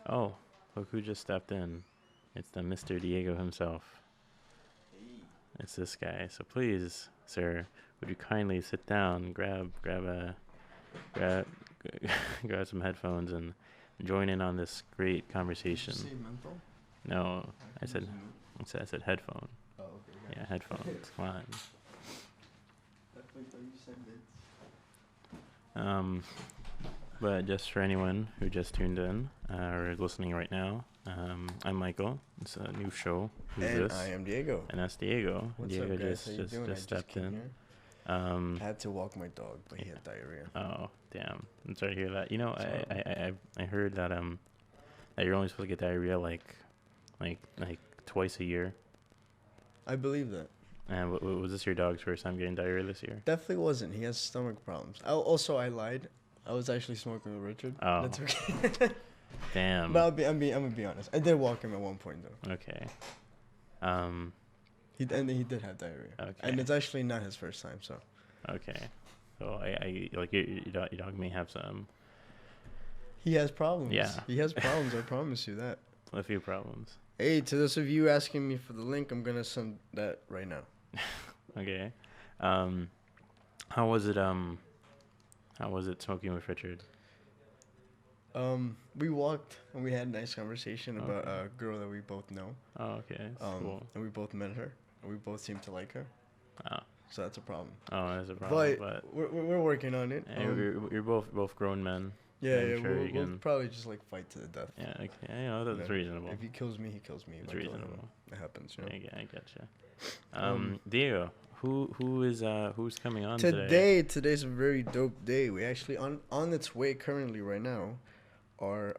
Oh, look who just stepped in. It's the Mr. Diego himself. It's this guy. So please, sir, would you kindly sit down, grab grab grab some headphones and join in on this great conversation. Did you say menthol? No, I Can said you zoom I said headphone. in? Oh, okay. Yeah, headphones. Come on. Definitely thought you said it. But just for anyone who just tuned in or is listening right now, I'm Michael. It's a new show. Who's And this? I am Diego. And that's Diego. What's Diego up, guys? How you just doing? just stepped in. Here. Um, I had to walk my dog, but he had diarrhea. oh damn! I'm sorry to hear that. You know, So- I heard that that you're only supposed to get diarrhea like twice a year. I believe that. And was this your dog's first time getting diarrhea this year? Definitely wasn't. He has stomach problems. I lied. I was actually smoking with Richard. Oh. That's okay. Damn. But I'm gonna be honest. I did walk him at one point though. Okay. He did have diarrhea. Okay. And it's actually not his first time, so. Okay. So I like your dog may have some He has problems. Yeah. He has problems. I promise you that. a few problems. Hey, to those of you asking me for the link, I'm gonna send that right now. Okay. How was it smoking with Richard? We walked and we had a nice conversation about Okay. a girl that we both know. Oh, okay. That's cool. And we both met her, and we both seem to like her. Oh, So that's a problem. that's a problem. But We're working on it. hey, you're both grown men. Yeah, I'm yeah. sure We'll, you we'll can- probably just like fight to the death. Yeah, okay. That's Yeah. reasonable. If he kills me, he kills me. It's Like, whatever. reasonable. It happens, you know. I getcha. Diego, who's coming on Today's a very dope day. We actually on its way currently right now are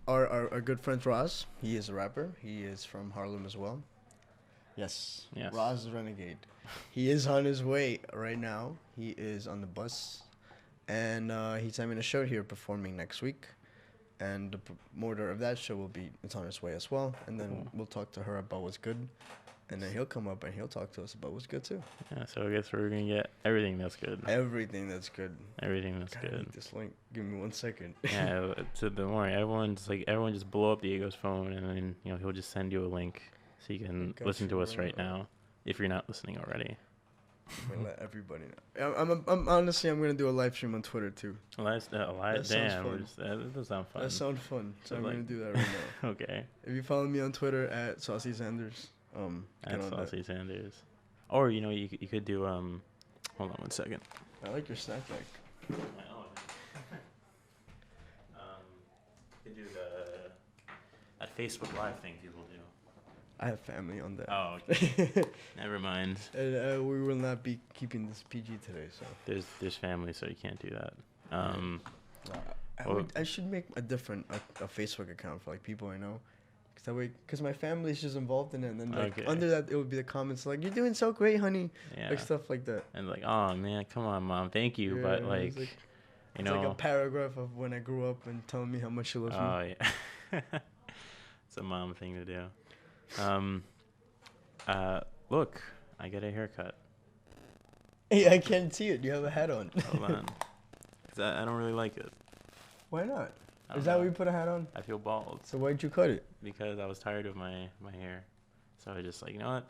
our good friend Roz. He is a rapper. He is from Harlem as well. Yes. Yes. Roz is Renegade. He is on his way right now. He is on the bus, and he's having a show here performing next week. And the promoter of that show it's on his way as well. And then Cool. we'll talk to her about what's good. And then he'll come up and he'll talk to us about what's good too. Yeah, so I guess we're gonna get everything that's good. Everything that's good. Everything that's God, I good. need this link. Give me 1 second. Yeah, so don't worry. Everyone just blow up Diego's phone, and then he'll just send you a link so you can Got listen to you, us right bro. now if you're not listening already. I'm gonna let everybody know. I'm honestly, I'm gonna do a live stream on Twitter too. That sounds damn, fun. that does sound fun. That sounds fun. So But I'm like- gonna do that right now. Okay, If you follow me on Twitter at Saucy Sanders, get that's on that. Saucy Sanders. Or you could do hold on 1 second. I like your snack bag. Could do that Facebook Live thing people do. I have family on that. Oh, okay. Never mind. And we will not be keeping this PG today, so. There's family, so you can't do that. I should make a different a Facebook account for like people I know, cause that way, cause my family's just involved in it, and then like Okay. under that it would be the comments like you're doing so great, honey, Yeah. like stuff like that. And like, oh man, come on, mom, thank you, Yeah, but it's like, like- you It's like a know, paragraph of when I grew up and telling me how much she loves me. oh yeah, it's a mom thing to do. Look, I get a haircut. Hey, I can't see it. You have a hat on. Hold on, 'cause I don't really like it. Why not? I don't Is that know. why you put a hat on? I feel bald So why'd you cut it? because I was tired of my hair, so I just like, you know what?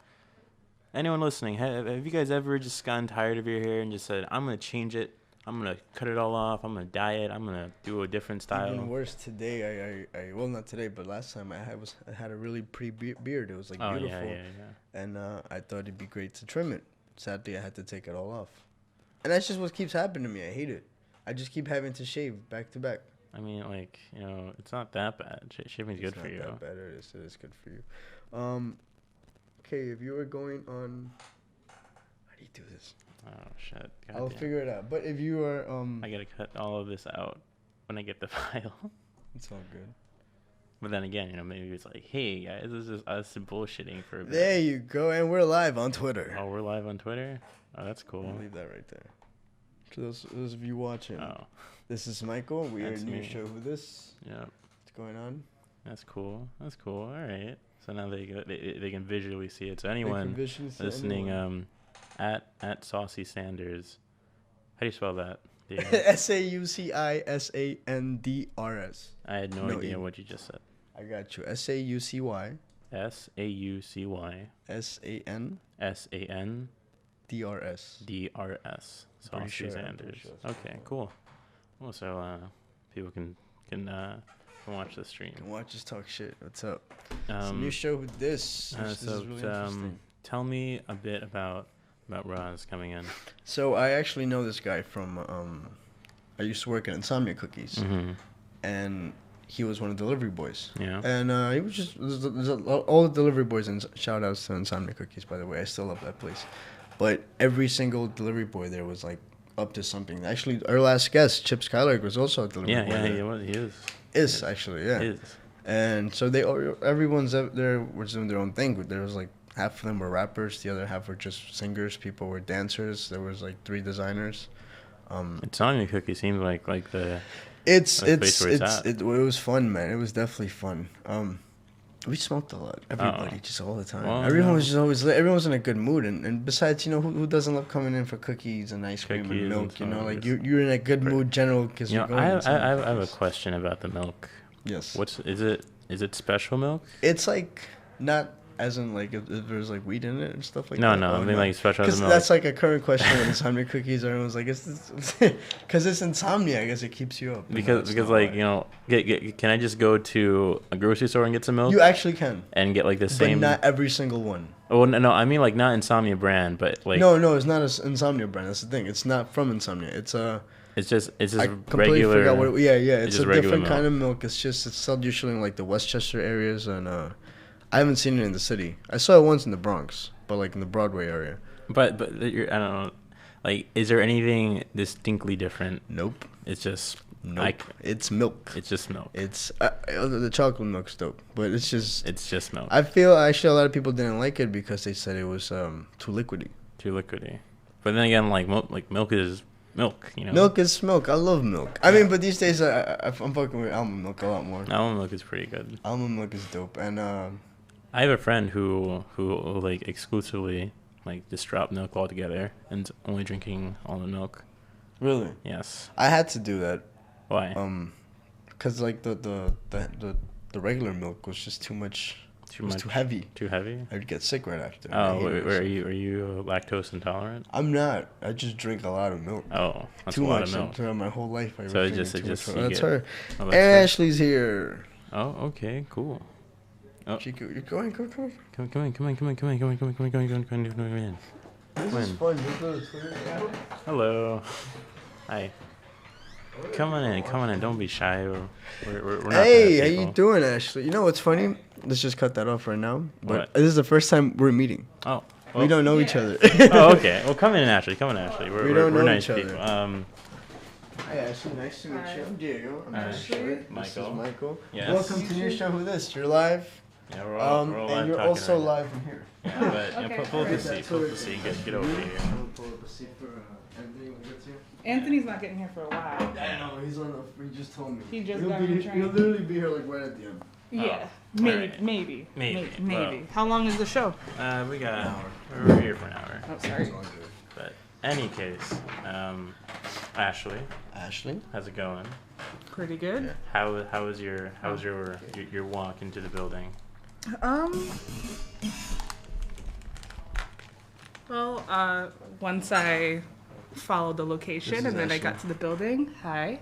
Anyone listening, have you guys ever just gotten tired of your hair and just said, I'm gonna change it? I'm gonna cut it all off. I'm gonna dye it. I'm gonna do a different style. Even worse today. I well not today, but last time I had a really pretty beard. It was like Oh beautiful, yeah. and I thought it'd be great to trim it. Sadly, I had to take it all off, and that's just what keeps happening to me. I hate it. I just keep having to shave back to back. I mean, like, it's not that bad. Shaving's good It's for not you. that bad. It is good for you. Okay, if you were going on, how do you do this? Oh shit. I'll Goddamn. figure it out. But if you are I gotta cut all of this out when I get the file. it's all good. But then again, maybe it's like, hey guys, this is us bullshitting for a bit. There you go, and we're live on Twitter. Oh, we're live on Twitter. Oh, that's cool. I'll leave that right there. For those of you watching, Oh, this is Michael. We are That's a new me. show for this. yeah. What's going on? That's cool. That's cool. All right. So now they can visually see it. So They can anyone visually see listening, anyone. at Saucy Sanders. How do you spell that? SAUCISANDRS. I had no No idea E. what you just said. I got you. SAUCY SAUCY SANDRS. DRS. Pretty Saucy sure, I'm Sanders. pretty sure. Okay, cool. Well, so people can watch the stream. Can watch us talk shit. What's up? It's a new Um, show with this. This so is really interesting. tell me a bit about RAS coming in. So I actually know this guy from I used to work at Insomnia Cookies, Mm-hmm. and he was one of the delivery boys. Yeah. And he was just all the delivery boys, and shout outs to Insomnia Cookies, by the way. I still love that place. But every single delivery boy there was like up to something. Actually, our last guest, Chip Skylark, was also a delivery boy. Yeah, there. he is. Is actually, yeah. Is. And so everyone's up there was doing their own thing. There was like half of them were rappers, the other half were just singers. People were dancers. There was like 3 designers. Insomnia Cookie seems like the It was fun, man. It was definitely fun. We smoked a lot. Everybody, just all the time. Well, Everyone was just always everyone was in a good mood, and besides, who doesn't love coming in for cookies and ice cream Cookies and and milk? You know, stuff. like you're in a good mood, general. Because I have a question about the milk. Yes. Is it special milk? It's like not as in like if there's like weed in it and stuff like No, that. no, I mean like special Because milk. that's like a current question with Insomnia Cookies. Everyone's like, because it's insomnia. I guess it keeps you up. because like can I just go to a grocery store and get some milk? You actually can. And get like the same. But not every single one. Oh no, I mean like not Insomnia brand, but like. No, it's not an Insomnia brand. That's the thing. It's not from Insomnia. It's a. It's just I completely regular. forgot what. Yeah. It's just a regular different milk. kind of milk. It's sold usually in like the Westchester areas, and I haven't seen it in the city. I saw it once in the Bronx, but like in the Broadway area. But I don't know. Like, is there anything distinctly different? Nope. It's just. Nope. It's milk. It's just milk. It's the chocolate milk's dope, but it's just. It's just milk. I feel actually a lot of people didn't like it because they said it was too liquidy. Too liquidy. But then again, like milk is milk. You know. Milk is milk. I love milk. I mean, but these days I'm fucking with almond milk a lot more. Almond milk is pretty good. Almond milk is dope, and I have a friend who like exclusively like just dropped milk altogether and only drinking almond milk. Really? Yes. I had to do that. Why? Cause like the regular milk was just too much. It was too heavy. Too heavy? I'd get sick right after. Oh, are you lactose intolerant? I'm not. I just drink a lot of milk. Oh, that's too a lot much of milk. throughout my whole life. So it just That's her. Oh, that's Ashley's here. Oh, okay, cool. Oh. Chico, you're going. Come on. Come in. This is fun. Hello. Hi. Come on in. Don't be shy. We're not Hey, bad how people. you doing, Ashley? You know what's funny? Let's just cut that off right now. But What? this is the first time we're meeting. Oh. We don't know each other. Oh, okay. Well, come in, Ashley. We don't know nice each other. people. Hi, Ashley. Nice to meet you. I'm Diego. I'm Ashley. This Michael. is Michael. Yes. Welcome to your show. Who this? You're live. Yeah, we're all live and you're talking also right now. live from here. Yeah, but Okay. pull up the seat. Pull up the seat. Get over here. I'll pull up a seat for Anthony. We'll get to you. Anthony's not getting here for a while. I know. He's on the. He just told me. He just he'll got be, on the train. He'll literally be here like right at the end. Yeah, Oh, maybe, alright. maybe, Maybe. maybe. Well. How long is the show? We got. An hour. We're here for an hour. Oh, sorry. It's all good. But any case, Ashley, Ashley. how's it going? Pretty good. How was your walk into the building? Well, once I followed the location This is and then I Ashley. got to the building, hi,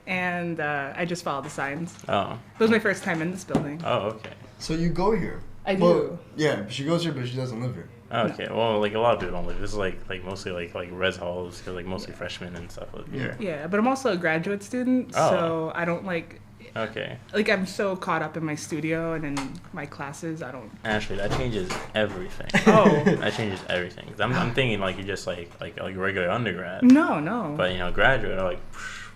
and I just followed the signs. Oh. It was my first time in this building. Oh, okay. So you go here. I Well, do. yeah, she goes here, but she doesn't live here. Okay. Well, like a lot of people don't live. This is like mostly like res halls, cause like mostly freshmen and stuff live here. Yeah, but I'm also a graduate student, Oh. so I don't like Okay. I'm so caught up in my studio and in my classes, I don't. Ashley, that changes everything. Oh. That changes everything. 'Cause I'm thinking like you're just like a regular undergrad. No. But graduate, I'm like,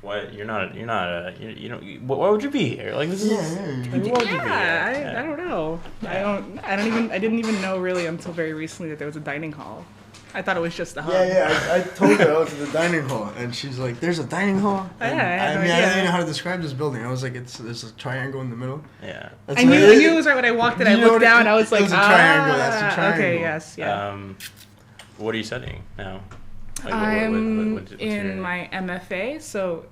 what? You're not a. You know. Why would you be here? Like this is. Like, why would you be here? I don't know. I didn't even know really until very recently that there was a dining hall. I thought it was just a hub. I told her I was at the dining hall, and she's like, "There's a dining hall." And Yeah, I had no I idea. didn't even know how to describe this building. I was like, there's a triangle in the middle. Yeah. That's I what knew it is. it was right when I walked in. I You know looked what it- down. I was it like, was a triangle, that's the Okay, triangle. yes, yeah. What are you studying now? Like, I'm what's your- in my MFA, so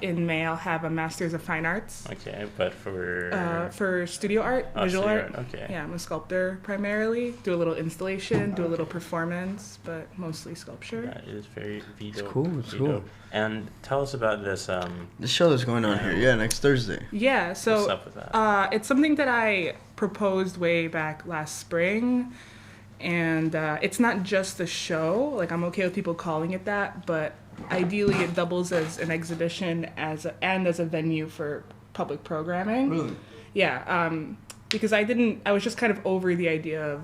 in May I'll have a Master's of Fine Arts Okay, but for studio art, visual studio art. Okay. Yeah, I'm a sculptor primarily. Do a little installation, do a little performance, but mostly sculpture. That is very dope. cool, it's very cool. dope. And tell us about this. The show that's going on here, yeah, next Thursday. Yeah, so What's up with that? it's something that I proposed way back last spring. And it's not just a show. Like, I'm okay with people calling it that, but ideally it doubles as an exhibition and as a venue for public programming. Really? Yeah, because I was just kind of over the idea of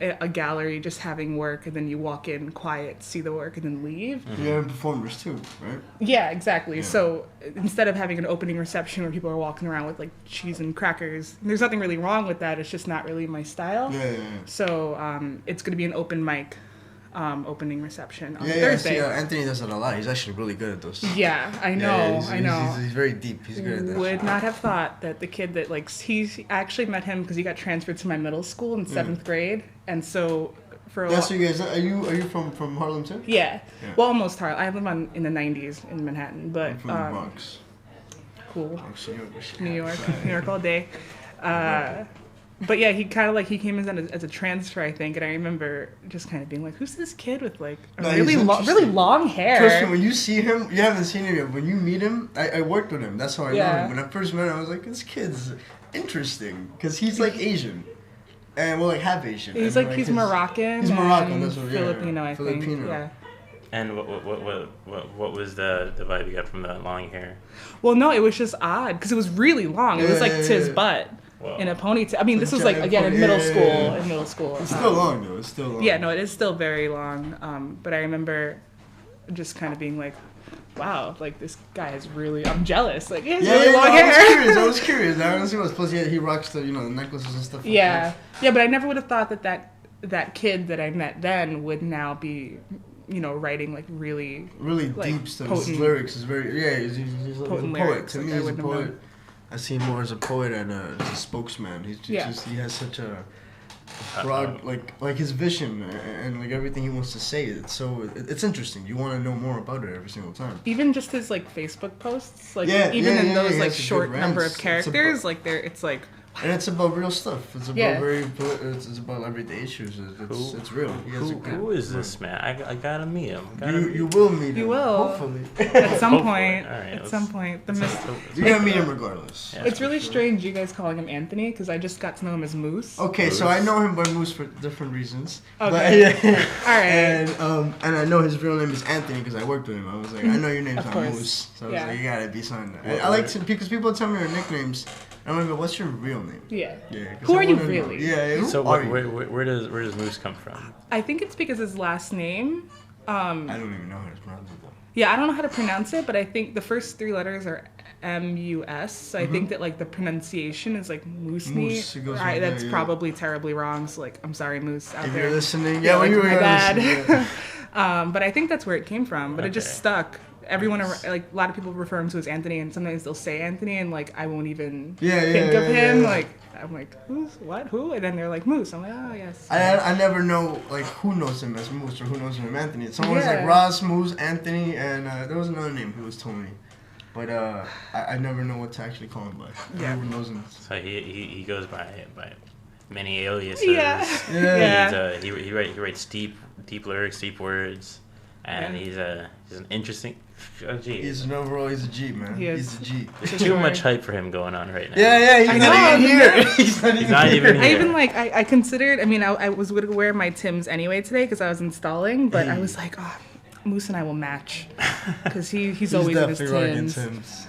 a gallery just having work and then you walk in quiet, see the work, and then leave. Mm-hmm. You have performers too, right? Yeah, exactly. Yeah. So instead of having an opening reception where people are walking around with like cheese and crackers, there's nothing really wrong with that. It's just not really my style. Yeah. So it's going to be an open mic opening reception on Yeah, Thursday. see, Anthony does it a lot. He's actually really good at those. Yeah, I know, Yeah, I know. He's very deep. He's good at that. Would not have thought that the kid that I actually met him because he got transferred to my middle school in 7th grade, and so for a That's you guys. Are you from Harlem too? yeah, Yeah. well, almost Harlem. I live in the 90s in Manhattan, but I'm from the Bronx. cool. Bronx, New York all day. But yeah, he came in as a transfer, I think, and I remember just kind of being like, "Who's this kid with like No, he's really interesting. long hair?" Trust me, when you see him, you haven't seen him yet. When you meet him, I worked with him. That's how I know Yeah. him. When I first met him, I was like, "This kid's interesting," because he's like Asian, and well, like half Asian. He's and, like he's his- Moroccan. He's Moroccan. and That's what. Yeah, Filipino, I Filipino. think. Yeah. And what was the vibe you got from the long hair? Well, no, it was just odd because it was really long. It was like to his butt Whoa. in a ponytail. I mean, It's this a was like giant again in pony- middle yeah, school. yeah, yeah. In middle school. It's still long though. It's still long. Yeah, no, it is still very long. But I remember just kind of being like, "Wow, like this guy is really." I'm jealous. Like he has really long hair. I was curious. I honestly was. Plus, he rocks the the necklaces and stuff. like Yeah, yeah, but I never would have thought that kid that I met then would now be, writing like really. that. Really like, deep stuff. potent- His lyrics is very. Yeah, he's like a potent poet. lyrics, To like, me, I he's a wouldn't have poet. known. I see him more as a poet and as a spokesman. He has such a broad like his vision and like everything he wants to say. It's interesting. You want to know more about it every single time. Even just his like Facebook posts, like Yeah, even yeah, in yeah, those he like has a short good number rants. of It's characters, about- like it's like And it's about real stuff. It's about Yeah. it's about everyday issues. It's real. He has a good Who is this man? I gotta meet him. You will meet him. You will. Hopefully. at some Hopefully. point. All right, At some point, You're gonna meet him regardless. Yeah. it's really strange you guys calling him Anthony because I just got to know him as Moose. Okay, so Moose. I know him by Moose for different reasons. Okay. But, yeah. All right. And I know his real name is Anthony because I worked with him. I was like, I know your name's Of not course. Moose, so I was Yeah. like, you gotta be something. What- I like to because people tell me their nicknames. And I'm like, what's your real name? Yeah. Yeah. 'cause Who I are you wanna know. really? Yeah. Who So are you? where does Moose come from? I think it's because his last name. I don't even know how to pronounce it though. Yeah, I don't know how to pronounce it, but I think the first 3 letters are M-U-S. So I think that like the pronunciation is like Moose. Moose, it goes All right, like that, that's yeah. probably terribly wrong. So like, I'm sorry, Moose out If there. you're listening, Yeah, like, you were my bad. listening, yeah. But I think that's where it came from. But it just Okay. stuck. Everyone, like a lot of people refer him to as Anthony, and sometimes they'll say Anthony, and like I won't even Yeah, think of yeah, him. yeah. Like I'm like, who's what? Who? And then they're like Moose. I'm like, oh yes. I never know like who knows him as Moose or who knows him as Anthony. It's always Yeah. like Ross, Moose, Anthony, and there was another name he was told me, but I never know what to actually call him by. Yeah. Everyone knows him. So he goes by many aliases. Yeah. Yeah. He writes deep lyrics, deep words, and Yeah. he's an interesting. Oh, gee. He's an overall. He's a G man. He is. He's a G. There's For too sure. much hype for him going on right now. Yeah, he's I not know, even here. He's not even not here. even I here. even like I considered. I mean, I was gonna wear my Tims anyway today because I was installing, but I was like, oh, Moose and I will match because he's always in his definitely rocking Tims. Tims.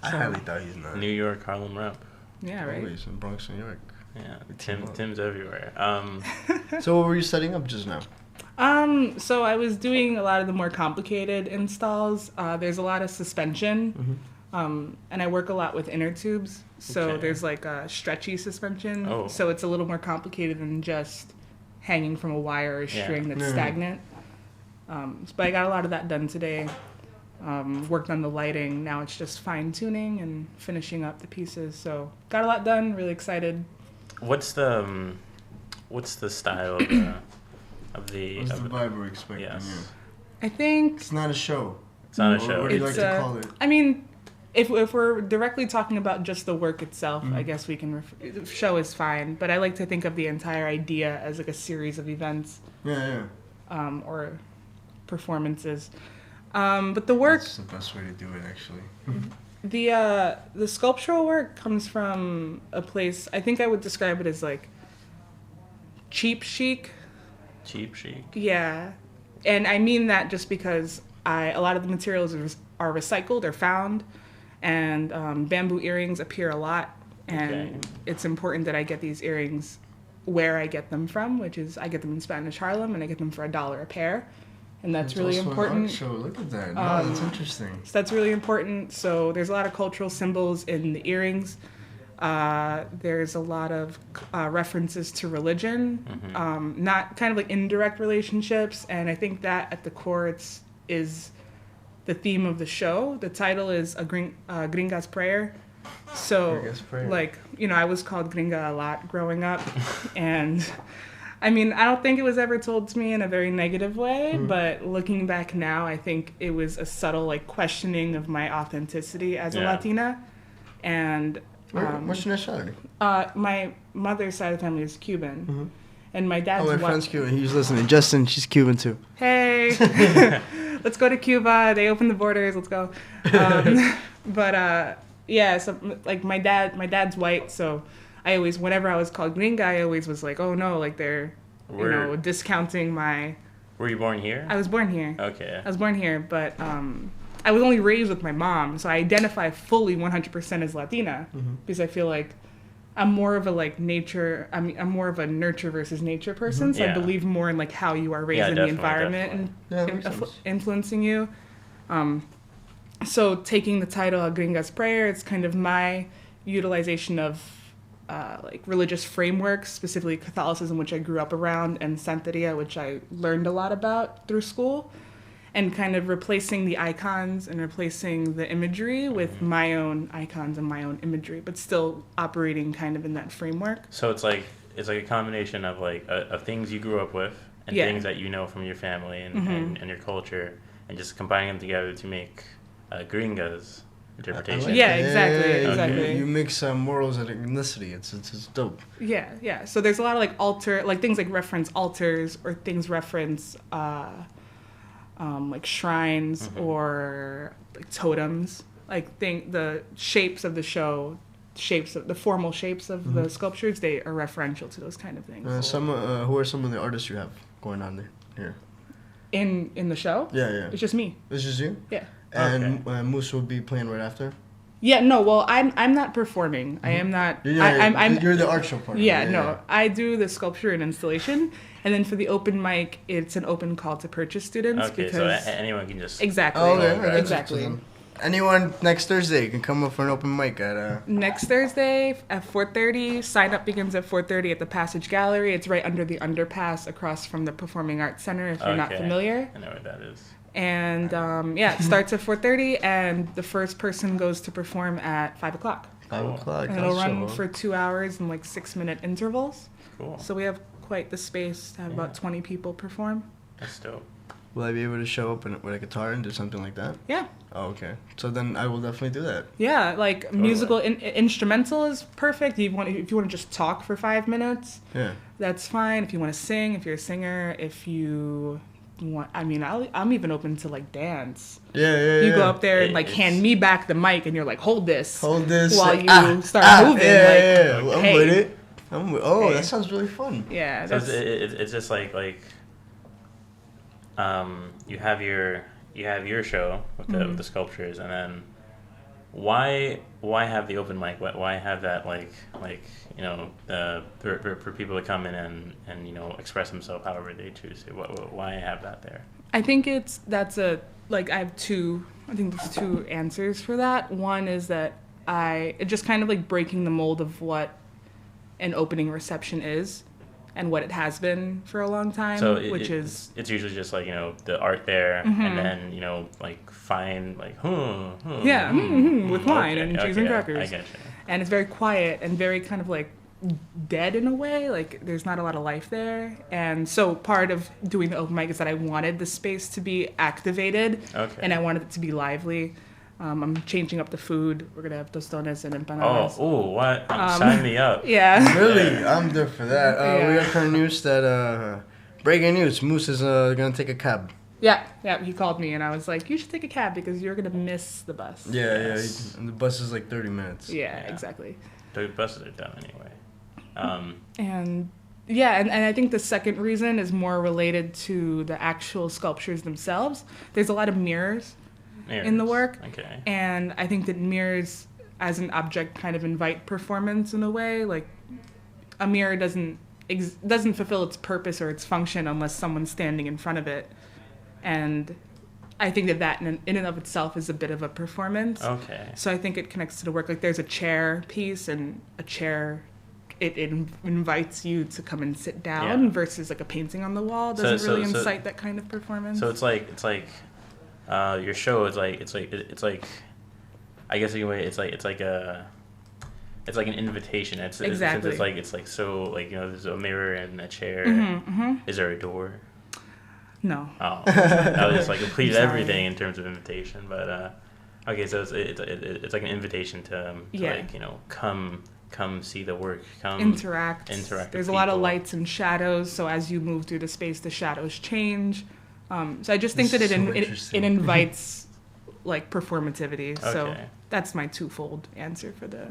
I So- highly doubt he's not. New York Harlem rep. Yeah, right. Always in Bronx, New York. Yeah, Tim's everywhere. So what were you setting up just now? So I was doing a lot of the more complicated installs. There's a lot of suspension, and I work a lot with inner tubes. So Okay. there's like a stretchy suspension. Oh. So it's a little more complicated than just hanging from a wire or a Yeah. string that's Yeah. stagnant. But I got a lot of that done today. Worked on the lighting. Now it's just fine tuning and finishing up the pieces. So got a lot done. Really excited. What's the style of the What's the vibe we're expecting? Yes. I think It's not a show. It's not a Or show. what do you like It's, to call it? I mean, if we're directly talking about just the work itself, Mm-hmm. I guess we can. Show is fine, but I like to think of the entire idea as like a series of events Yeah. or performances. But the work, That's the best way to do it, actually. the sculptural work comes from a place. I think I would describe it as like cheap chic. Cheap chic. Yeah, and I mean that just because a lot of the materials are recycled or found, and bamboo earrings appear a lot, and Okay. it's important that I get these earrings where I get them from, which is I get them in Spanish Harlem, and I get them for $1 a pair, and that's really also important. An art show. Look at that. No, that's interesting. So that's really important. So there's a lot of cultural symbols in the earrings. There's a lot of references to religion, not kind of like indirect relationships, and I think that at the core is the theme of the show. The title is Gringa's Prayer. So, Gringa's Prayer. like, you know, I was called Gringa a lot growing up, and I mean, I don't think it was ever told to me in a very negative way, but looking back now, I think it was a subtle, like, questioning of my authenticity as a Yeah. Latina, and What's your nationality? my mother's side of the family is Cuban, and my dad's Oh, my white. friend's Cuban. He's listening. Justin, she's Cuban too. Hey, let's go to Cuba. They opened the borders. Let's go. But yeah, so like my dad's white, so I always, whenever I was called Gringa, I always was like, oh no, like they're discounting my. Were you born here? I was born here. Okay. I was born here, but I was only raised with my mom, so I identify fully 100% as Latina because I feel like I'm more of a like nature. I mean, I'm more of a nurture versus nature person, so I Yeah. believe more in like how you are raised Yeah, in the definitely, environment Yeah, that and makes sense. influencing you. So taking the title of Gringa's Prayer, it's kind of my utilization of like religious frameworks, specifically Catholicism, which I grew up around, and Santeria, which I learned a lot about through school, and kind of replacing the icons and replacing the imagery with my own icons and my own imagery, but still operating kind of in that framework. So it's like a combination of like of things you grew up with and Yeah. things that you know from your family and your culture, and just combining them together to make Gringa's interpretation. like Yeah, exactly, yeah, exactly. You mix morals and ethnicity. It's dope. Yeah, yeah. So there's a lot of like things like reference altars or things reference like shrines or like totems. Like the shapes of the show, the formal shapes of the sculptures, they are referential to those kind of things. Who are some of the artists you have going on there here? In the show, Yeah. it's just me. It's just you. Yeah. And Moose will be playing right after. Yeah. No. Well, I'm not performing. I am not. I'm You're the art show part. Yeah, no, I do the sculpture and installation, and then for the open mic, it's an open call to purchase students Okay, because so anyone can just. exactly, Oh, okay. exactly. Anyone next Thursday can come up for an open mic at Next Thursday at 4:30. Sign up begins at 4:30 at the Passage Gallery. It's right under the underpass across from the Performing Arts Center. If you're not Okay. familiar, I know what that is. and yeah, it starts at 4:30, and the first person goes to perform at 5:00, 5:00. and it'll run for 2 hours in like 6-minute intervals. Cool. So we have quite the space to have about 20 people perform. That's dope. Will I be able to show up with a guitar and do something like that? Yeah. Oh, okay. So then I will definitely do that. Yeah, like musical instrumental is perfect. If you want to just talk for 5 minutes, Yeah. that's fine. If you want to sing, if you're a singer, if you want, I mean, I'm even open to like dance. Yeah. You go up there and like It's- hand me back the mic, and you're like, hold this while you start moving. Yeah. like, I'm hey. with it. Oh, Hey. that sounds really fun. Yeah, So that's it's just like you have your show with the sculptures, and then why have the open mic? Why have that like you know for people to come in and you know express themselves however they choose to? Why have that there? I think I have there's two answers for that. One is that it's just kind of like breaking the mold of what an opening reception is and what it has been for a long time, So it's usually just like, you know, the art there, and then, you know, like fine, like with wine and cheese and crackers. I get you. And it's very quiet and very kind of like dead in a way. Like there's not a lot of life there, and so part of doing the open mic is that I wanted the space to be activated, and I wanted it to be lively. I'm changing up the food. We're gonna have tostones and empanadas. Oh, what? Sign me up. Yeah. Really, I'm there for that. We have heard news that breaking news: Moose is gonna take a cab. Yeah. He called me and I was like, "You should take a cab because you're gonna miss the bus." Yeah. And the bus is like 30 minutes. Yeah, exactly. The buses are done anyway. And I think the second reason is more related to the actual sculptures themselves. There's a lot of mirrors in the work. Okay. And I think that mirrors as an object kind of invite performance in a way. Like a mirror doesn't fulfill its purpose or its function unless someone's standing in front of it. And I think that in and of itself is a bit of a performance. Okay. So I think it connects to the work. Like there's a chair piece, and a chair, it invites you to come and sit down versus like a painting on the wall doesn't really incite that kind of performance. So it's like your show is like I guess in a way it's like an invitation. Exactly. It's like so like there's a mirror and a chair. Is there a door? No. Oh, that was like completed everything in terms of invitation, but okay, so it's like an invitation to like come see the work, come interact. There's a lot of lights and shadows, so as you move through the space, the shadows change. So I just think that it invites like performativity. Okay. So that's my twofold answer for the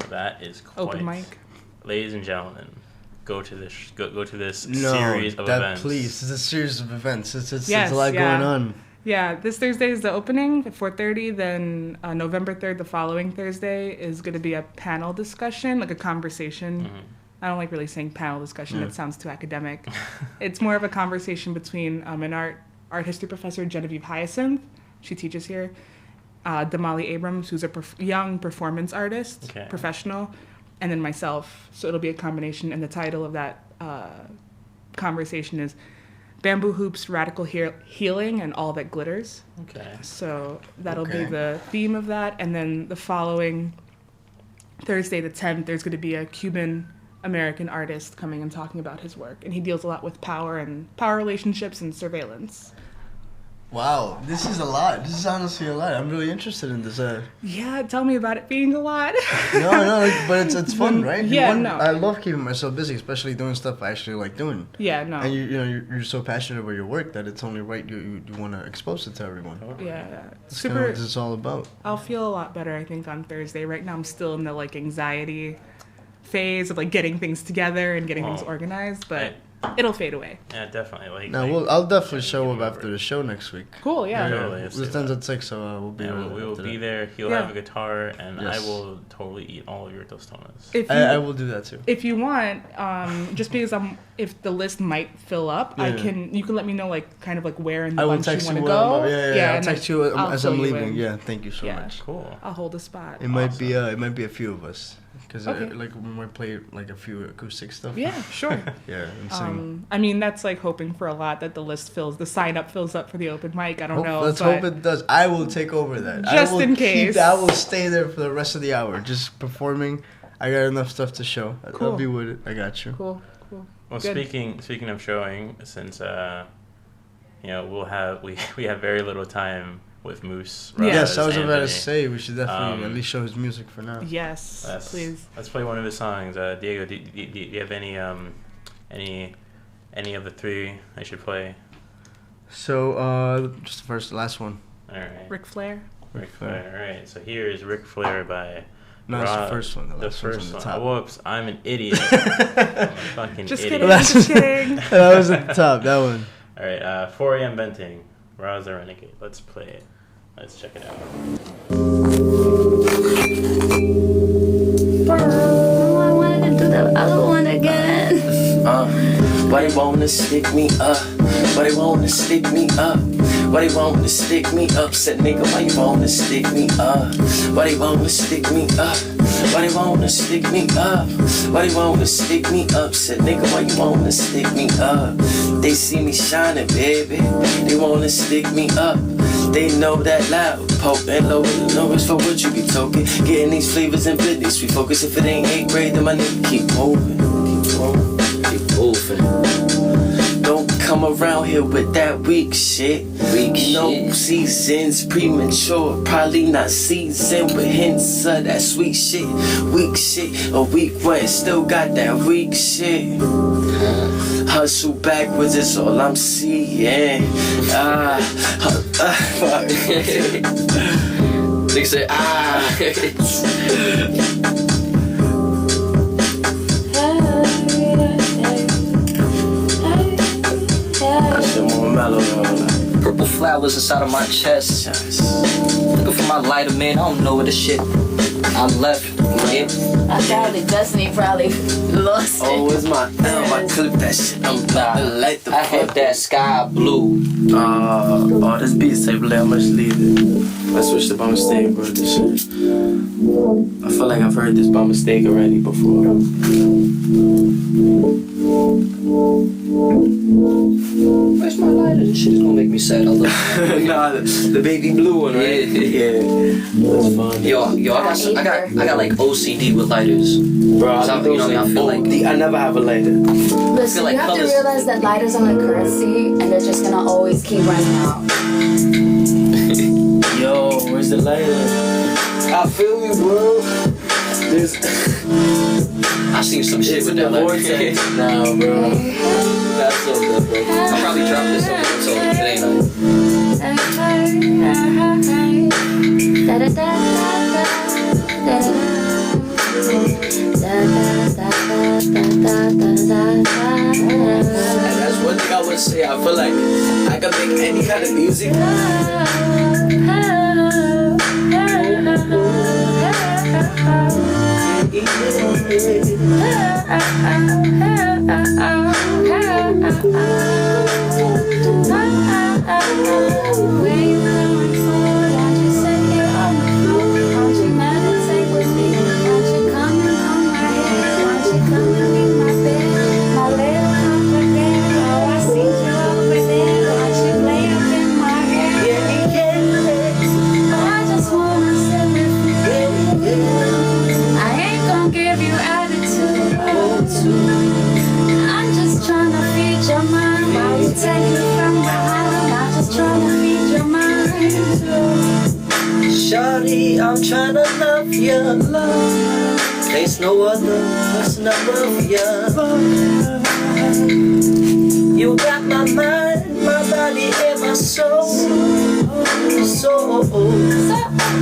open mic. Ladies and gentlemen, go to this series of events. Please, it's a series of events. It's a lot going on. Yeah, this Thursday is the opening at 4:30. Then November 3rd, the following Thursday, is going to be a panel discussion, like a conversation. I don't like really saying panel discussion. It sounds too academic. It's more of a conversation between an art history professor, Genevieve Hyacinth. She teaches here. Damali Abrams, who's a young performance artist, professional, and then myself. So it'll be a combination. And the title of that conversation is Bamboo Hoops, Radical Healing, and All That Glitters. Okay. So that'll be the theme of that. And then the following Thursday, the 10th, there's going to be a Cuban-American artist coming and talking about his work. And he deals a lot with power relationships and surveillance. Wow, this is a lot. This is honestly a lot. I'm really interested in this. Yeah, tell me about it being a lot. No, but it's fun, right? Yeah, I love keeping myself busy, especially doing stuff I actually like doing. Yeah, no. And you're so passionate about your work that it's only right you want to expose it to everyone. Yeah, that's kind of what this is all about. I'll feel a lot better, I think, on Thursday. Right now, I'm still in the like anxiety phase of like getting things together and getting things organized, but. It'll fade away. Yeah, definitely. I'll definitely show up after the show next week. Cool, yeah. Totally. It ends at 6, so we'll be there. We will be there. He'll have a guitar, and I will totally eat all of your tostones. I will do that too. If you want, just because if the list might fill up, you can let me know like kind of like where in the bunch you want to go. I'll text you as I'm leaving. Yeah, thank you so much. Cool. I'll hold a spot. It might be a few of us. Because we might play like a few acoustic stuff. Yeah, sure. Yeah, and sing. I mean, that's like hoping for a lot that the list the sign up fills up for the open mic. I don't know. Let's hope it does. I will take over that. Just in case. I will stay there for the rest of the hour, just performing. I got enough stuff to show. Cool. I'll be with it. I got you. Cool. Well, speaking of showing, since we have very little time with Moose. Yes, I was about to say we should definitely at least show his music for now. Yes, please. Let's play one of his songs. Diego, do you have any of the three I should play? So just the last one. All right. Ric Flair. All right. So here is Ric Flair by. No, it's the first one. The first one. Top. Whoops, I'm an idiot. I'm a fucking just idiot. Kidding. That was at the top. That one. All right. 4 a.m. Venting. Ra's the Renegade. Let's play it. Let's check it out. Oh, I wanted to do the other one again. Why they wanna stick me up? Why they wanna stick me up? Why they wanna stick me up? Said nigga, why you wanna stick me up? Why they wanna stick me up? Why they wanna stick me up? Why they wanna stick me up? Said nigga, why you wanna stick me up? They see me shining, baby. They wanna stick me up. They know that loud, poke and low, it's for what you be talking. Getting these flavors and business, we focus. If it ain't 8th grade, then my nigga keep moving. She moving. Don't come around here with that weak shit. No seasons, premature, probably not seasoned with hints of that sweet shit. Weak shit, a weak one, still got that weak shit. Hustle backwards, it's all I'm seeing. Fuck. They say Purple flowers inside of my chest. Looking for my lighter, man. I don't know where the shit I left. Yeah. I probably Destiny probably lost it. Oh, it's my I clip that shit. I had that sky blue. Oh, this beat say play. I must leave it. I switched up by mistake, bro. This shit. I feel like I've heard this by mistake already before. Where's my lighter? This shit is gonna make me sad. I love it. Nah, the baby blue one, right? Yeah. That's fun. Yo, I got like OCD with lighters. Bro, I feel like I never have a lighter. Listen, like you have colors- to realize that lighters are a currency, and they're just gonna always keep running out. Yo, where's the lighter? I feel you, bro. There's I seen some shit with that lighter. Nah, bro. That's so good, bro. I'll probably drop this on so it ain't on. And that's one thing I would say. I feel like I can make any kind of music. Shawty, I'm tryna love your love. There's no other person above ya. You got my mind, my body, and my soul. So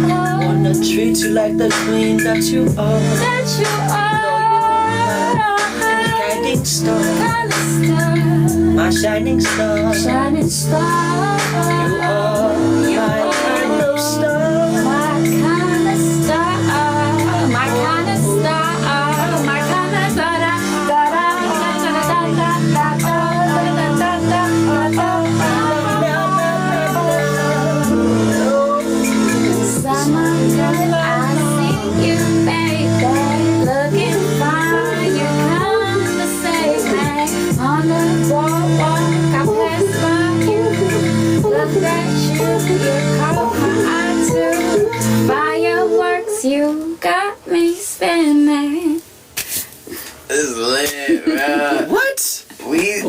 wanna treat you like the queen that you are. Guiding star, my shining star. You are my kind of star. You got me spinning. This is lit, man. What? We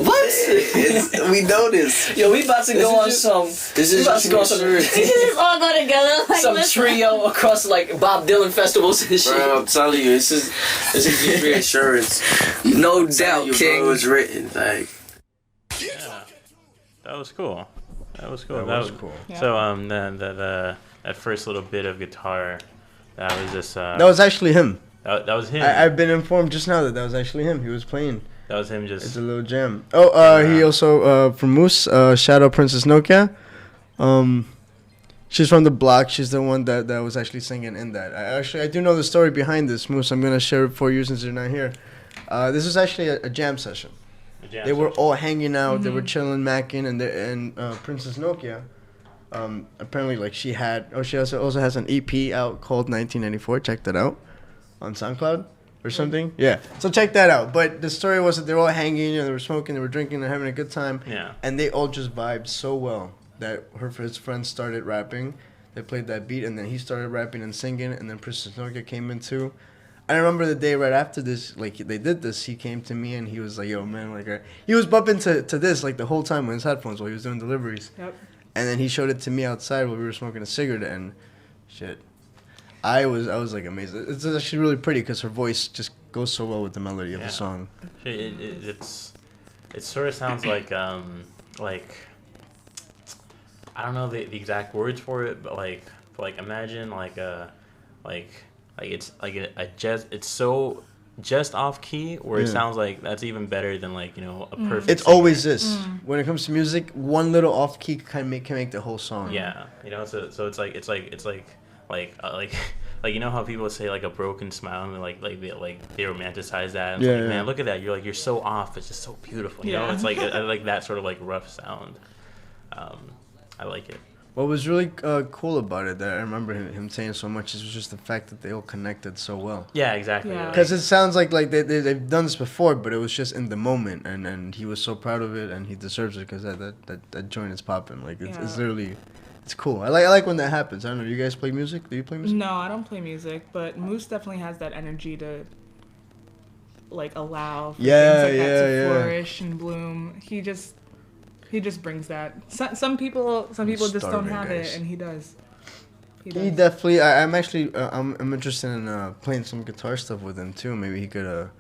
know this. Yo, we about to go on some. This is just We can just all go together. Like, some listen. trio across like Bob Dylan festivals and shit. Bro, I'm telling you, this is just reassurance. No doubt, Your King. bro is written like. Yeah, that was cool. That was cool. That was cool. Yeah. So that first little bit of guitar, that was just That was actually him. that was him. I've been informed just now that was actually him. He was playing. That was him It's just. a little jam. Oh, he also from Moose. Shout out Princess Nokia. She's from the block. She's the one that was actually singing in that. I do know the story behind this, Moose. I'm gonna share it for you since you're not here. This was actually a jam session. They were all hanging out. They were chilling, macking, and Princess Nokia. Apparently, like she also has an EP out called 1994. Check that out on SoundCloud or something. Yeah, so check that out. But the story was that they were all hanging, they were smoking, they were drinking, they're having a good time. Yeah. And they all just vibed so well that his friends started rapping. They played that beat, and then he started rapping and singing, and then Princess Nokia came in too. I remember the day right after this, like they did this, he came to me and he was like, "Yo, man," like he was bumping to this like the whole time with his headphones while he was doing deliveries. Yep. And then he showed it to me outside while we were smoking a cigarette, and shit, I was like amazed. It's actually really pretty because her voice just goes so well with the melody of the song. It sort of sounds like I don't know the exact words for it, but like imagine it's so just off key where it sounds like that's even better than like, you know, a perfect It's singer. always this. When it comes to music, one little off key can make the whole song. Yeah, you know, so it's like you know how people say like a broken smile and like they romanticize that. And it's like, man, look at that. You're so off. It's just so beautiful. You know, it's like I like that sort of like rough sound. I like it. What was really cool about it, that I remember him saying so much, is just the fact that they all connected so well. Yeah, exactly. Yeah. Because it sounds like they've done this before, but it was just in the moment, and he was so proud of it, and he deserves it because that joint is popping. Like it's literally, it's cool. I like when that happens. I don't know. Do you guys play music? Do you play music? No, I don't play music, but Moose definitely has that energy to like allow for things like that to flourish and bloom. He just brings that. Some people just don't have it, and he does. He definitely. I'm actually. I'm interested in playing some guitar stuff with him too. Maybe he could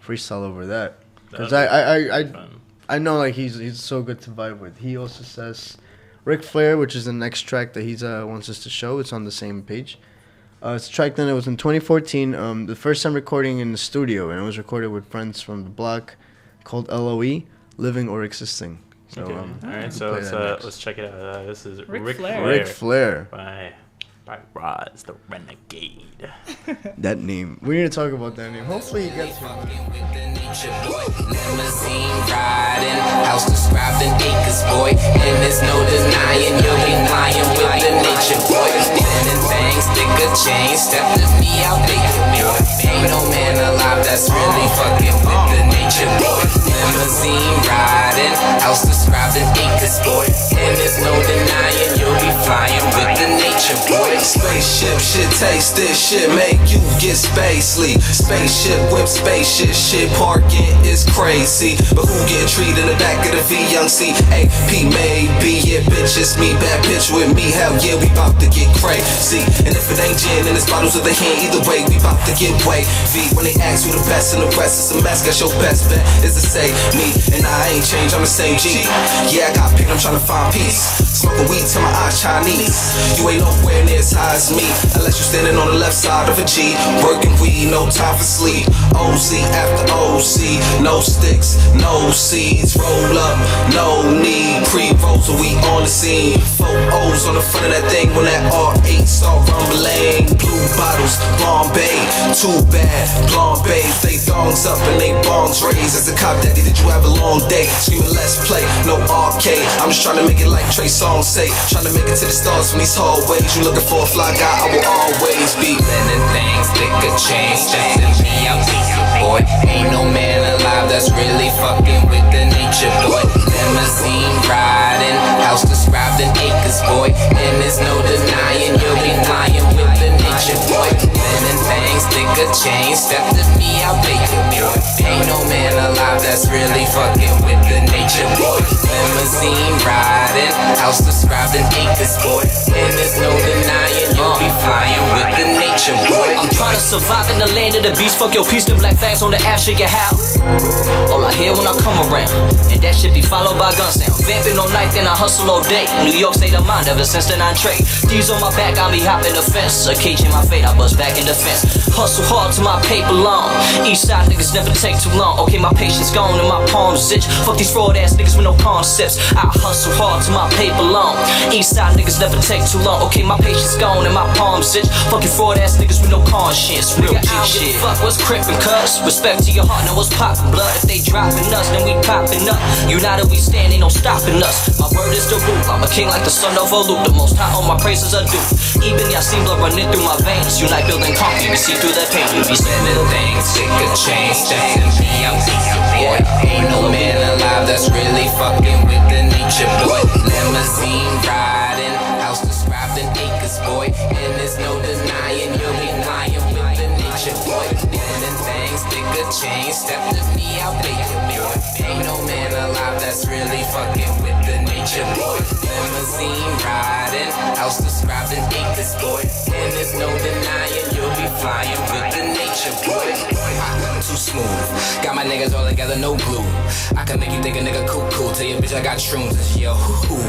freestyle over that. Because I know like he's so good to vibe with. He also says Ric Flair, which is the next track that he wants us to show. It's on the same page. It's a track that it was in 2014. The first time recording in the studio, and it was recorded with friends from the block, called LOE, Living or Existing. So, all right, so let's check it out. This is Ric Flair by Roz, the Renegade. That name. We need to talk about that name. Hopefully he gets here. Limousine riding, house described in acres, boy. And there's no denying you'll be lying with the nature, boy. Spinning things, thicker chains, step to me, I'll make it, boy. Ain't no man alive that's really fucking with the nature, boy. Limousine riding, house described in acres, boy. And there's no denying you'll be flying with the nature, boy. Spaceship shit, taste this shit, make you get spacely. Spaceship whip, spaceship shit, parking is crazy. But who get treated in the back of the V, young C? AP maybe, yeah, bitch, it's me, bad bitch with me. Hell yeah, we bout to get crazy. And if it ain't gin and it's bottles of the hand, either way, we bout to get way. V, when they ask who the best and the rest is a mess, guess your best bet is to say me. And I ain't changed, I'm the same G. Yeah, I got picked, I'm trying to find peace. Smoking weed till my eyes Chinese. You ain't nowhere near as high as me, unless you standing on the left side of a G. Working weed, no time for sleep. OZ after OZ, no sticks, no seeds. Roll up, no need. Pre-rolls when we on the scene. 4 O's on the front of that thing when that R8 start rumbling. Blue bottles, Bombay, too bad. Blonde babes, they thongs up and they bongs raised. As a cop daddy, did you have a long day? Screaming let's play, no arcade. I'm just trying to make it like Trey Songz say. Trying to make it to the stars from these hallways. You looking for a fly guy, I will always be. Spinning things, thicker chains, stepping me, I'll take it, boy. Ain't no man alive that's really fucking with the nature, boy. Limousine riding, house described in acres, boy. And there's no denying you'll be lying with the nature, boy. Spinning things, thicker chains, step to me, I'll take it, boy. Ain't no man alive that's really fucking with the nature, boy. Limousine riding, house described in acres, boy. And there's no denying you'll be flying with the nature, boy. I'm trying to survive in the land of the beast. Fuck your piece, the black flags on the app, shake your house. All I hear when I come around, and that shit be followed by gun sound. Vamping all night, then I hustle all day. New York state of mind ever since the 9 trade. D's on my back, I be hopping the fence. Occasion my fate, I bust back in the fence. Hustle hard till my paper long. East side niggas never take too long. Okay, my patience gone and my palms itch. Fuck these fraud ass niggas with no concepts. I hustle hard till my paper long. East side niggas never take too long. Okay, my patience gone and my palms itch. Fucking fraud ass niggas with no conscience. Real G shit. Fuck what's crippin', cuz. Respect to your heart, now what's poppin', blood. If they dropping us, then we poppin' up. United we stand, ain't no stopping us. My word is the roof. I'm a king like the son of Olu. The most high on my praises are due. Even y'all seem blood running through my veins. Unite, building concrete, we see through that pain. We be Spinning things, thicker chains, stepping me, I'm thinking, boy. Ain't no man alive that's really fucking with the nature, boy. Limousine riding, house described in acres, boy. And there's no denying you'll be lying with the nature, boy. chain. Step to me, I'll pay you, boy. Ain't no man alive that's really fucking with the nature, boy. Limousine riding, house described in acres, boy. And there's no denying you'll be flying with the nature, boy. I'm too smooth, got my niggas all together, no glue. I can make you think a nigga cool. Tell your bitch I got shrooms. Yo,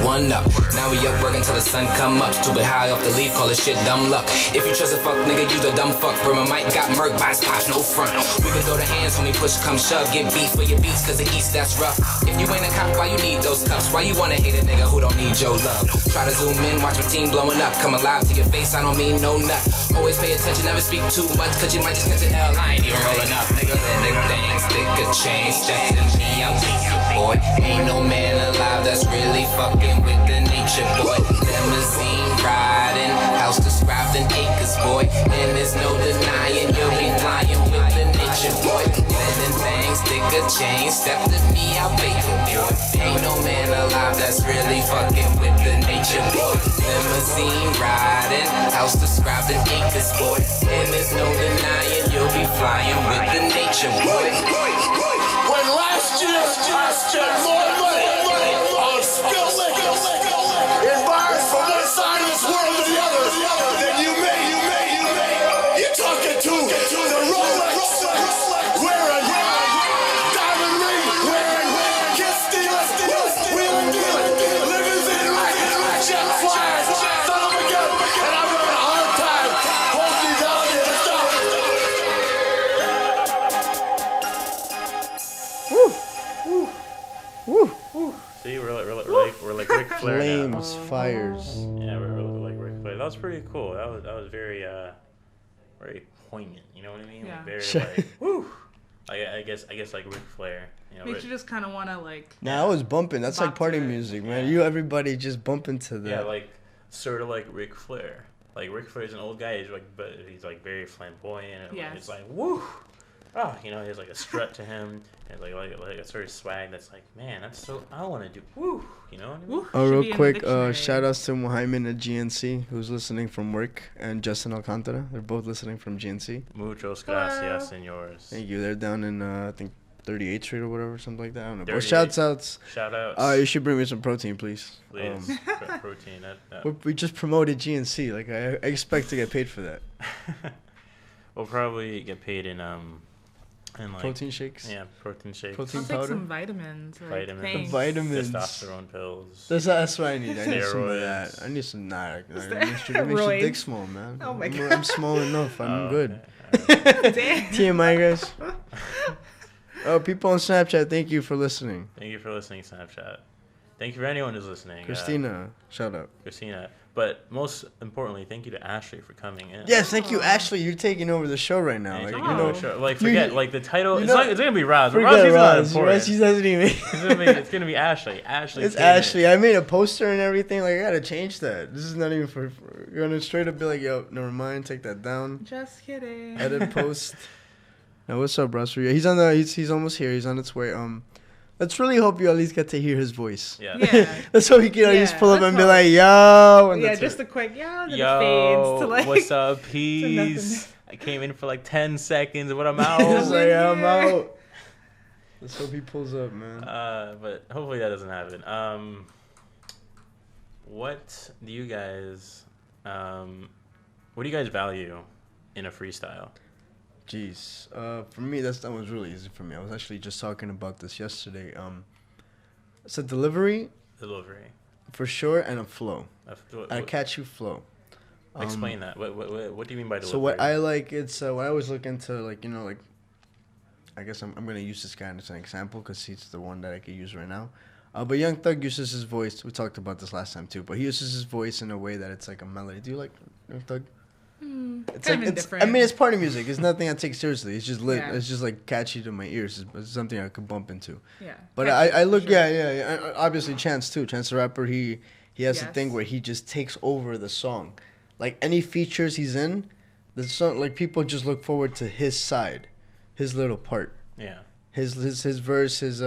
one up. Now we up working till the sun come up. Stupid high off the leaf, call this shit dumb luck. If you trust a fuck nigga, use a dumb fuck. Bro, my mic got murked by his pops, no front. We can throw the hands when we push, come shove. Get beef for your beats, cause the east that's rough. If you ain't a cop, why you need those cuffs? Why you wanna hate a nigga who don't need your love? Try to zoom in, watch my team blowing up. Come alive to your face, I don't mean no nut. Always pay attention, never speak too much, cause you might just catch an L. I ain't even rolling up, nigga. Nigga things, stick a chain, step to me, I'll take you, boy. Ain't no man alive that's really fucking with the nature, boy. Limousine riding, house described in acres, boy. And there's no denying you'll be flying with the nature, boy. Letting things, stick a chain, step to me, I'll pay you, boy. Ain't no man alive that's really fucking with the nature, boy. Limousine riding, house described in acres, boy. And there's no denying you'll be flying with the nature, boy. When last year I spent more money on spill liquor in bars from one side of this world to the other than you made. You're talking to the Rolex wearing, diamond ring wearing, kiss stealing, wheeling dealing, limousine riding, jet flying, son of a gun, and I'm having a hard time holding these alligators down. See, we're like Ric Flair now. Flames, fires. Yeah, we're like Ric Flair. That was pretty cool. That was very poignant. You know what I mean? Yeah. Like, very like, woo. I guess like Ric Flair. You know, Makes you just kind of want to like. Nah, I was bumping. That's like Bop party to it. music, man. You everybody just bumping to that. Yeah, like sort of like Ric Flair. Like Ric Flair's an old guy. He's like, but he's like very flamboyant. And Yes. It's like woo. Oh, you know, he has like a strut to him, and like a sort of swag that's like, man, that's so. I want to do woo. You know what I mean? Woo, Oh, should real be in the quick, dictionary. shout outs to Muhammad at GNC, who's listening from work, and Justin Alcantara. They're both listening from GNC. Muchos gracias, señores. Thank you. They're down in, I think, 38th Street or whatever, something like that. I don't know. But 38. shouts outs. Shout outs. You should bring me some protein, please. Please, protein. We just promoted GNC. Like, I expect to get paid for that. We'll probably get paid in like Protein shakes? Yeah, protein shakes. Protein I'll take powder? some vitamins. Like, Vitamins. thanks. Vitamins. Testosterone pills. That's what I need. I need some of Steroids. that. I need some that makes your Steroids. dick small, man. Oh my I'm small enough. I'm good. Okay. Damn. TMI, guys. Oh, people on Snapchat, thank you for listening. Thank you for listening, Snapchat. Thank you for anyone who's listening. Christina, shout out. Christina. But most importantly, thank you to Ashley for coming in. Yes, thank you, Ashley. You're taking over the show right now. Yeah, Like, you you know, like forget like the title. you know- It's gonna be Raz. forget Raz is not Roz. important. Roz, she doesn't even. It's gonna be Ashley. Ashley. It's came Ashley. in. I made a poster and everything. Like, I gotta change that. This is not even for you're gonna straight up be like, yo, never mind, take that down. Just kidding. Edit post. Now, what's up, Russ? Yeah, he's on the. He's almost here. He's on its way. Let's really hope you at least get to hear his voice. Yeah. Yeah. Let's hope he can at least Yeah, pull up let's and be hope. like, yo. And Yeah, that's just it. a quick yeah, and then it Yo, fades to like what's up, to peace? I came in for like 10 seconds, but I'm out. He's like, I'm here. out. Let's hope he pulls up, man. But hopefully that doesn't happen. What do you guys value in a freestyle? Jeez. For me, that was really easy for me. I was actually just talking about this yesterday. It's a delivery, for sure, and a flow. A catchy flow. Explain that. What do you mean by delivery? So what I like, it's what I always look into, like, you know, like, I guess I'm gonna use this guy as an example because he's the one that I could use right now. But Young Thug uses his voice. We talked about this last time too. But he uses his voice in a way that it's like a melody. Do you like Young Thug? It's kind like of it's. indifferent. I mean, it's party music. It's nothing I take seriously. It's just lit. Yeah. It's just like catchy to my ears. It's something I could bump into. Yeah. But catchy, I look, for sure. yeah. Obviously, Chance too. Chance the Rapper. He has a Yes. thing where he just takes over the song. Like any features he's in, the song, like people just look forward to his side, his little part. Yeah. His verse, his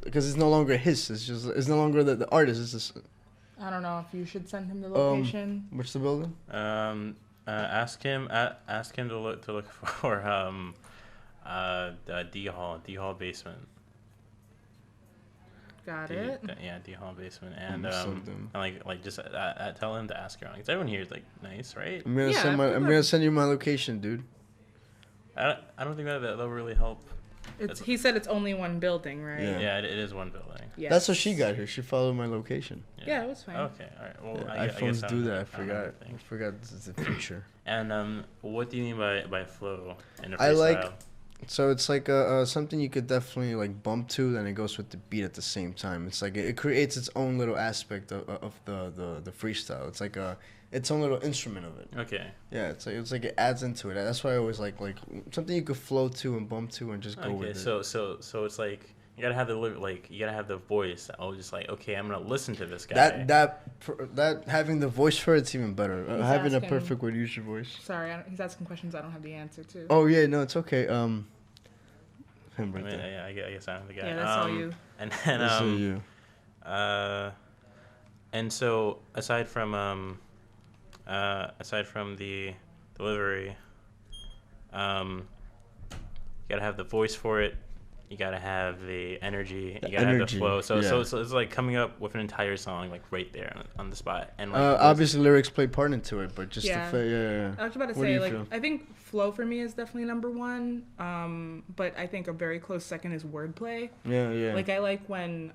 because it's no longer his. It's no longer the artist. It's just. I don't know if you should send him the location. What's the building? Ask him to look for D Hall basement. Got it. D Hall basement, and Something. and like just tell him to ask around because everyone here is like nice, right? I'm gonna Yeah, I'm gonna send you my location, dude. I don't think that'll really help. He said it's only one building, right? Yeah. Yeah, it is one building. Yes. That's how she got here. She followed my location. Yeah, it was fine. Okay, all right. Well, Yeah, I guess iPhones do that. I don't forgot. know I forgot this is the future. And what do you mean by flow in a freestyle? I like. So it's like something you could definitely like bump to, then it goes with the beat at the same time. It's like it creates its own little aspect of the freestyle. It's like its own little instrument of it. Okay. Yeah, it's like it adds into it. That's why I always like something you could flow to and bump to and just go with it. So it's like you gotta have the voice. I was just like, okay, I'm gonna listen to this guy. That having the voice for it's even better. Having a asking- perfect way to use your voice. Sorry, he's asking questions I don't have the answer to. Oh yeah, no, it's okay. Him I right mean, there. yeah, I guess I'm the guy. Yeah, that's all you. And then That's all you. and so aside from the delivery, you gotta have the voice for it. You gotta have the energy. You gotta have the flow. So it's like coming up with an entire song like right there on the spot. And like obviously lyrics play part into it, but just Yeah. yeah. I was about to What do say, you like, feel? I think flow for me is definitely number one. But I think a very close second is wordplay. Yeah. Like, I like when,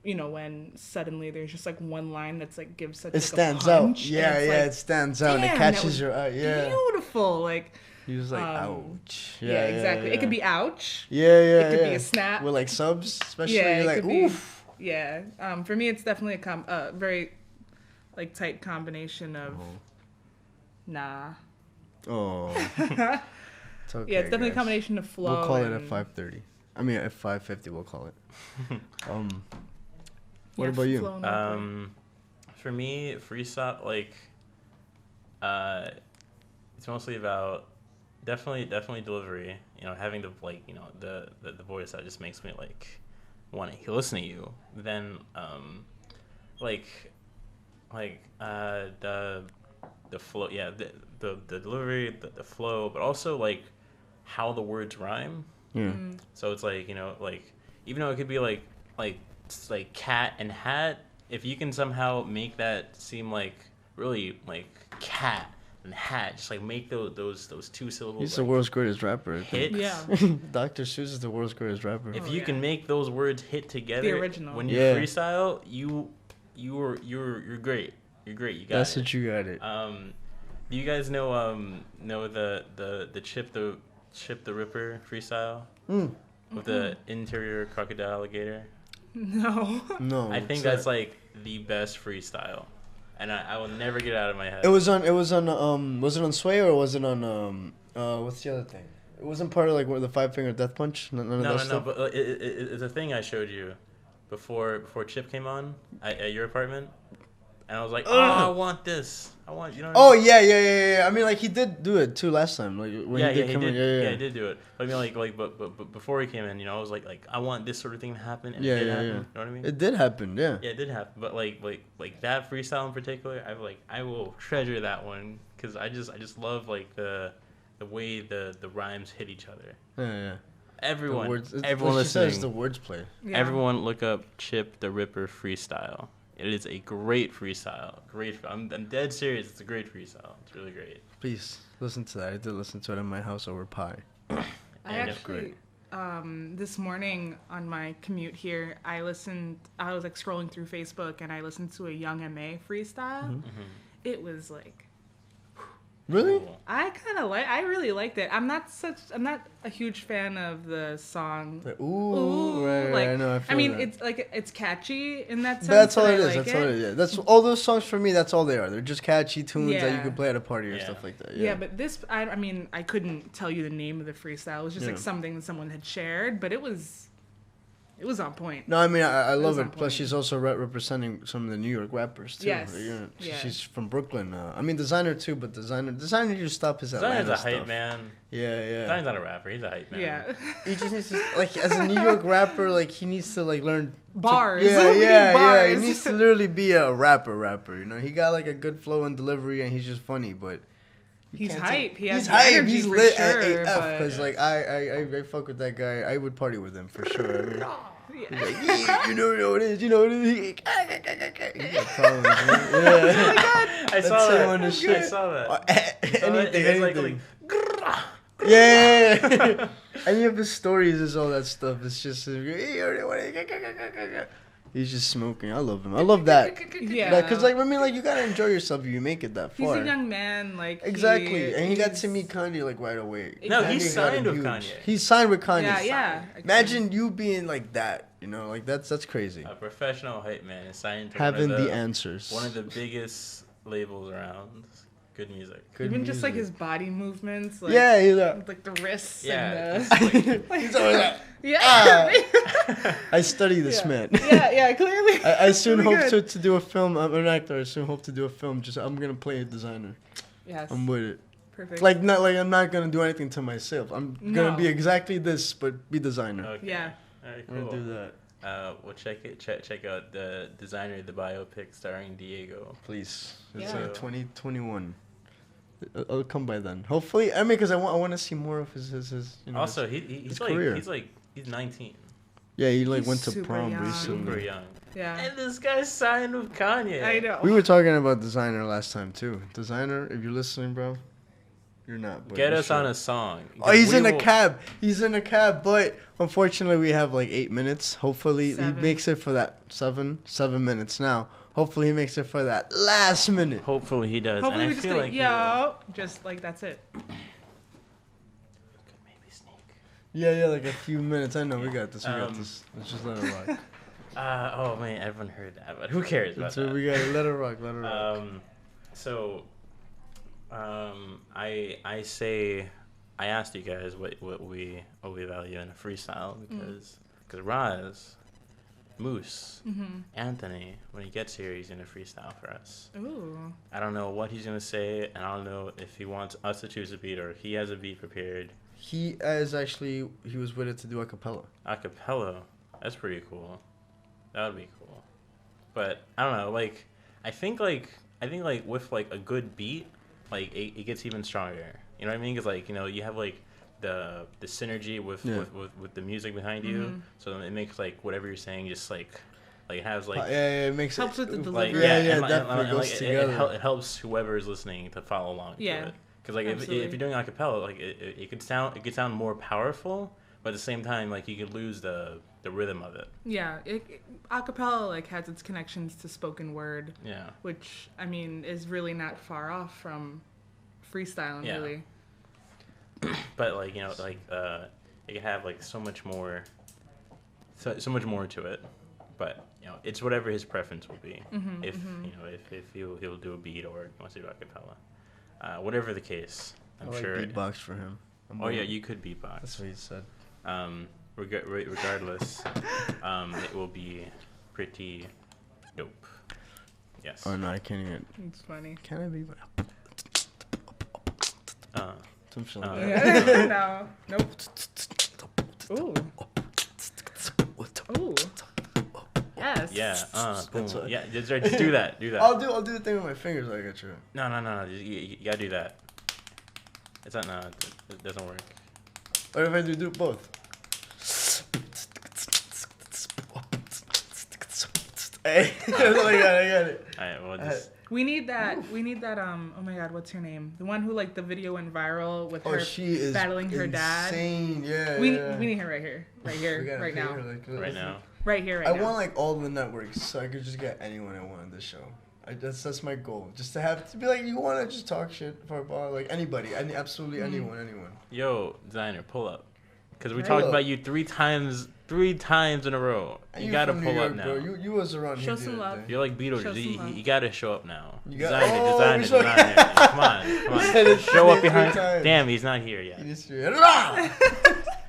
when suddenly there's just like one line that's like gives such It like, stands a out. punch, Yeah, and it's like, it stands out and it "Damn, that catches was your eye. Yeah. beautiful. Like, He was like, ouch. yeah, exactly. Yeah. It could be ouch. Yeah. It could be a snap. With like subs, especially. Yeah, You're it like, could be- oof. Yeah. For me, it's definitely a very like tight combination of nah. Oh. It's okay, Yeah, it's definitely a guys. combination of flow. We'll call it at and- 5:30. I mean, at 5:50, we'll call it. What Yeah, about you? flow and wordplay. For me, freestyle like it's mostly about definitely delivery. You know, having the the voice that just makes me like want to listen to you. Then the flow, yeah, the delivery, the flow, but also like how the words rhyme. Yeah. So it's like, like even though it could be like cat and hat, if you can somehow make that seem like really like cat and hat, just like make those two syllables. He's the world's greatest rapper. I think. hits. Yeah. Dr. Seuss is the world's greatest rapper. If you can make those words hit together, The original. when you Yeah. freestyle, you're great. You're great. You got That's it. what you got it. Do you guys know the Chip the Ripper freestyle with the interior crocodile alligator? No. No. I think it's that's like the best freestyle, and I will never get it out of my head. It was on was it on Sway or was it on what's the other thing? It wasn't part of like the 5-finger death punch. None of that no, stuff. but it's a thing I showed you before Chip came on at your apartment, and I was like, I want this. I want, you know. Oh yeah. I mean, like he did do it too last time. Like when Yeah, he did come in. Yeah. he did do it. But I mean, but before he came in, I was like I want this sort of thing to happen. And Yeah, it did yeah, happen, yeah. You know what I mean? It did happen. Yeah. Yeah, it did happen. But like that freestyle in particular, I will treasure that one because I just love like the way the rhymes hit each other. Yeah. Everyone, The words, everyone what she says, listening, the words play. Yeah. everyone look up Chip the Ripper freestyle. It is a great freestyle. I'm dead serious. It's a great freestyle. It's really great. Please listen to that. I did listen to it in my house over pie. I And it's actually, this morning on my commute here, I was like scrolling through Facebook and I listened to a Young M.A. freestyle. It was like, Really? Cool. I really liked it. I'm not a huge fan of the song. Like, ooh, right, like, I know. I mean, that. it's like it's catchy in that sense. That's all but it I is. like That's all it is. Yeah. That's all those songs for me. That's all they are. They're just catchy tunes that you Yeah. can play at a party or Yeah. stuff like that. Yeah, but this, I mean, I couldn't tell you the name of the freestyle. It was just like Yeah. something that someone had shared, but it was on point. No, I mean I love was it. on Plus, point. she's also representing some of the New York rappers too. Yes. Yeah. She's from Brooklyn. I mean, designer too, but designer just stop his Zion's Atlanta a hype stuff. man. Yeah. Zion's not a rapper. He's a hype man. Yeah. He just needs to, like, as a New York rapper, like he needs to like learn Bars. Yeah. We need He bars. needs to literally be a rapper. You know, he got like a good flow and delivery, and he's just funny. But He's can't hype. He has He's the hype. energy He's for lit sure, at AF but- because like I fuck with that guy. I would party with him for sure. I mean, he's like, yeah, you know what it is. You know what it is. He got problems, man. Yeah. I saw That's that. on the shit. I saw that. Anything, It's like, anything. Yeah. Any of his stories is all that stuff. It's just he's just smoking. I love him. I love that. Yeah. Because like I mean, like you gotta enjoy yourself if you make it that He's far. a young man, like Exactly, and he got to meet Kanye like right away. No, Kanye he's got signed him with huge. Kanye. He's signed with Kanye. Yeah. Imagine you being like that. You know, like that's crazy. A professional hype man is signed to Having one of the answers. One of the biggest labels around. Good music. Good Even just like music. his body movements, like Yeah, he's like- like the wrists. Yeah, And just like- He's always like, yeah. I study this Yeah. man. Yeah, clearly. I soon Really hope good. to do a film. I'm an actor. I soon hope to do a film. Just I'm gonna play a designer. Yes. I'm with it. Perfect. Like I'm not gonna do anything to myself. I'm gonna No. be exactly this, but be designer. Okay. Yeah. All right, I'm cool. gonna do that. We'll check out the designer of the biopic starring Diego. Please. It's Yeah. 2021. I'll come by then. Hopefully, I mean, because I want to see more of his you know. Also, his he's career. he's 19. Yeah, he like He's went to super prom young. recently. Super young. Yeah. And this guy's signed with Kanye. I know. We were talking about designer last time too. Designer, if you're listening, bro, you're not. But Get you us should. on a song. Oh, he's We in a will- cab. He's in a cab, but unfortunately, we have like 8 minutes. Hopefully, 7. he makes it for that 7 minutes now. Hopefully, he makes it for that last minute. Hopefully he does. Hopefully and we I just feel go, like yo, just like that's it. could maybe sneak. Yeah, like a few minutes. I know we got this. We got Um, this. Let's just let it rock. Oh man, everyone heard that, but who cares about That's what that? we got. Let it rock. Let it rock. I asked you guys what we value in a freestyle because Raz, Moose, Anthony, when he gets here, he's gonna freestyle for us. Ooh. I don't know what he's gonna say, and I don't know if he wants us to choose a beat or if he has a beat prepared. He was with it to do a cappella. Acapella, that's pretty cool. That would be cool. But I don't know, like I think with like a good beat, like it gets even stronger. You know what I mean? Because like you have like the synergy with the music behind you, so it makes like whatever you're saying just like it has like Yeah, it makes Helps it. with the like delivery. Yeah, and definitely goes like, together. it helps whoever is listening to follow along. Yeah, to it. Because like if absolutely. you're doing acapella, like it could sound more powerful, but at the same time like you could lose the rhythm of it. Yeah, acapella like has its connections to spoken word. Yeah. Which I mean is really not far off from freestyling, Yeah. really. But like it could have like so much more to it. But it's whatever his preference will be. If he'll do a beat or he wants to do acapella, whatever the case, I'm I like sure. beatbox for him. Oh yeah, you could beatbox. That's what he said. Regardless, it will be pretty dope. Yes. Oh no, I can't even. It's funny. Can I be? Some shit like Yeah. that. No. Nope. Ooh. Ooh. Yes. Yeah. Boom. what- Yeah. Just do that. Do that. I'll do the thing with my fingers. I got you. No. You gotta do that. It's not. No, it doesn't work. Or if I do both. Hey, I got it. All right. Well, just. We need that. Oh my God, what's her name? The one who like the video went viral with her She is battling her dad. insane. Yeah. We yeah. need her right here, We gotta right pay now, her like this. Right now. right here, right I now. want like all the networks, so I could just get anyone I want on this show. That's my goal. Just to be like, you want to just talk shit for about like anybody, absolutely anyone. Yo, designer, pull up. Because we Pull talked up. about you three times in a row. And You you're gotta from pull New up York, now. bro. You was around Show here. some the other love. day. You're like Show Beetlejuice. some love. You gotta show up now. Oh, we Designer. Come on. said it Show up 3 behind. times. Damn, he's not here yet. He just Rah!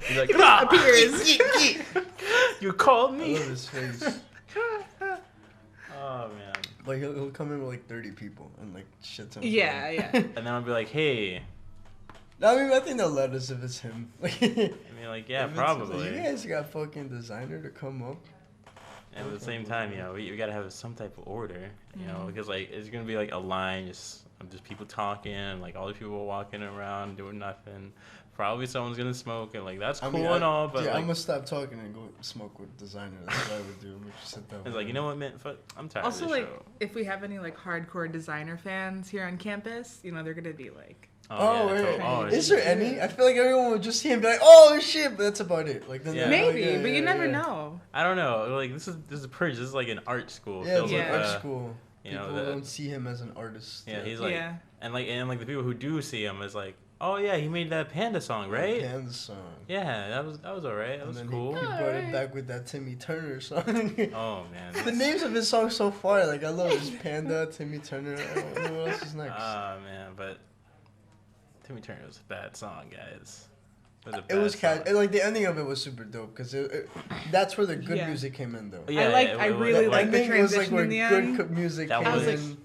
He's like, "Ah, Appears. you called I me. love his face. Oh man. But he'll come in with like 30 people and like shit ton. Yeah, yeah. And then I'll be like, hey. I mean, I think they'll let us if it's him. I mean, like, yeah, If it's- probably. You guys got fucking designer to come up. And at the same time, you know, we gotta have some type of order, you know, because like it's gonna be like a line just of just people talking, like all the people walking around doing nothing. Probably someone's gonna smoke, and like that's cool and all, but yeah, like, I'm gonna stop talking and go smoke with designer. That's what I would do. Make you sit down. it's like, you know what, man, fuck, I'm tired Also, of this like, show. if we have any like hardcore designer fans here on campus, you know, they're gonna be like, Oh, yeah, wait. oh, Is there any? I feel like everyone would just see him and be like, "Oh shit!" But that's about it. Like, then Yeah. maybe, but you never know. I don't know. Like this is a purge. This is like an art school. Yeah, Feels it's like, like art school. You People know, don't see him as an artist. Yeah, he's like, Yeah. and like the people who do see him is like, oh yeah, he made that Panda song, right? Panda song. Yeah, that was alright. That was And then cool. he brought it back with that Timmy Turner song. Oh man. The names of his songs so far, like I love it. It's Panda, Timmy Turner. I don't know what else is next. Ah man, but Timmy Turner was a bad song, guys. It was like the ending of it was super dope because that's where the good Yeah. music came in though. Yeah, I really like the ending was like transition where in the good end. music That came was- in.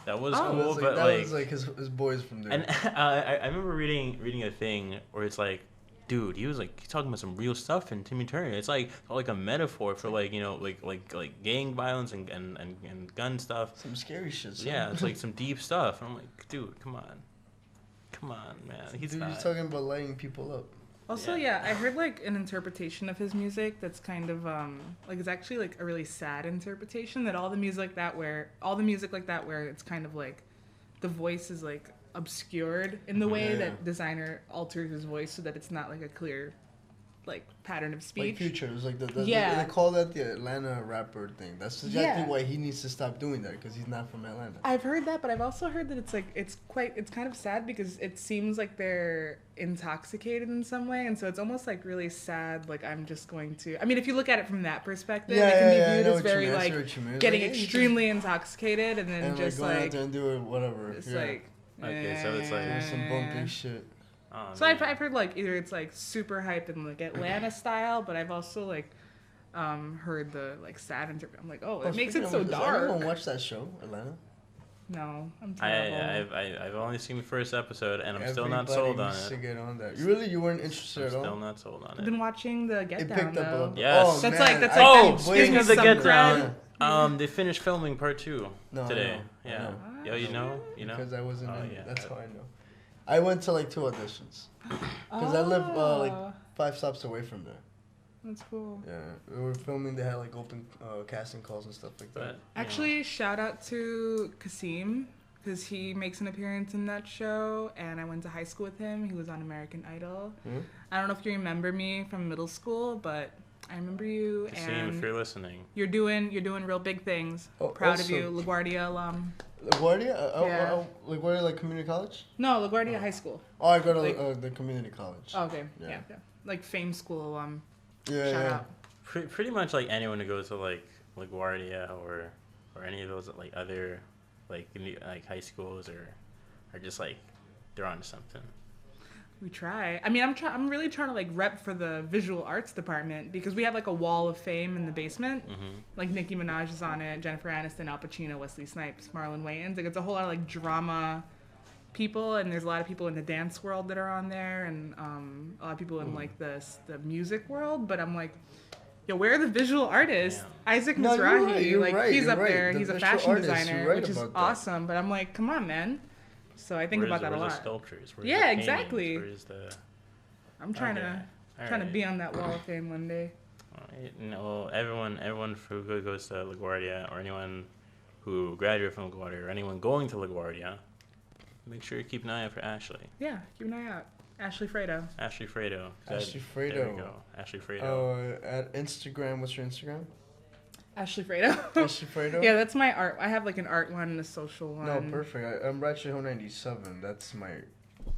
That was Oh. cool, but that like, was like his boys from there. and I remember reading a thing where it's like, dude, he was like talking about some real stuff in Timmy Turner. It's like a metaphor for like, you know, like gang violence and gun stuff. Some scary shit. Son. Yeah, it's like some deep stuff. And I'm like, dude, come on, man. He's Dude, not. he's talking about lighting people up. Also, yeah, I heard like an interpretation of his music that's kind of like it's actually like a really sad interpretation that all the music like that where it's kind of like the voice is like obscured in the way that designer alters his voice so that it's not like a clear like pattern of speech. Like Future, it was like Yeah. they call that the Atlanta rapper thing. That's exactly Yeah. why he needs to stop doing that because he's not from Atlanta. I've heard that, but I've also heard that it's like it's kind of sad because it seems like they're intoxicated in some way, and so it's almost like really sad. Like I'm just going to. I mean, if you look at it from that perspective, it can be I viewed know as what you very mean. I see like what you mean. getting Like, yeah, you extremely intoxicated and then and just like going out like there and do it, whatever. it's yeah. like. Okay, so it's like Doing some bumpy shit. Oh, So man. I've heard like either it's like super hype in like Atlanta style, but I've also like heard the like sad interview. I'm like, oh, it makes speaking it so of which, does dark. anyone watch that show, Atlanta? No, I'm terrible. I've only seen the first episode and I'm still not Everybody sold on needs to it. get on that. You weren't interested I'm at all? still not sold on I've it. been watching the Get It Down picked up a though. little bit. Yes. Oh, That's man, like Oh, that speaking gives of the me Get some Down, they finished filming part 2 No, I today. know, I Yeah. know. Yo, you know? Because I wasn't Oh, in yeah. That's how I know. I went to like 2 auditions. Because I live like Oh, 5 stops away from there. that's cool. Yeah, we were filming. They had like open casting calls and stuff like that. But, Actually, shout out to Kasim because he makes an appearance in that show, and I went to high school with him. He was on American Idol. Mhm. I don't know if you remember me from middle school, but I remember you. Kasim, and if you're listening. you're doing real big things. Oh, Proud of also- you, LaGuardia alum. LaGuardia? Yeah. LaGuardia, like community college? No, LaGuardia High School. Oh, I go to Like- the community college. Oh, okay, Yeah. yeah. Like Fame School alum. Yeah, Shout yeah. out. Pretty much like anyone who goes to like LaGuardia or any of those like other like high schools or just like they're onto something. We try. I mean, I'm really trying to like rep for the visual arts department because we have like a wall of fame in the basement. Mm-hmm. Like Nicki Minaj is on it, Jennifer Aniston, Al Pacino, Wesley Snipes, Marlon Wayans. Like it's a whole lot of like drama people, and there's a lot of people in the dance world that are on there, and a lot of people in like the music world. But I'm like, yo, where are the visual artists? Yeah. Isaac No, Mizrahi, you're like right, he's you're up right. there. The He's a visual fashion artists, you're designer, right which is about that. awesome. But I'm like, come on, man. So I think about that a Where's lot. the sculptures? Where's Yeah, the paintings? exactly. Where's the... I'm trying Okay. to Alright. be on that wall of fame one day. Alright. No, everyone who goes to LaGuardia or anyone who graduated from LaGuardia or anyone going to LaGuardia, make sure you keep an eye out for Ashley. Yeah, keep an eye out. Ashley Frado. Ashley Frado. Ashley There Frado. we go. Ashley Frado. Oh, at Instagram, what's your Instagram? Ashley Frado. Ashley Frado? Yeah, that's my art. I have like an art one and a social one. No, perfect. I'm Ratchet Ho 97. That's my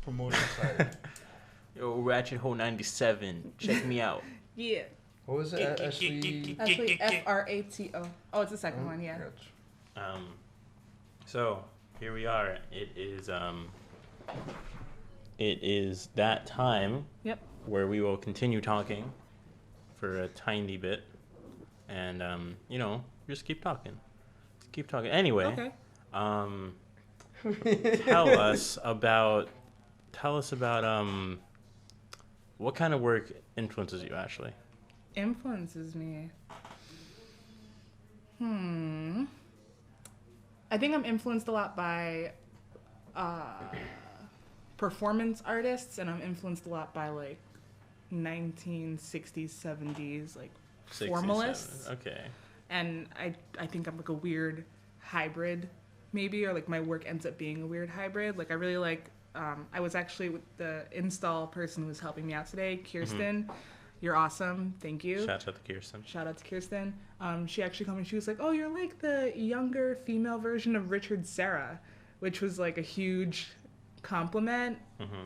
promoting site. Yo, Ratchet Hole 97. Check me out. Yeah. What was it? Ashley. Ashley Frato. Oh, it's the second one. Yeah. Gotcha. So here we are. It is that time. Yep. Where we will continue talking for a tiny bit, and just keep talking. Keep talking. Anyway. Okay. Tell us about what kind of work influences you, Ashley? Influences me. I think I'm influenced a lot by performance artists, and I'm influenced a lot by like 1960s, 70s, like 67. formalists. Okay. And I think I'm like a weird hybrid, maybe, or like my work ends up being a weird hybrid. Like I really like, I was actually with the install person who was helping me out today, Kirsten. You're awesome. Thank you. Shout out to Kirsten. Shout out to Kirsten. She actually called me. She was like, "Oh, you're like the younger female version of Richard Serra," which was like a huge compliment.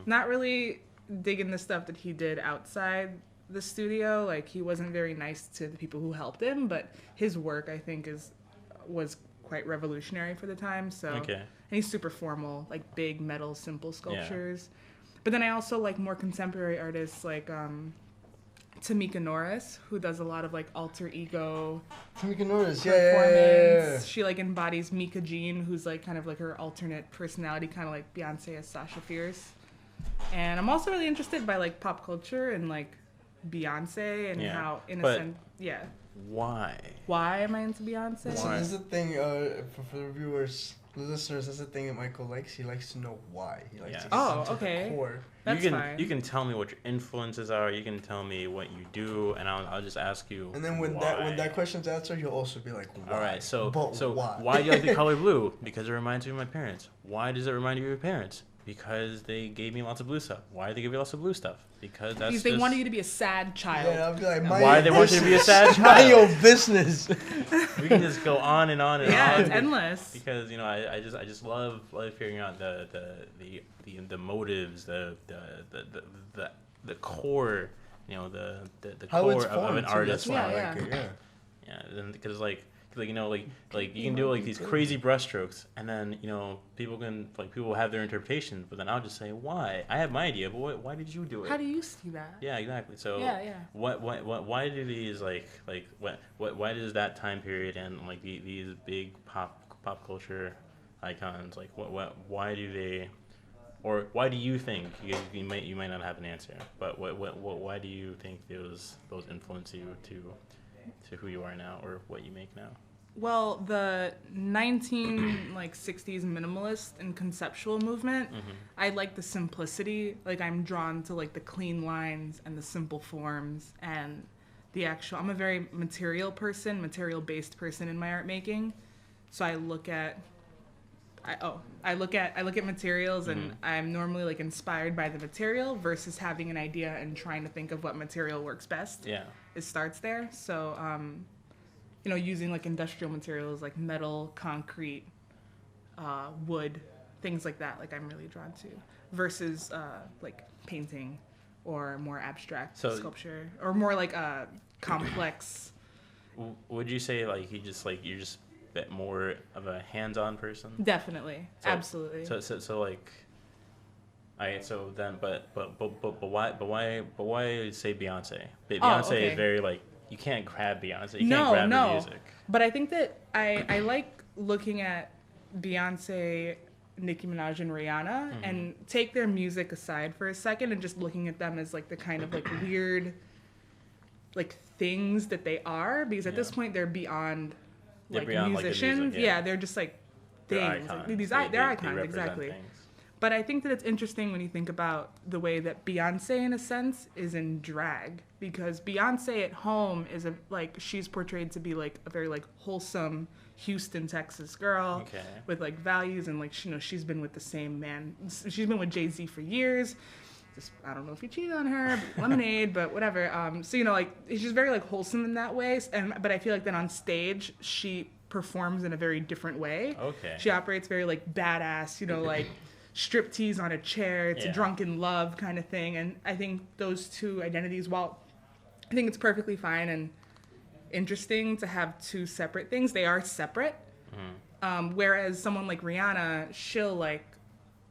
Not really digging the stuff that he did outside the studio. Like he wasn't very nice to the people who helped him, but his work I think was quite revolutionary for the time. So Okay. And he's super formal, like big metal simple sculptures. But then I also like more contemporary artists like Tamika Norris, who does a lot of like alter ego Tamika Norris, performance. She like embodies Mika Jean, who's like kind of like her alternate personality, kind of like Beyonce as Sasha Fierce. And I'm also really interested by like pop culture and like Beyonce and how in a sense, Why? Why am I into Beyonce? So this is the thing for the viewers, the listeners. That's the thing that Michael likes. He likes to know why. He likes to get into the core. That's fine. You can tell me what your influences are. You can tell me what you do, and I'll just ask you. And then when that question's answered, you'll also be like, why? All right. So why? Why do you like the color blue? Because it reminds me of my parents. Why does it remind you of your parents? Because they gave me lots of blue stuff. Why did they give you lots of blue stuff? Because they wanted you to be a sad child. Yeah, I'll be like, why they want you to be a sad child? Mind your business. We can just go on and on and on. Yeah, it's endless. Because I just love figuring out the motives, the core, the core of an artist. Yeah. Because you can do like these crazy brushstrokes, and then people have their interpretations, but then I'll just say why. I have my idea, but why did you do it? How do you see that? Yeah, exactly. So why do these why does that time period and like these big pop culture icons, like why do they, or why do you think, you might not have an answer, but why do you think those influence you to who you are now or what you make now? Well, the 1960s minimalist and conceptual movement, I like the simplicity. Like I'm drawn to like the clean lines and the simple forms and the actual. I'm a very material-based person in my art making. So I look at materials, and I'm normally like inspired by the material versus having an idea and trying to think of what material works best. Yeah. It starts there. So, using like industrial materials like metal, concrete, wood, things like that, like I'm really drawn to, versus like painting or more abstract sculpture or more like complex. Would you say like you're just a bit more of a hands-on person? Definitely, absolutely. So like. So then, but why say Beyonce? Beyonce is very like, you can't grab Beyonce. You can't grab her music. But I think that I like looking at Beyonce, Nicki Minaj, and Rihanna and take their music aside for a second and just looking at them as like the kind of like weird like things that they are, because at this point they're beyond like musicians. Like they're just like things. They're icons, exactly. Things. But I think that it's interesting when you think about the way that Beyonce, in a sense, is in drag. Because Beyonce at home is she's portrayed to be like a very like wholesome Houston, Texas girl with like values, and like she's been with the same man. She's been with Jay-Z for years. Just, I don't know if he cheated on her, Lemonade, but whatever. So she's very like wholesome in that way. But I feel like then on stage she performs in a very different way. Okay. She operates very like badass, like. Striptease on a chair, it's a drunken love kind of thing. And I think those two identities, while I think it's perfectly fine and interesting to have two separate things, they are separate. Whereas someone like Rihanna, she'll like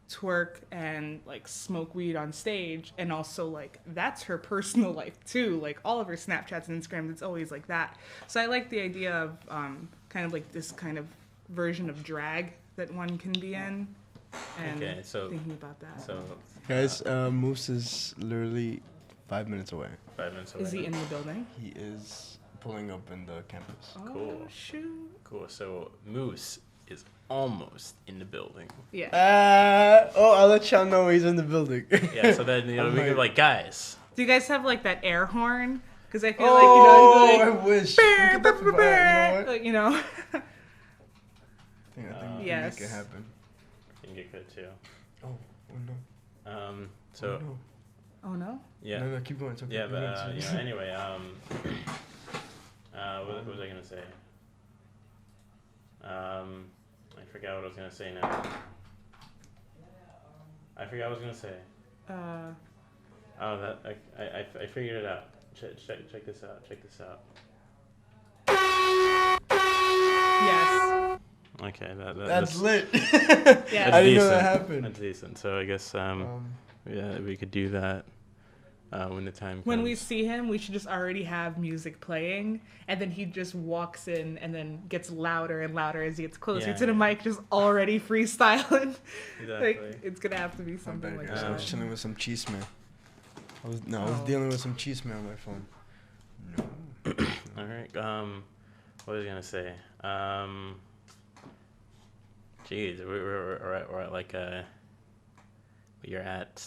twerk and like smoke weed on stage, and also like that's her personal life too. Like all of her Snapchats and Instagrams, it's always like that. So I like the idea of kind of like this kind of version of drag that one can be in. And thinking about that. So, guys, Moose is literally 5 minutes away. 5 minutes away. Is he in the building? He is pulling up in the campus. Cool. Oh, shoot. Cool. So Moose is almost in the building. Yeah. I'll let y'all know he's in the building. Yeah. So then we could be like, guys. Do you guys have like that air horn? Because I feel I wish. We could definitely, like, you know. I think we can Yes. make it happen. I think it could too. Oh no. So. no. Oh no. Yeah. No, keep going. It's okay. Yeah, but anyway, what was I gonna say? I forgot what I was gonna say now. I forgot what I was gonna say. I figured it out. Check this out. Check this out. Yes. Okay, that's lit. Yeah. I didn't know that happened. That's decent. So I guess yeah, we could do that when the time comes. When we see him, we should just already have music playing, and then he just walks in and then gets louder and louder as he gets closer to the mic, just already freestyling. Exactly. Like, it's gonna have to be something like that. I was chilling with some cheese man. I was dealing with some cheese man on my phone. No. All right. What was I gonna say? Jeez, we're at like you're at.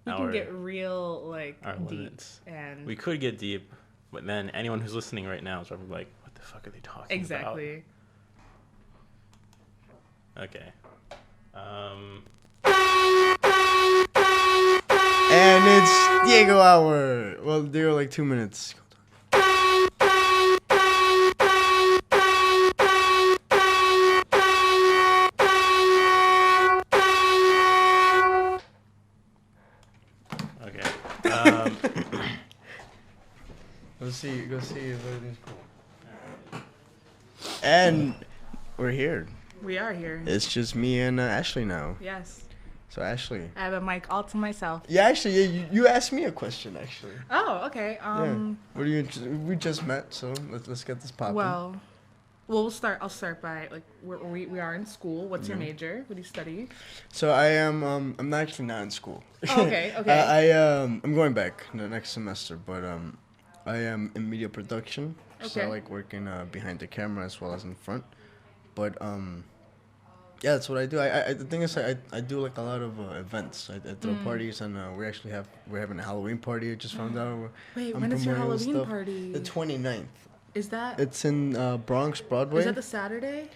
We can get real like our deep limits. and we could get deep, but then anyone who's listening right now is probably like, "What the fuck are they talking about?" exactly. Okay. And it's Diego hour. Well, Diego, like 2 minutes. Okay. Go see if everything's cool. And we're here. We are here. It's just me and Ashley now. Yes. So Ashley. I have a mic all to myself. Yeah, actually, you asked me a question actually. Oh, okay. Yeah. What are you? We just met, so let's get this popping. Well, we'll start. I'll start by like we are in school. What's your major? What do you study? So I am. I'm actually not in school. Oh, okay. Okay. I'm going back the next semester, but I am in media production. So I like working behind the camera as well as in front. But yeah, that's what I do. The thing is, I do like a lot of events. I throw parties, and we're having a Halloween party. I just found out. Wait, I'm when is your promoting Halloween stuff. party? The 29th. Is that? It's in Bronx, Broadway. Is that the Saturday?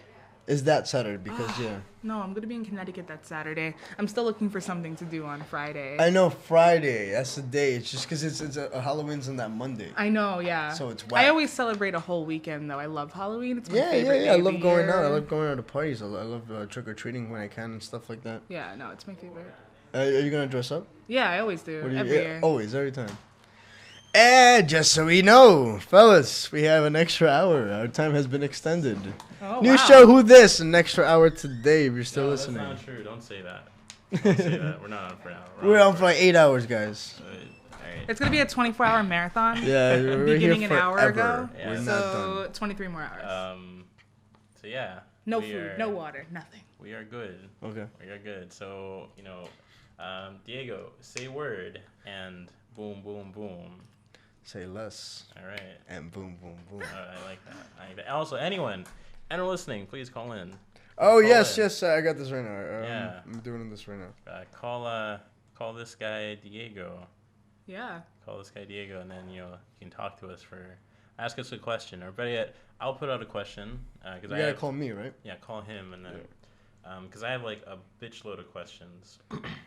Is that Saturday? Because yeah. No, I'm gonna be in Connecticut that Saturday. I'm still looking for something to do on Friday. I know Friday. That's the day. It's just because it's Halloween's on that Monday. I know, yeah. So it's whack. I always celebrate a whole weekend though. I love Halloween. It's my favorite day I of love the going year. out. I love going out to parties. I love trick or treating when I can and stuff like that. Yeah, no, it's my favorite. Are you gonna dress up? Yeah, I always do. Every year. Always, every time. And just so we know, fellas, we have an extra hour. Our time has been extended. Oh, New wow. show, Who This? An extra hour today if you're still No, listening. that's not true. Don't say that. Don't say that. We're not on for an hour. We're on for like 8 hours, guys. All right. It's gonna be a 24-hour marathon. Yeah, we're beginning here an hour forever. ago. Yeah. We're not So done. 23 more hours. So yeah. No we food, are- no water, nothing. We are good. Okay. We are good. So Diego, say word and boom, boom, boom. Say less. All right. And boom, boom, boom. I like that. Also, anyone listening, please call in. Oh, yes, in. yes. I got this right now. Yeah. I'm doing this right now. Call this guy Diego. Yeah. Call this guy Diego, and then you can talk to us ask us a question, or better yet, I'll put out a question. You gotta call me, right? Yeah, call him, and then because I have like a bitch load of questions.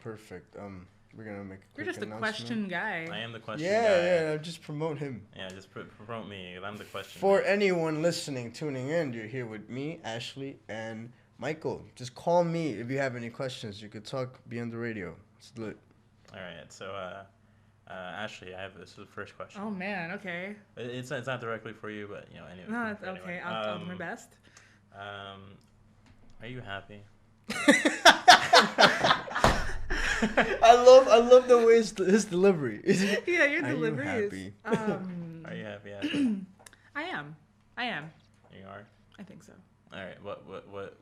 Perfect. We're gonna make. You're just a question guy. I am the question guy. Yeah. Just promote him. Yeah, just promote me. 'Cause I'm the question. For guy. anyone listening, tuning in, you're here with me, Ashley, and Michael. Just call me if you have any questions. You could talk beyond the radio. It's lit. All right, so Ashley, this is the first question. Oh man, okay. It's not directly for you, but anyway. No, it's okay. I'll do my best. Are you happy? I love the way his delivery. Yeah, your Are you delivery happy? is. Are you happy, Ashley? I am. You are? I think so. All right, what?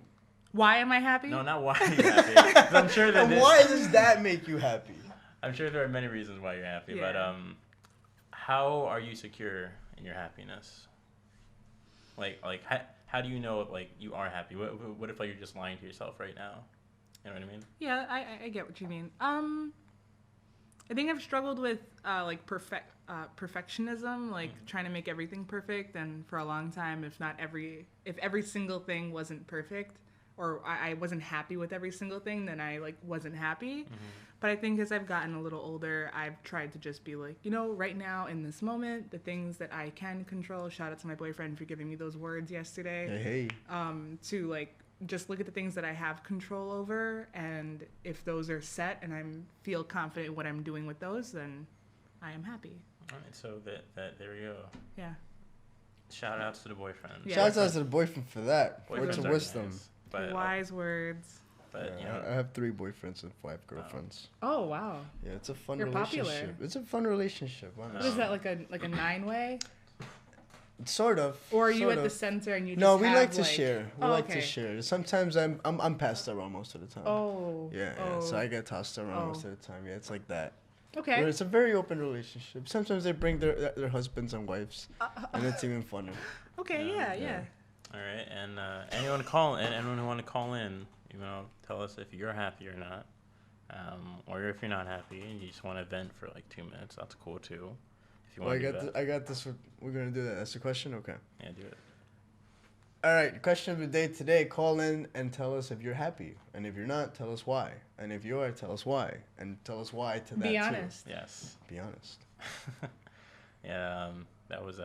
Why am I happy? No, not why are you happy. 'Cause I'm sure that And why does that make you happy? I'm sure there are many reasons why you're happy, Yeah. but how are you secure in your happiness? How do you know like you are happy? What if like you're just lying to yourself right now? You know what I mean? Yeah, I get what you mean. I think I've struggled with perfectionism, like trying to make everything perfect, and for a long time, if every single thing wasn't perfect, or I wasn't happy with every single thing, then I like wasn't happy. But I think as I've gotten a little older, I've tried to just be like, right now in this moment, the things that I can control. Shout out to my boyfriend for giving me those words yesterday. Hey. To like just look at the things that I have control over, and if those are set and I feel confident in what I'm doing with those, then I am happy. All right, so that there we go. Yeah. Shout outs to the boyfriend. Yeah. Shout out to the boyfriend for that. Words Boyfriends of are wisdom. nice, but, Wise words. But Yeah, I have 3 boyfriends and 5 girlfriends. Oh wow. Yeah, it's a fun You're relationship. popular. It's a fun relationship. Honestly. What is that, like a 9-way? Sort of. Or are you sort at of. the center and you just No, we have, like to share. We like okay. to share. Sometimes I'm passed around most of the time. Oh. Yeah, Oh. so I get tossed around Oh. most of the time. Yeah, it's like that. Okay. But it's a very open relationship. Sometimes they bring their husbands and wives, and it's even funner. Okay. Yeah. All right, and anyone who want to call in, tell us if you're happy or not, or if you're not happy and you just want to vent for like 2 minutes. That's cool too. If you want to do that. I got this. We're gonna do that. That's the question. Okay. Yeah, do it. All right. Question of the day today. Call in and tell us if you're happy, and if you're not, tell us why. And if you are, tell us why, and tell us why to that Be too. honest. Yes. Be honest. Yeah. That was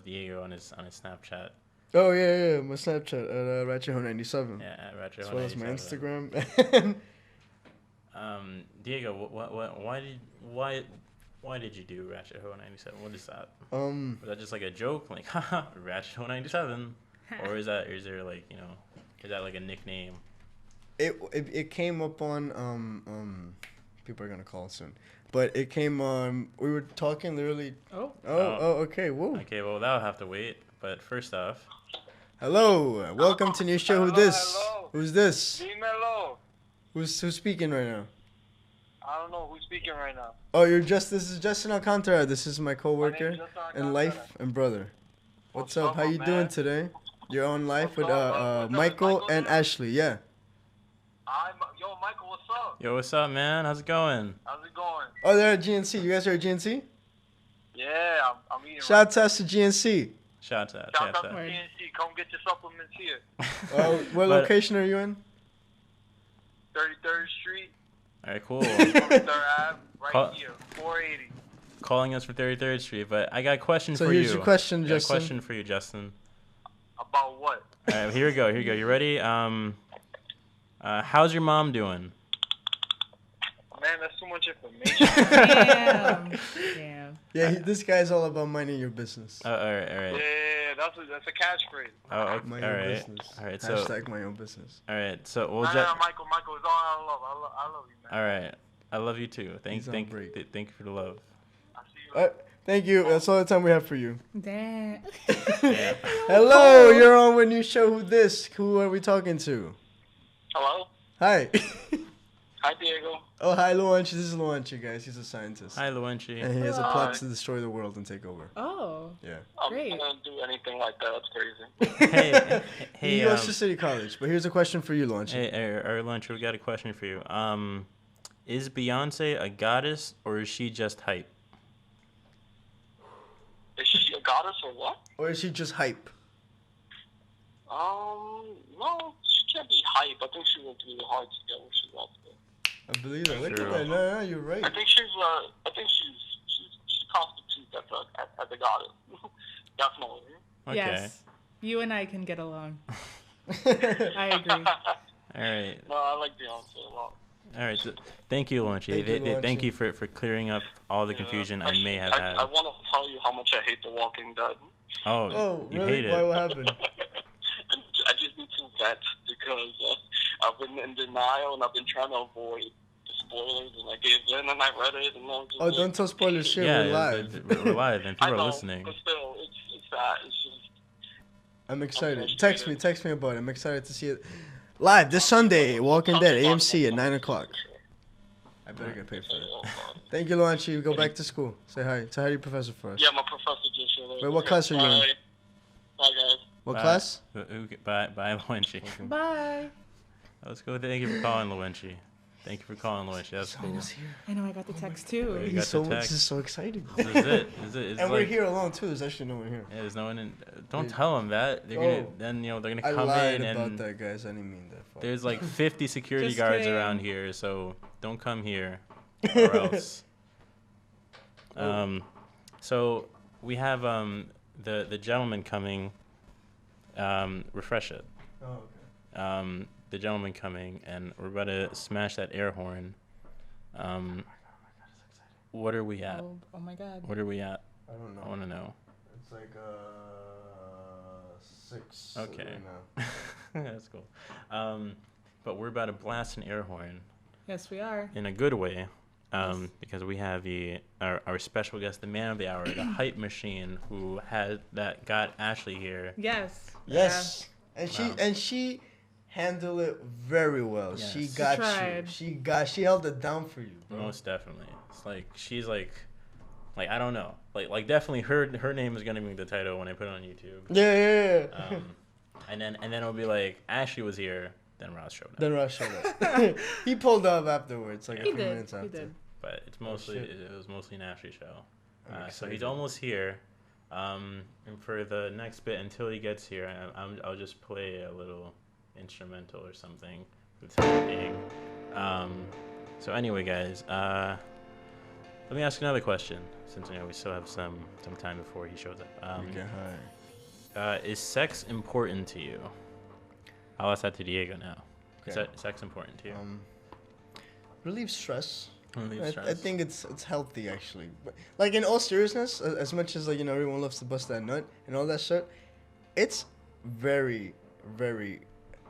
Diego on his Snapchat. Oh yeah, my Snapchat at Ratchet97. Yeah, at Ratchet as well as my Instagram. Diego, why did you do Ratchet Ho 97? What is that? Was that just like a joke, like haha, Ratchet Ho 97, or is there like is that like a nickname? It came up on people are gonna call soon, but it came on. We were talking literally. Oh, okay, whoa. Okay, well that'll have to wait. But first off, hello, welcome to new show. Hello. Who's this? Dímelo. Who's speaking right now? I don't know who's speaking right now. Oh, this is Justin Alcantara. This is my coworker in life and brother. What's up? How you doing today? You're on live with Michael and Ashley. Yeah. Yo, Michael, what's up? Yo, what's up, man? How's it going? How's it going? Oh, they're at GNC. You guys are at GNC? Yeah, I'm eating. Shout out to GNC. Shout out to GNC. Come get your supplements here. What location are you in? 33rd Street. All right, cool. 33rd Ave, right here, 480. Calling us for 33rd Street, but I got a question for you. So here's your question, Justin. A question for you, Justin. About what? All right, here we go. You ready? How's your mom doing? Man, that's too much information. Damn. Yeah, this guy's all about minding your business. All right. Yeah, that's a catchphrase. Oh, okay. Mind your business. All right. Hashtag my own business. All right. So we'll Michael, it's all out of love. I love you, man. All right. I love you too. Thank you for the love. I'll see you later. Thank you. That's all the time we have for you. Damn. Yeah. Hello, you're on with new show. Who are we talking to? Hello. Hi. Hi, Diego. Oh, hi, Luanchi. This is Luanchi, guys. He's a scientist. Hi, Luanchi. And he has a plot to destroy the world and take over. Oh. Yeah. Great. I don't do anything like that. That's crazy. Hey. He goes to City College. But here's a question for you, Luanchi. Hey, Luanchi, we got a question for you. Is Beyonce a goddess or is she just hype? Is she a goddess or what? Or is she just hype? No, she can't be hype. I think she worked really hard to get where she's at today. I believe that. Look at that. No, you're right. I think she constitutes as a goddess. Definitely. Okay. Yes. You and I can get along. I agree. All right. No, I like Beyonce a lot. All right. So, thank you, Luanchi. Thank you for clearing up all the confusion I may have had. I want to tell you how much I hate The Walking Dead. Oh, you really? hate it. Why? What happened? I just need to vet because I've been in denial and I've been trying to avoid the spoilers and I gave in and I read it and I was just don't tell spoilers. Shit, yeah, we're live. We're live and people I know, are listening. But still, it's that. It's just. I'm excited. Text me about it. I'm excited to see it live this Sunday. Walking Dead, AMC at 9 o'clock. I better get paid for it. Thank you, Luanchi. Go back to school. Say hi. Say hi to your professor for us. Yeah, my professor just showed up. Wait, what class are you in? Bye, guys. What class? Bye, Luenchi. Bye. Let's go. Thank you for calling, Luenchi. Thank you for calling, Luenchi. That's cool. I know, I got the text too. You got the text. This is so exciting. This is it. It's And like, we're here alone too. There's actually no one here. Yeah, there's no one in. Don't tell them that. They're gonna. Then they're gonna come I lied in about and. that, guys. I didn't mean that. Fuck. There's like 50 security Just guards kidding. around here, so don't come here, or else. So we have the gentleman coming. Refresh it. Oh, okay. The gentleman coming, and we're about to smash that air horn. What are we at? Oh my god. What are we at? I don't know. I want to know. It's like 6. Okay. Right now. That's cool. But we're about to blast an air horn Yes, we are. in a good way, because we have our special guest, the man of the hour, the hype machine, who got Ashley here. Yes. Yes. Yeah. And she handled it very well. Yes. She got you. She held it down for you, bro. Most definitely. It's like she's like I don't know. Like definitely her name is gonna be the title when I put it on YouTube. Yeah. And then it'll be like Ashley was here, then Ross showed up. He pulled up afterwards, like a He few did. minutes after. He did. But it's mostly shit. it was mostly an Ashley show. So excited. he's almost here. And for the next bit until he gets here, I'll just play a little instrumental or something for the time being. So anyway, guys, let me ask another question, since we still have some time before he shows up. Okay, hi. Is sex important to you? I'll ask that to Diego now. Okay. Is sex important to you? Relieve stress. Relieve stress. I think it's healthy actually. But, like in all seriousness, as much as like everyone loves to bust that nut and all that shit, it's very, very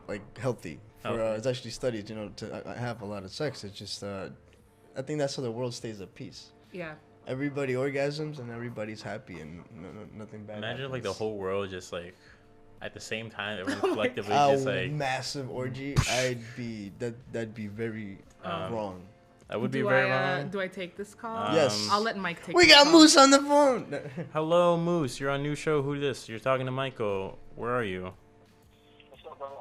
like healthy. It's actually studied, to have a lot of sex. It's just I think that's how the world stays at peace. Yeah. Everybody orgasms and everybody's happy and nothing bad. Imagine happens. like the whole world just like at the same time, everyone collectively just like massive orgy. That'd be very wrong. That would be very wrong. Do I take this call? Yes. I'll let Mike take. We this got call. Moose on the phone. Hello, Moose. You're on new show. Who this? You're talking to Michael. Where are you? What's up, brother?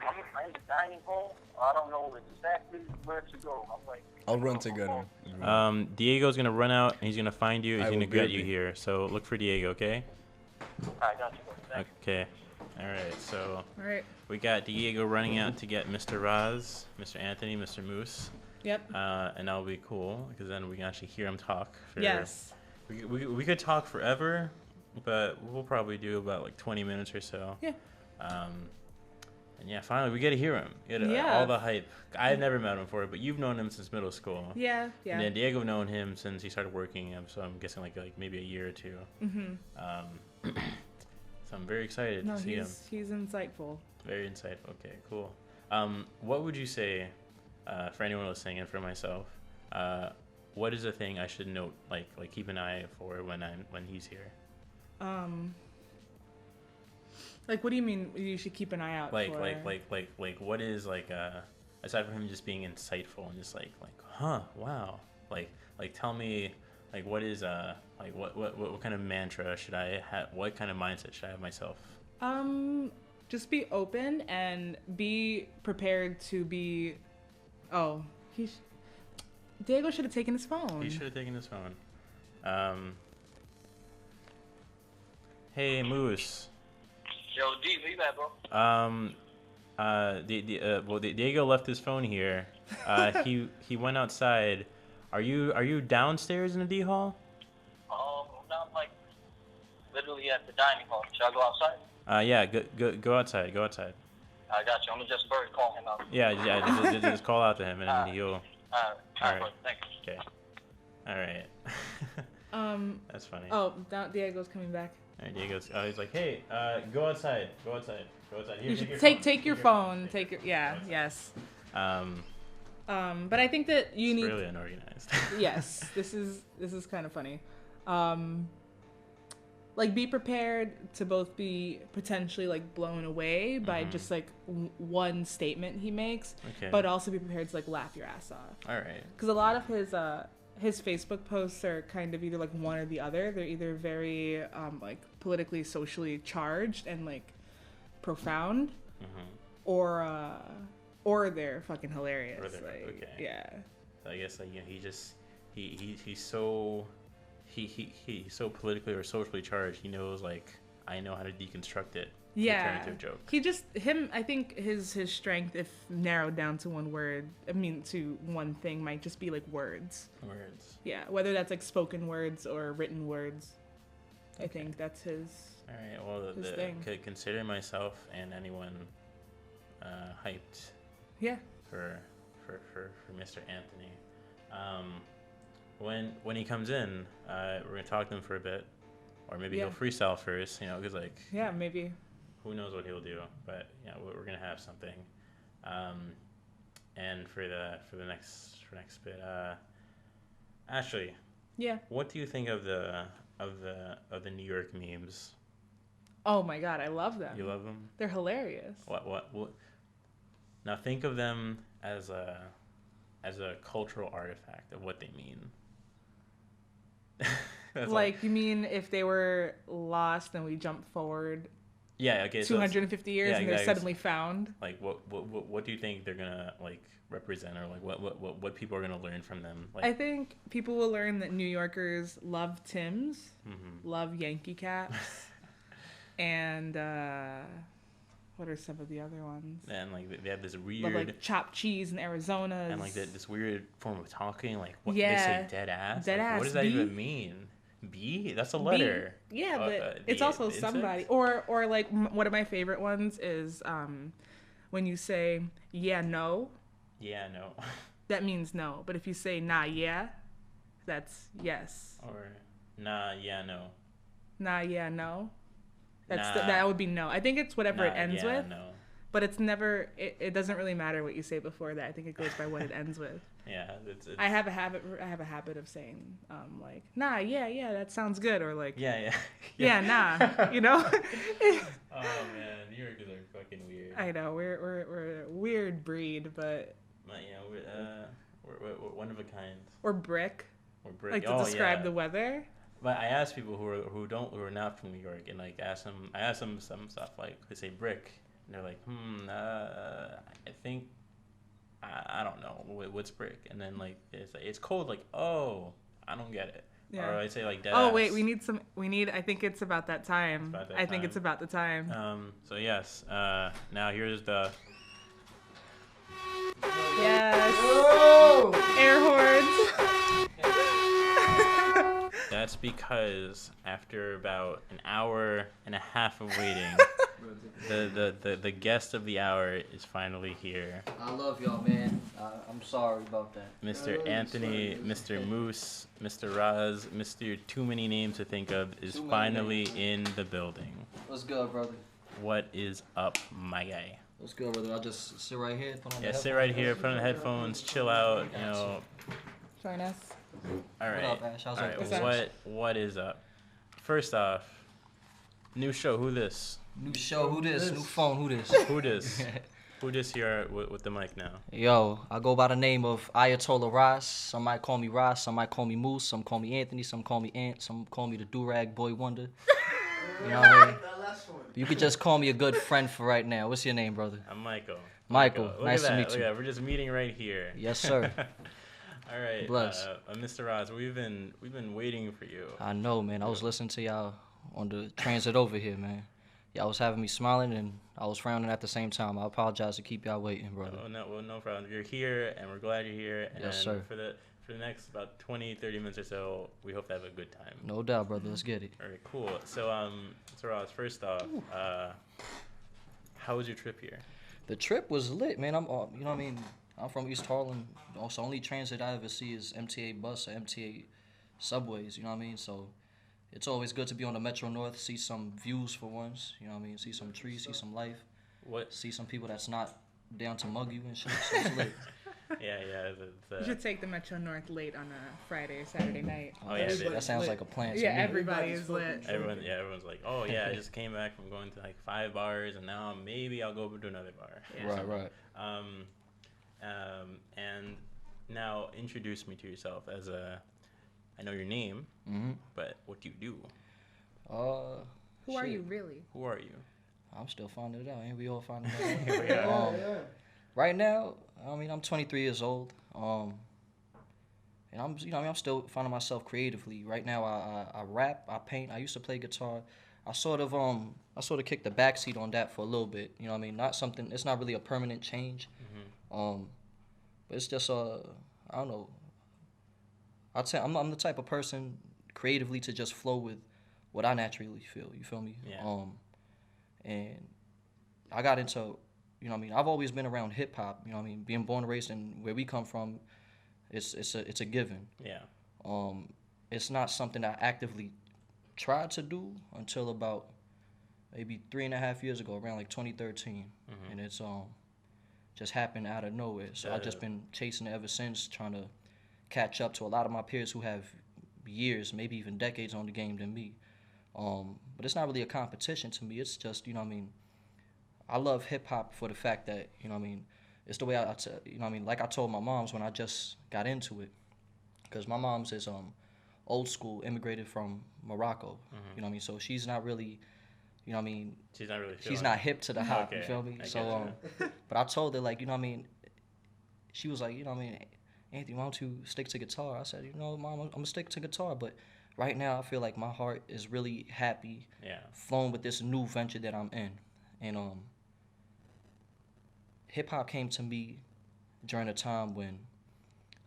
I'm in the dining hall. I don't know exactly where to go. I'm like. I'll run to get him. Diego's gonna run out and he's gonna find you. He's I gonna will get grab you you. here. So look for Diego, okay? I got you. Thank Okay. All right. So All right. we got Diego running out to get Mr. Raz, Mr. Anthony, Mr. Moose. Yep. And that'll be cool because then we can actually hear him talk. Yes. We could talk forever, but we'll probably do about like 20 minutes or so. Yeah. And yeah, finally we get to hear him. Yeah. All the hype. I've never met him before, but you've known him since middle school. Yeah. Yeah. And then Diego known him since he started working. So I'm guessing like maybe a year or two. Mhm. So I'm very excited No, to see him. he's insightful. Very insightful. Okay, cool. What would you say, for anyone listening and for myself, what is a thing I should note, like keep an eye for when he's here? Like, what do you mean you should keep an eye out Like for? what is aside from him just being insightful and just like wow, like tell me what is what kind of mantra should I have? What kind of mindset should I have myself? Just be open and be prepared to be. Oh, Diego should have taken his phone. He should have taken his phone. Hey Moose. Yo, D, leave that, bro. Diego left his phone here. He went outside. Are you downstairs in the D hall? I'm not like literally at the dining hall. Should I go outside? Yeah. Go outside. Go outside. I got you. I'm gonna just bird call him out. Yeah. Just call out to him and then he'll. All right. Thank you. Okay. All right. That's funny. Oh, Diego's coming back. All right, Diego's. He's like, hey, go outside. Go outside. Go outside. Here, You should take take your phone. Take your yes. But I think that you need. Really unorganized. Yes, this is kind of funny. Like be prepared to both be potentially like blown away by just like one statement he makes, but also be prepared to like laugh your ass off. All right. Because a lot of his Facebook posts are kind of either like one or the other. They're either very like politically, socially charged and like profound, or they're fucking hilarious. Or they're, like, okay. Yeah. So I guess like he's so he's so politically or socially charged. He knows like I know how to deconstruct it. Yeah. Turn it into a joke. I think his strength, if narrowed down to one word, to one thing, might just be like words. Words. Yeah, whether that's like spoken words or written words. I think that's his. All right. Well, his thing. Consider myself and anyone hyped. Yeah. For Mr. Anthony. When he comes in, we're gonna talk to him for a bit, or maybe he'll freestyle first. You know, because like. Yeah, maybe. Who knows what he'll do? But yeah, we're gonna have something. And for the next bit, Ashley. Yeah. What do you think of the New York memes? Oh my God, I love them. You love them? They're hilarious. What? Now think of them as a cultural artifact of what they mean. Like you mean if they were lost and we jump forward? Yeah, okay. 250 years and they're suddenly found. Like what do you think they're gonna like represent, or like what people are gonna learn from them? Like, I think people will learn that New Yorkers love Timbs, love Yankee caps, and what are some of the other ones? And like they have this weird love, like chopped cheese in Arizona, and like this weird form of talking. Like what they say, dead ass. Dead ass. What does that even mean? B? That's a letter. B? Yeah, but it's also somebody. Or like one of my favorite ones is when you say yeah no. Yeah no. That means no. But if you say nah yeah, that's yes. Or nah yeah no. Nah yeah no. That would be no. I think it's whatever it ends with. No. But it's never. It doesn't really matter what you say before that. I think it goes by what it ends with. Yeah, it's I have a habit of saying like nah yeah that sounds good, or like yeah nah, you know. Oh man, New Yorkers are fucking weird. I know we're a weird breed, but yeah, we're one of a kind. Or brick. Like to oh, describe the weather. But I ask people who are not from New York, and like I ask them some stuff like they say brick, and they're like I think. I don't know what's brick, and then like it's cold. Like, oh, I don't get it. Yeah. Or I say like dead. Oh wait, we need. I think it's about that time. I think it's about the time. So yes. Now here's the. Yes. Whoa! Air horns. That's because after about an hour and a half of waiting. The guest of the hour is finally here. I love y'all, man. I'm sorry about that. Mr. Anthony, Mr. Moose, Mr. Raz, Mr. Too Many Names to Think of is finally in the building. What's good, brother? What is up, my guy? What's good, brother? I'll just sit right here. Sit right here. Put on the headphones. Chill out. You know. Join us. All right. What up, Ash? How's it? What is up? First off, new show. Who this? New show, who this? New phone, who this? Who this? Who this here with the mic now? Yo, I go by the name of Ayatollah RAS. Some might call me RAS, some might call me Moose, some call me Anthony, some call me Ant, some call me the Durag Boy Wonder. You know what I mean? You could just call me a good friend for right now. What's your name, brother? I'm Michael. Michael, nice to meet you. Look at that. We're just meeting right here. Yes, sir. All right, Bless. Mr. Roz, we've been waiting for you. I know, man. I was listening to y'all on the transit over here, man. Y'all was having me smiling and I was frowning at the same time. I apologize to keep y'all waiting, brother. Oh, no problem. You're here, and we're glad you're here. And yes, sir. For the next about 20, 30 minutes or so, we hope to have a good time. No doubt, brother. Let's get it. All right, cool. So, Roz, first off, how was your trip here? The trip was lit, man. You know what I mean? I'm from East Harlem. Also, only transit I ever see is MTA bus or MTA subways. You know what I mean? So. It's always good to be on the Metro North, see some views for once, you know what I mean? See some trees, see some life. See some people that's not down to mug you and shit. So it's lit. Yeah. You should take the Metro North late on a Friday or Saturday night. Oh yeah, that sounds like a plan. Yeah, everybody's lit. Everyone's like, oh yeah, I just came back from going to like 5 bars, and now maybe I'll go to another bar. Yeah. Right. And now introduce me to yourself as a. I know your name, but what do you do? Who are you really? Who are you? I'm still finding it out. Ain't we all finding it out? Right now, I mean, I'm 23 years old. And I'm, you know, I'm still finding myself creatively. Right now, I rap, I paint. I used to play guitar. I sort of kicked the backseat on that for a little bit. You know what I mean? Not something. It's not really a permanent change. But it's just I don't know. I'd say I'm the type of person creatively to just flow with what I naturally feel. You feel me? Yeah. And I got into, you know what I mean? I've always been around hip hop. You know what I mean? Being born and raised in where we come from, it's a given. Yeah. It's not something I actively tried to do until about maybe 3.5 years ago, around like 2013, and it's just happened out of nowhere. So I've just been chasing it ever since, trying to catch up to a lot of my peers who have years, maybe even decades on the game than me. But it's not really a competition to me. It's just, you know what I mean, I love hip hop for the fact that, you know what I mean, it's the way you know what I mean, like I told my moms when I just got into it, because my mom's is old school, immigrated from Morocco, you know what I mean, so she's not really, you know what I mean, she's not hip to the hop, you feel me? So, but I told her, like, you know what I mean, she was like, you know what I mean, Anthony, why don't you stick to guitar? I said, you know, Mom, I'm gonna stick to guitar, but right now I feel like my heart is really happy, flowing with this new venture that I'm in, and hip hop came to me during a time when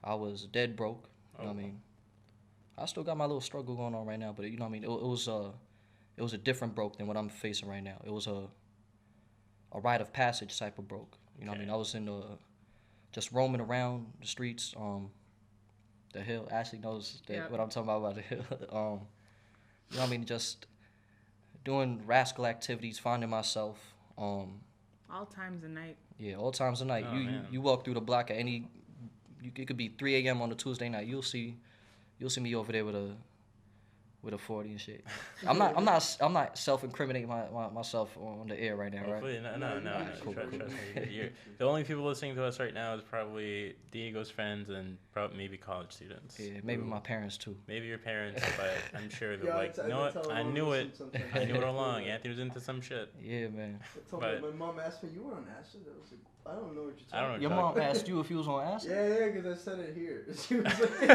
I was dead broke. You know what I mean? I still got my little struggle going on right now, but you know what I mean? It was a different broke than what I'm facing right now. It was a rite of passage type of broke. You know what I mean? I was in just roaming around the streets, the hill. Ashley knows what I'm talking about the hill. You know what I mean? Just doing rascal activities, finding myself. All times of night. Yeah, all times of night. You walk through the block at any. It could be 3 a.m. on a Tuesday night. You'll see me over there with a 40 and shit. I'm not self-incriminating myself on the air right now, right? No. Cool. Trust me. The only people listening to us right now is probably Diego's friends and probably maybe college students. Yeah, maybe my parents too. Maybe your parents, but I'm sure they're like, you know what? I knew it. I knew it all along. Anthony was into some shit. Yeah, man. My mom asked me, you were on acid? I was like, I don't know what you're talking about. Your mom asked you if you was on acid? Yeah, because I said it here. She was like,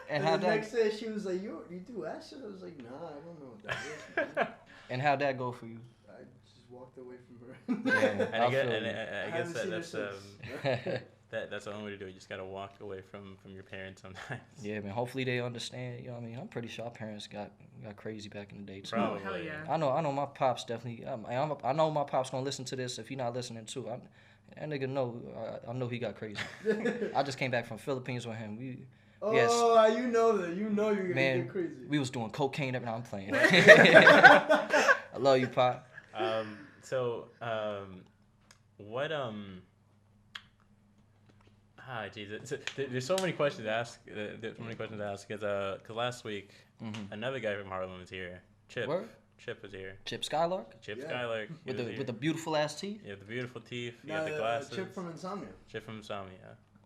and the next day she was like, you do acid? I was like, nah, I don't know what that is. And how'd that go for you? I just walked away from her. Yeah, I guess that's the only way to do it. You just gotta walk away from your parents sometimes. Yeah, man. Hopefully they understand. You know what I mean? I'm pretty sure our parents got crazy back in the day too. Probably. Hell yeah. I know my pops definitely. I know my pops gonna listen to this if he not listening too. That nigga know. I know he got crazy. I just came back from Philippines with him. You know that. You know you're gonna get crazy. We was doing cocaine every night. I'm playing. I love you, Pop. What Jesus. There's so many questions to ask. Because last week, another guy from Harlem was here. Chip. Word? Chip was here. Chip Skylark? Skylark. With the beautiful ass teeth? Yeah, the beautiful teeth. You got the glasses. Chip from Insomnia.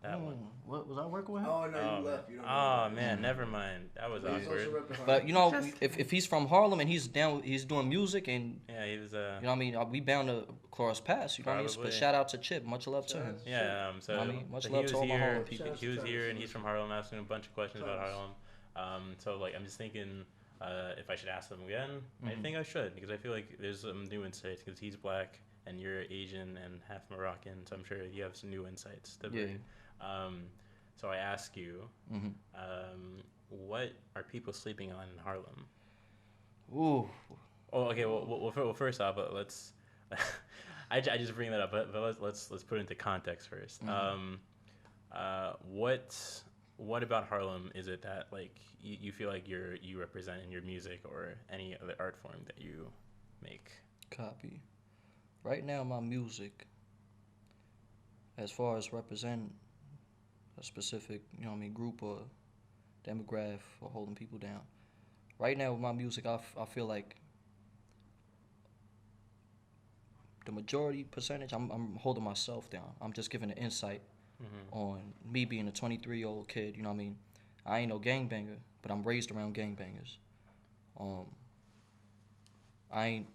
That one. What was I working with him? Oh no, you left. You don't know. Man, never mind. That was awkward. But you know, if he's from Harlem and he's doing music and he was. You know what I mean? We bound to cross paths. You know what I mean? But shout out to Chip. Much love to him. Yeah. So you know what I mean? Much love to all my Harlem people. He was here and he's from Harlem, asking a bunch of questions about Harlem. So like I'm just thinking. If I should ask them again, I think I should, because I feel like there's some new insights, because he's black and you're Asian and half Moroccan, so I'm sure you have some new insights to bring. So I ask you, what are people sleeping on in Harlem? Ooh. Oh, okay. Well, first off, but let's. I just bring that up, but let's put it into context first. What about Harlem is it that like you feel like you represent in your music or any other art form that you make? Copy. Right now, my music, as far as represent a specific, you know what I mean, group or demographic or holding people down. Right now with my music, I feel like the majority percentage, I'm holding myself down. I'm just giving an insight on me being a 23-year-old kid, you know what I mean? I ain't no gangbanger, but I'm raised around gangbangers. I ain't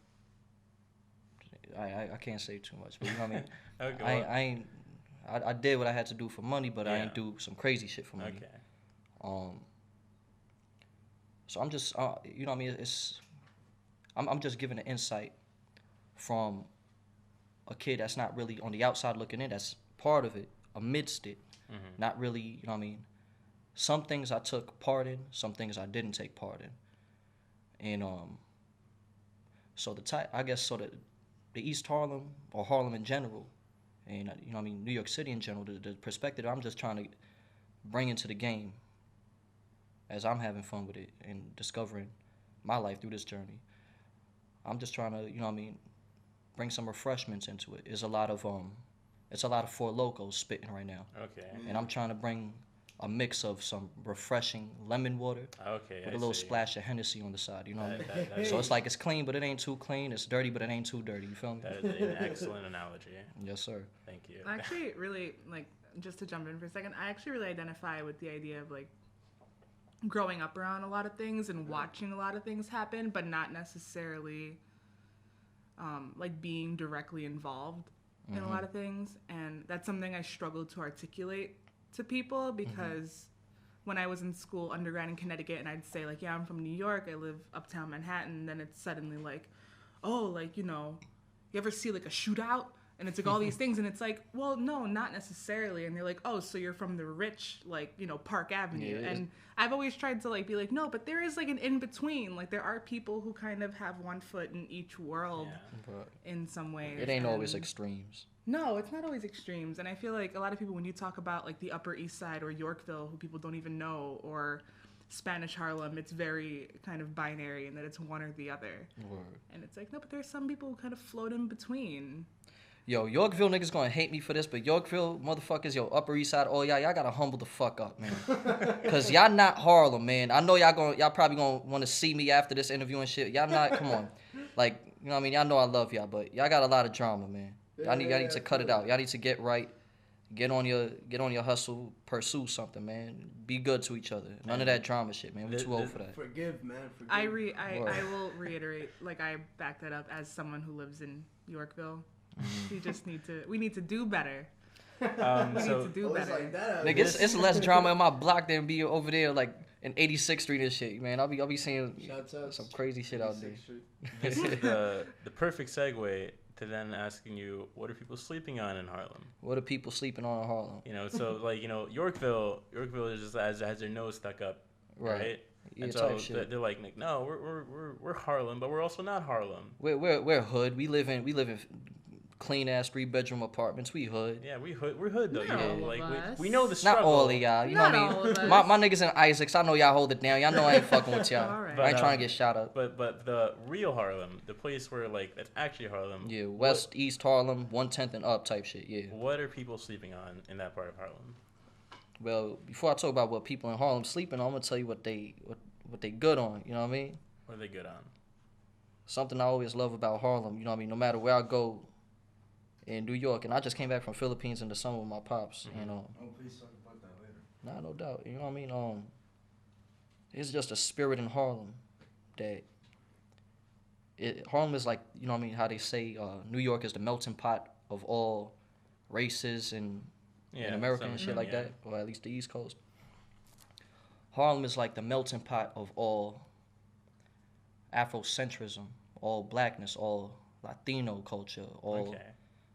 I can't say too much, but you know what I mean. Okay, I did what I had to do for money, but I Yeah. ain't do some crazy shit for money. Okay. So I'm just, you know what I mean. I'm just giving an insight from a kid that's not really on the outside looking in. That's part of it, amidst it, not really. You know what I mean. Some things I took part in, some things I didn't take part in, and so the East Harlem or Harlem in general, and you know what I mean, New York City in general, the perspective I'm just trying to bring into the game as I'm having fun with it and discovering my life through this journey. I'm just trying to, you know what I mean, bring some refreshments into it. It's a lot of Four Locos spitting right now. Okay. And I'm trying to bring a mix of some refreshing lemon water with a little splash of Hennessy on the side, you know what I mean? So it's like it's clean, but it ain't too clean. It's dirty, but it ain't too dirty. You feel me? That is an excellent analogy. Yes, sir. Thank you. I actually really, like, just to jump in for a second, I actually really identify with the idea of, like, growing up around a lot of things and watching a lot of things happen, but not necessarily, like, being directly involved in a lot of things. And that's something I struggle to articulate to people because when I was in school, undergrad in Connecticut, and I'd say, like, yeah, I'm from New York, I live uptown Manhattan, then it's suddenly like, oh, like, you know, you ever see, like, a shootout? And it's like all these things, and it's like, well, no, not necessarily. And they're like, oh, so you're from the rich, like, you know, Park Avenue. Yeah. And I've always tried to, like, be like, no, but there is, like, an in-between. Like, there are people who kind of have one foot in each world in some ways. It ain't always extremes. No, it's not always extremes. And I feel like a lot of people, when you talk about, like, the Upper East Side or Yorkville, who people don't even know, or Spanish Harlem, it's very kind of binary in that it's one or the other. Word. And it's like, no, but there's some people who kind of float in between. Yo, Yorkville niggas gonna hate me for this, but Yorkville motherfuckers, yo, Upper East Side, oh y'all gotta humble the fuck up, man. Cause y'all not Harlem, man. I know y'all probably gonna wanna see me after this interview and shit. Y'all not, come on. Like, you know what I mean? Y'all know I love y'all, but y'all got a lot of drama, man. Y'all need to cut it out. Y'all need to get right. Get on your hustle, pursue something, man. Be good to each other. None of that drama shit, man. We're too old for that. Forgive, man. Forgive. I will reiterate, like, I back that up as someone who lives in Yorkville. We need to do better. We need to do better. Nigga, it's less drama in my block than be over there, like, in 86th Street and shit, man. I'll be seeing some crazy shit out there. This is the perfect segue to then asking you, what are people sleeping on in Harlem? What are people sleeping on in Harlem? You know, so, like, you know, Yorkville is just has their nose stuck up, right? Yeah, and so they're like, no, we're Harlem, but we're also not Harlem. We're hood. We live in clean ass 3-bedroom apartments. We hood. Yeah, we're hood though. Not you know, all like of we know the struggle. Not all of y'all. You Not know all what I of mean? us. My niggas in Isaacs. I know y'all hold it down. Y'all know I ain't fucking with y'all. All right. I ain't trying to get shot up. But the real Harlem, the place where, like, that's actually Harlem. Yeah, West, East Harlem, 1/10 and up type shit. Yeah. What are people sleeping on in that part of Harlem? Well, before I talk about what people in Harlem sleeping on, I'm gonna tell you what they good on. You know what I mean? What are they good on? Something I always love about Harlem. You know what I mean? No matter where I go in New York, and I just came back from Philippines in the summer with my pops. You know. Oh, please talk about that later. Nah, no doubt. You know what I mean? It's just a spirit in Harlem that Harlem is like, you know what I mean, how they say New York is the melting pot of all races in America and shit like that, or at least the East Coast. Harlem is like the melting pot of all Afrocentrism, all blackness, all Latino culture, all,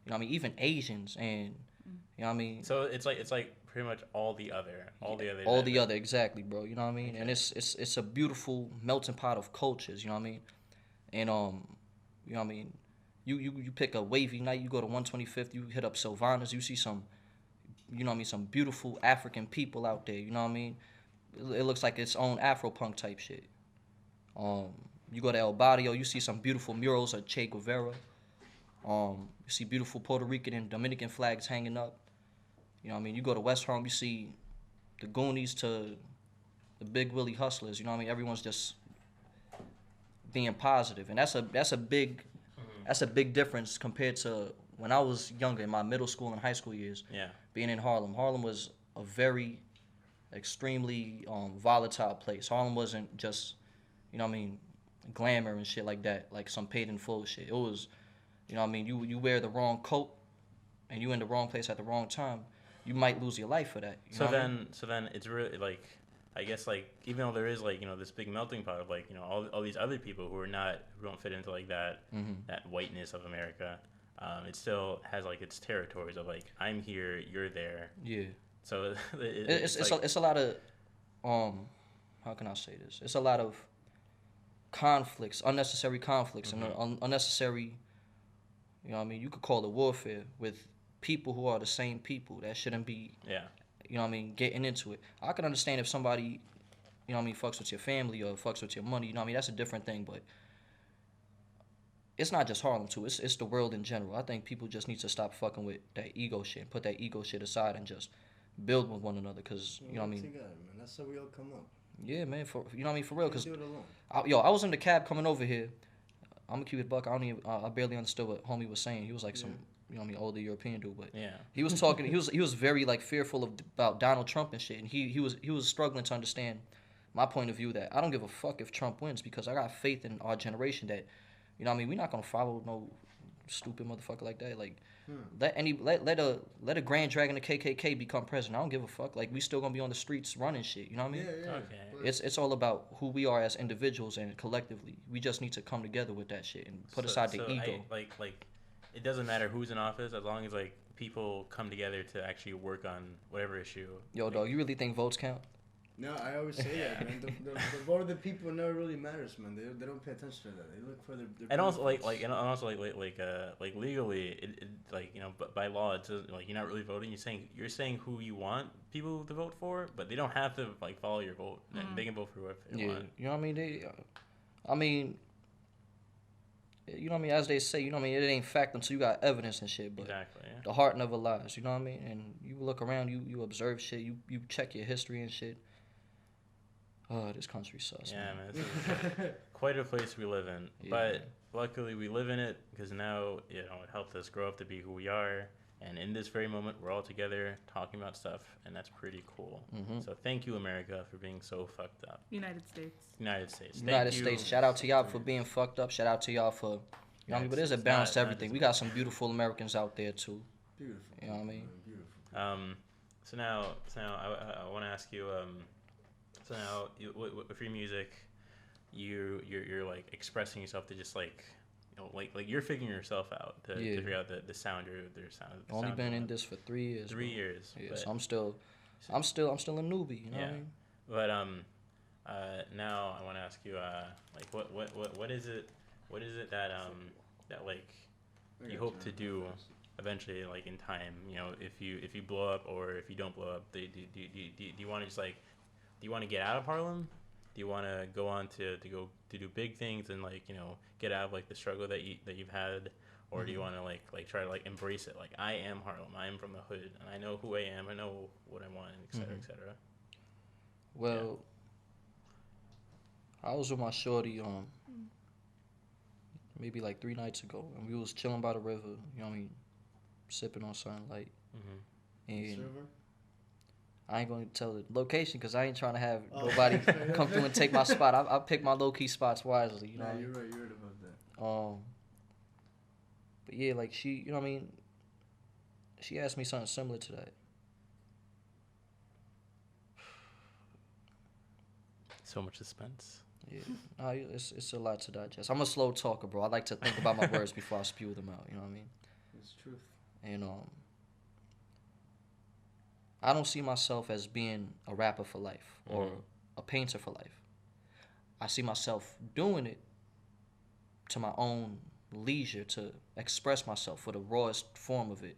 you know what I mean, even Asians, and, you know what I mean? So it's like pretty much all the other. Exactly, bro. You know what I mean? Okay. And it's a beautiful melting pot of cultures. You know what I mean? And you know what I mean? You pick a wavy night. You go to 125th. You hit up Sylvanas. You see some, you know what I mean? Some beautiful African people out there. You know what I mean? It looks like its own Afro-punk type shit. You go to El Barrio. You see some beautiful murals of Che Guevara. You see beautiful Puerto Rican and Dominican flags hanging up. You know what I mean? You go to West Harlem, you see the Goonies to the Big Willie Hustlers. You know what I mean? Everyone's just being positive, and that's a big difference compared to when I was younger in my middle school and high school years. Yeah. Being in Harlem, Harlem was a very extremely volatile place. Harlem wasn't just, you know what I mean, glamour and shit like that, like some paid in full shit. It was, You know what I mean? You wear the wrong coat, and you in the wrong place at the wrong time. You might lose your life for that. You know what I mean? So then it's really like, I guess like even though there is like this big melting pot of like all these other people who don't fit into like that that whiteness of America, it still has like its territories of like I'm here, you're there. Yeah. So it's a lot of how can I say this? It's a lot of conflicts, unnecessary conflicts, and unnecessary. You know what I mean? You could call it warfare with people who are the same people that shouldn't be. Yeah. You know what I mean? Getting into it. I can understand if somebody, you know what I mean, fucks with your family or fucks with your money. You know what I mean? That's a different thing, but it's not just Harlem too. It's the world in general. I think people just need to stop fucking with that ego shit and put that ego shit aside and just build with one another. Cause you know what I mean? Together, man. That's how we all come up. Yeah, man. You know what I mean? For real. Cause do it alone. I was in the cab coming over here. I'm gonna keep it buck. I barely understood what homie was saying. He was like some, you know what I mean, older European dude, but yeah, he was talking. he was very like fearful about Donald Trump and shit, and he was struggling to understand my point of view that I don't give a fuck if Trump wins because I got faith in our generation that, you know what I mean, we're not gonna follow no stupid motherfucker like that. Like let a Grand Dragon of KKK become president. I don't give a fuck. Like we still gonna be on the streets running shit. You know what I mean? Yeah. Okay. It's all about who we are as individuals and collectively. We just need to come together with that shit and put aside the ego. Like it doesn't matter who's in office as long as like people come together to actually work on whatever issue. Yo, dog, you really think votes count? No, I always say that, man. The vote of the people never really matters, man. They don't pay attention to that. They look for their and also like legally, it like but by law it's like you're not really voting. You're saying who you want people to vote for, but they don't have to like follow your vote. And they can vote for whoever they want. You know what I mean? You know what I mean? As they say, you know what I mean? It ain't fact until you got evidence and shit. But exactly. Yeah. The heart never lies. You know what I mean? And you look around, you observe shit, you check your history and shit. Oh, this country sucks. Yeah, man. It's quite a place we live in. Yeah. But luckily we live in it because now, it helped us grow up to be who we are. And in this very moment, we're all together talking about stuff, and that's pretty cool. So thank you, America, for being so fucked up. United States. United States. United States. Shout out to y'all for being fucked up. Shout out to y'all for, you know what I mean? But there's a balance to everything. We got some beautiful Americans out there, too. Beautiful. You know what I mean? Beautiful. So now I want to ask you, so now with your music, you're like expressing yourself to just like, like you're figuring yourself out to figure out the sound or their sound. Only been in this for 3 years. 3 years. Yeah, so I'm still a newbie. You know what I mean? But now I want to ask you like what is it that like you hope to do eventually, like in time, if you blow up or if you don't blow up, do you want to just like, do you want to get out of Harlem? Do you want to go on to do big things and like get out of like the struggle that you've had, or do you want to like try to like embrace it? Like I am Harlem, I am from the hood, and I know who I am, I know what I want, etc. etc. Well, I was with my shorty maybe like 3 nights ago, and we was chilling by the river. You know what I mean, sipping on something light, and. I ain't going to tell the location because I ain't trying to have nobody come through and take my spot. I pick my low-key spots wisely, you know. You're right about that. But yeah, like she, you know what I mean? She asked me something similar to that. So much suspense. Yeah, it's a lot to digest. I'm a slow talker, bro. I like to think about my words before I spew them out, you know what I mean? It's truth. And I don't see myself as being a rapper for life or a painter for life. I see myself doing it to my own leisure, to express myself for the rawest form of it.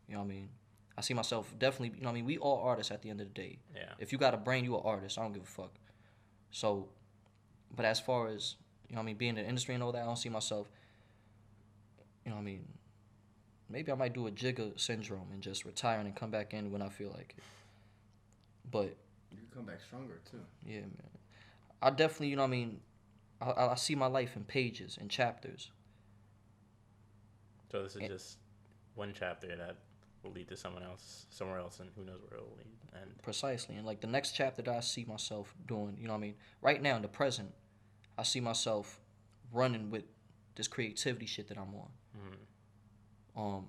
You know what I mean? I see myself definitely, you know what I mean? We all artists at the end of the day. Yeah. If you got a brain, you an artist. I don't give a fuck. So, but as far as, you know what I mean, being in the industry and all that, I don't see myself, you know what I mean? Maybe I might do a Jigga syndrome and just retire and come back in when I feel like it. But you can come back stronger too. Yeah, man. I definitely, you know what I mean, I see my life in pages and chapters. So this is just one chapter that will lead to somewhere else, and who knows where it will lead. And precisely. And like the next chapter that I see myself doing, you know what I mean? Right now in the present, I see myself running with this creativity shit that I'm on.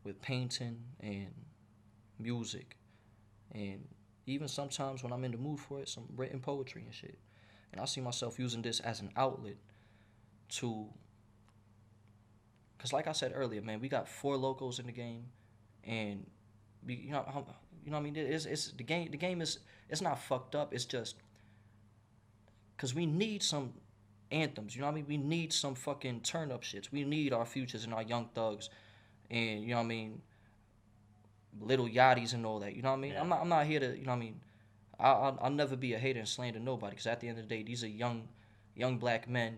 With painting and music, and even sometimes when I'm in the mood for it, some written poetry and shit. And I see myself using this as an outlet to, cause like I said earlier, man, we got 4 locals in the game, and you know what I mean. It's the game. The game is, it's not fucked up. It's just, cause we need some anthems. You know what I mean. We need some fucking turn up shits. We need our Futures and our Young Thugs, and you know what I mean, Little Yachty's and all that. You know what I mean. Yeah. I'm not here to, you know what I mean. I'll never be a hater and slander nobody, because at the end of the day, these are young black men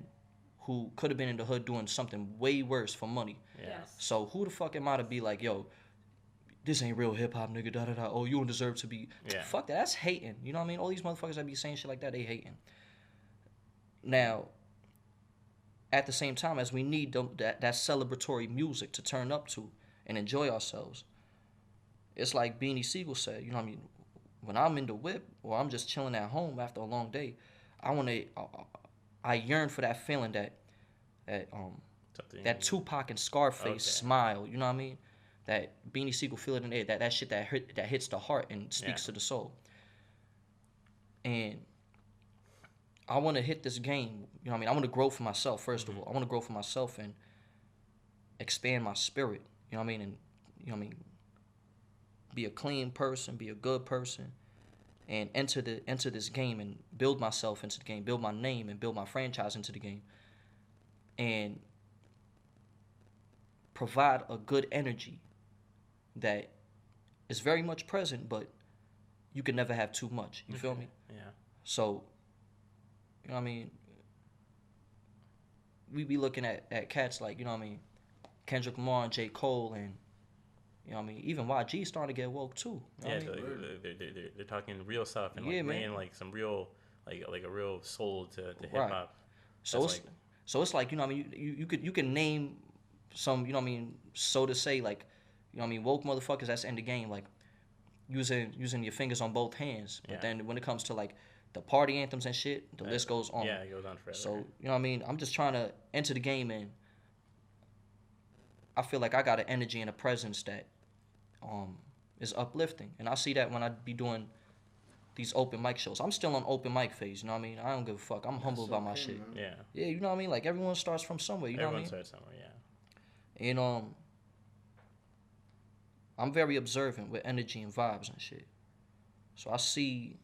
who could have been in the hood doing something way worse for money. Yes. So who the fuck am I to be like, yo, this ain't real hip hop, nigga, da da da. Oh, you don't deserve to be. Yeah. Fuck that. That's hating. You know what I mean? All these motherfuckers that be saying shit like that, they hating. Now, at the same time, as we need that celebratory music to turn up to and enjoy ourselves, it's like Beanie Siegel said, you know what I mean? When I'm in the whip or I'm just chilling at home after a long day, I yearn for that feeling that Tupac and Scarface smile, you know what I mean? That Beanie Siegel feel it in the air, that shit that hits the heart and speaks to the soul. And I want to hit this game, you know what I mean? I want to grow for myself, first of all. I want to grow for myself and expand my spirit, you know what I mean? And, you know what I mean? Be a clean person, be a good person, and enter this game and build myself into the game, build my name and build my franchise into the game, and provide a good energy that is very much present, but you can never have too much. You feel me? Yeah. So, you know what I mean? We be looking at cats like, you know what I mean, Kendrick Lamar and J. Cole, and you know what I mean? Even YG starting to get woke too. You know yeah, what I mean? they're talking real stuff and like bringing like some real like a real soul to hip hop. So it's like, you know what I mean, you can name some, you know what I mean, so to say, like, you know what I mean, woke motherfuckers that's in the game, like using your fingers on both hands. But then when it comes to like the party anthems and shit, the list goes on. Yeah, it goes on forever. So, you know what I mean? I'm just trying to enter the game, and I feel like I got an energy and a presence that is uplifting. And I see that when I be doing these open mic shows. I'm still on open mic phase, you know what I mean? I don't give a fuck. I'm humble about my shit. Man. Yeah. Yeah, you know what I mean? Like, everyone starts from somewhere, you know what I mean? Everyone starts somewhere, yeah. And I'm very observant with energy and vibes and shit. So I see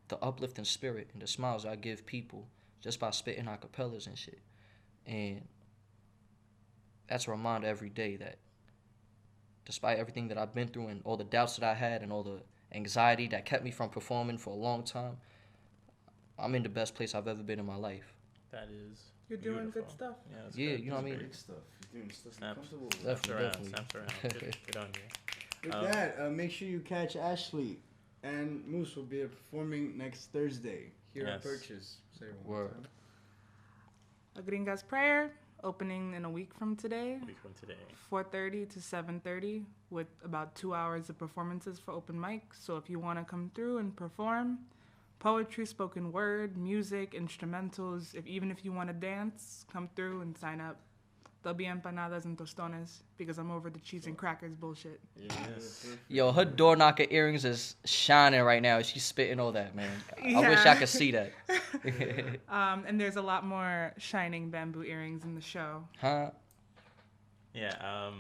the uplifting spirit and the smiles I give people just by spitting acapellas and shit. And that's a reminder every day that despite everything that I've been through and all the doubts that I had and all the anxiety that kept me from performing for a long time, I'm in the best place I've ever been in my life. That is You're beautiful. doing good stuff. Yeah, you know what I mean? Great stuff. You're doing stuff comfortable. Snaps around. Good. Good on you. With that, make sure you catch Ashley and Moose will be performing next Thursday here at Purchase. Say it one more time. A Gringa's Prayer, opening in a week from today. 4:30 to 7:30 with about 2 hours of performances for open mic. So if you want to come through and perform, poetry, spoken word, music, instrumentals, even if you want to dance, come through and sign up. There'll be empanadas and tostones because I'm over the cheese and crackers bullshit. Yes. Yo, her door knocker earrings is shining right now. She's spitting all that, man. I wish I could see that. And there's a lot more shining bamboo earrings in the show. Huh? Yeah,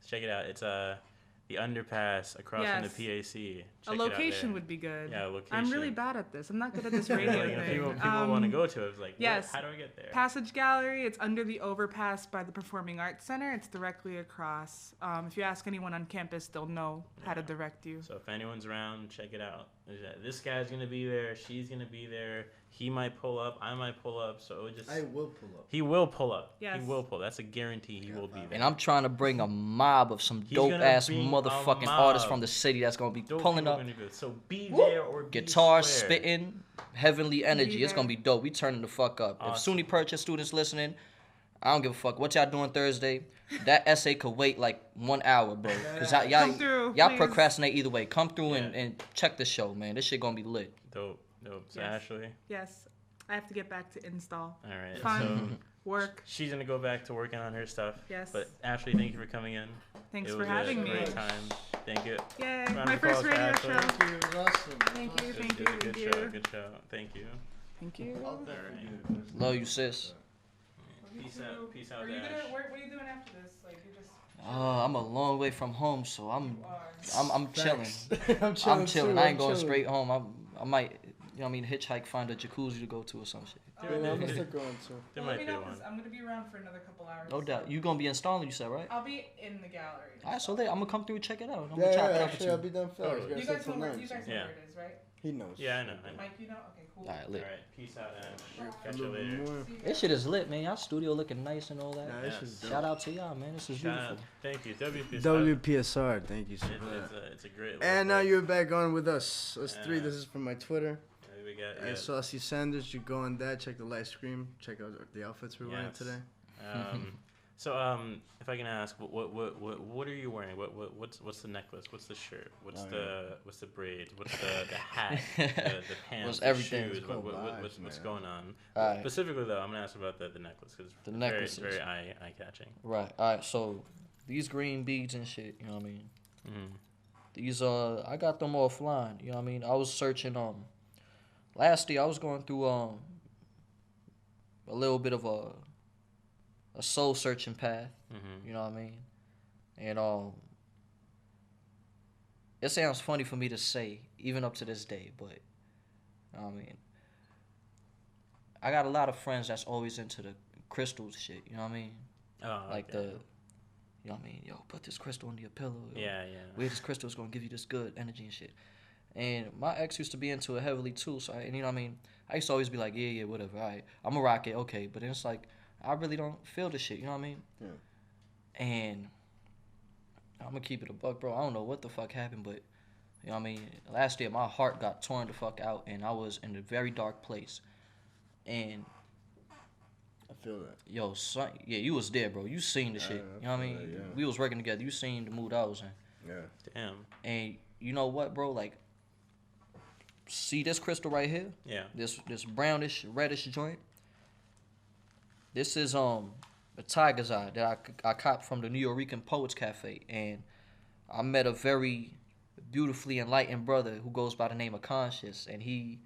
check it out. It's the underpass across from the PAC. A location would be good. Yeah, a location. I'm really bad at this. I'm not good at this radio thing. People want to go to it. It's like, yes. How do I get there? Passage Gallery. It's under the overpass by the Performing Arts Center. It's directly across. If you ask anyone on campus, they'll know how to direct you. So if anyone's around, check it out. This guy's going to be there. She's going to be there. He might pull up. I might pull up. So it just. I will pull up. He will pull up. Yes. He will pull. That's a guarantee. He will be there. And I'm trying to bring a mob of some dope ass motherfucking artists from the city that's gonna be pulling up. So be there or be guitar square. spitting, heavenly energy. It's gonna be dope. We turning the fuck up. Awesome. If SUNY Purchase students listening, I don't give a fuck what y'all doing Thursday. That essay could wait like 1 hour, bro. Cause y'all procrastinate either way. Come through and check the show, man. This shit gonna be lit. Dope. So Ashley. Yes. I have to get back to install. All right. Fun, work. She's going to go back to working on her stuff. Yes. But Ashley, thank you for coming in. Thanks for having me. It was a great time. Thank you. Yay, Round my of first applause for radio Ashley. show. Thank you. It was awesome. Thank you, It thank was you, a good thank show. you. Good show. Thank you. Thank you. All right. Love you, sis. Peace out. Peace out, Are you Ash. gonna, what are you doing after this? Like, you're just... I'm a long way from home, so I'm chilling. I'm I'm chilling. too, I I'm ain't going chilling. straight home. I might, you know what I mean, hitchhike, find a jacuzzi to go to or some shit. Yeah, I'm gonna start going too. There Well, might be one. I'm gonna be around for another couple hours. No doubt. You gonna be installing, you said, right? I'll be in the gallery. All right, so I'm gonna come through and check it out. I'm Yeah, gonna chop it up actually, with I'll be done for hours. You guys know where it is, right? He knows. Yeah, I know. Mike, you know? Okay, cool. All right, lit. All right. Peace out, Ash. Catch you later. This shit is lit, man. Y'all studio looking nice and all that. Nah, this is dope. Shout out to y'all, man. This is Shout beautiful. out. Thank you. WPSR. WPSR, thank you so much. It's a great And now place. you're back on with us. Us three. Yeah. This is from my Twitter. We got And Saucy Sanders. You go on that. Check the live stream. Check out the outfits we're wearing Yes. today. If I can ask, what are you wearing? What's the necklace? What's the shirt? What's the braids? What's the hat? the pants? What's the everything? shoes? It's called What's going on? Alright. Specifically though, I'm gonna ask about the necklace because The very necklaces. very eye catching. Right. All right. So these green beads and shit. You know what I mean? Mm-hmm. These I got them offline. You know what I mean? I was searching last year I was going through a little bit of a soul searching path. Mm-hmm. You know what I mean? And it sounds funny for me to say even up to this day, but you know what I mean? I got a lot of friends that's always into the crystals shit. You know what I mean? Oh, like okay. you know what I mean? Yo, put this crystal under your pillow. Yo. Yeah. Where this crystal is gonna give you this good energy and shit. And my ex used to be into it heavily too. So and you know what I mean? I used to always be like, yeah, whatever. All right, I'm gonna rock it, okay. But then it's like I really don't feel the shit. You know what I mean? Yeah. And I'm gonna keep it a buck, bro. I don't know what the fuck happened, but you know what I mean? Last year my heart got torn the fuck out, and I was in a very dark place. And I feel that. yo, son, yeah, you was there, bro. You seen the shit. You know what I mean? that, yeah. We was working together. You seen the mood I was in. Yeah. Damn. And you know what, bro? Like, see this crystal right here? Yeah. This brownish, reddish joint. This is a tiger's eye that I copped from the New Yorican Poets Cafe, and I met a very beautifully enlightened brother who goes by the name of Conscious, and he,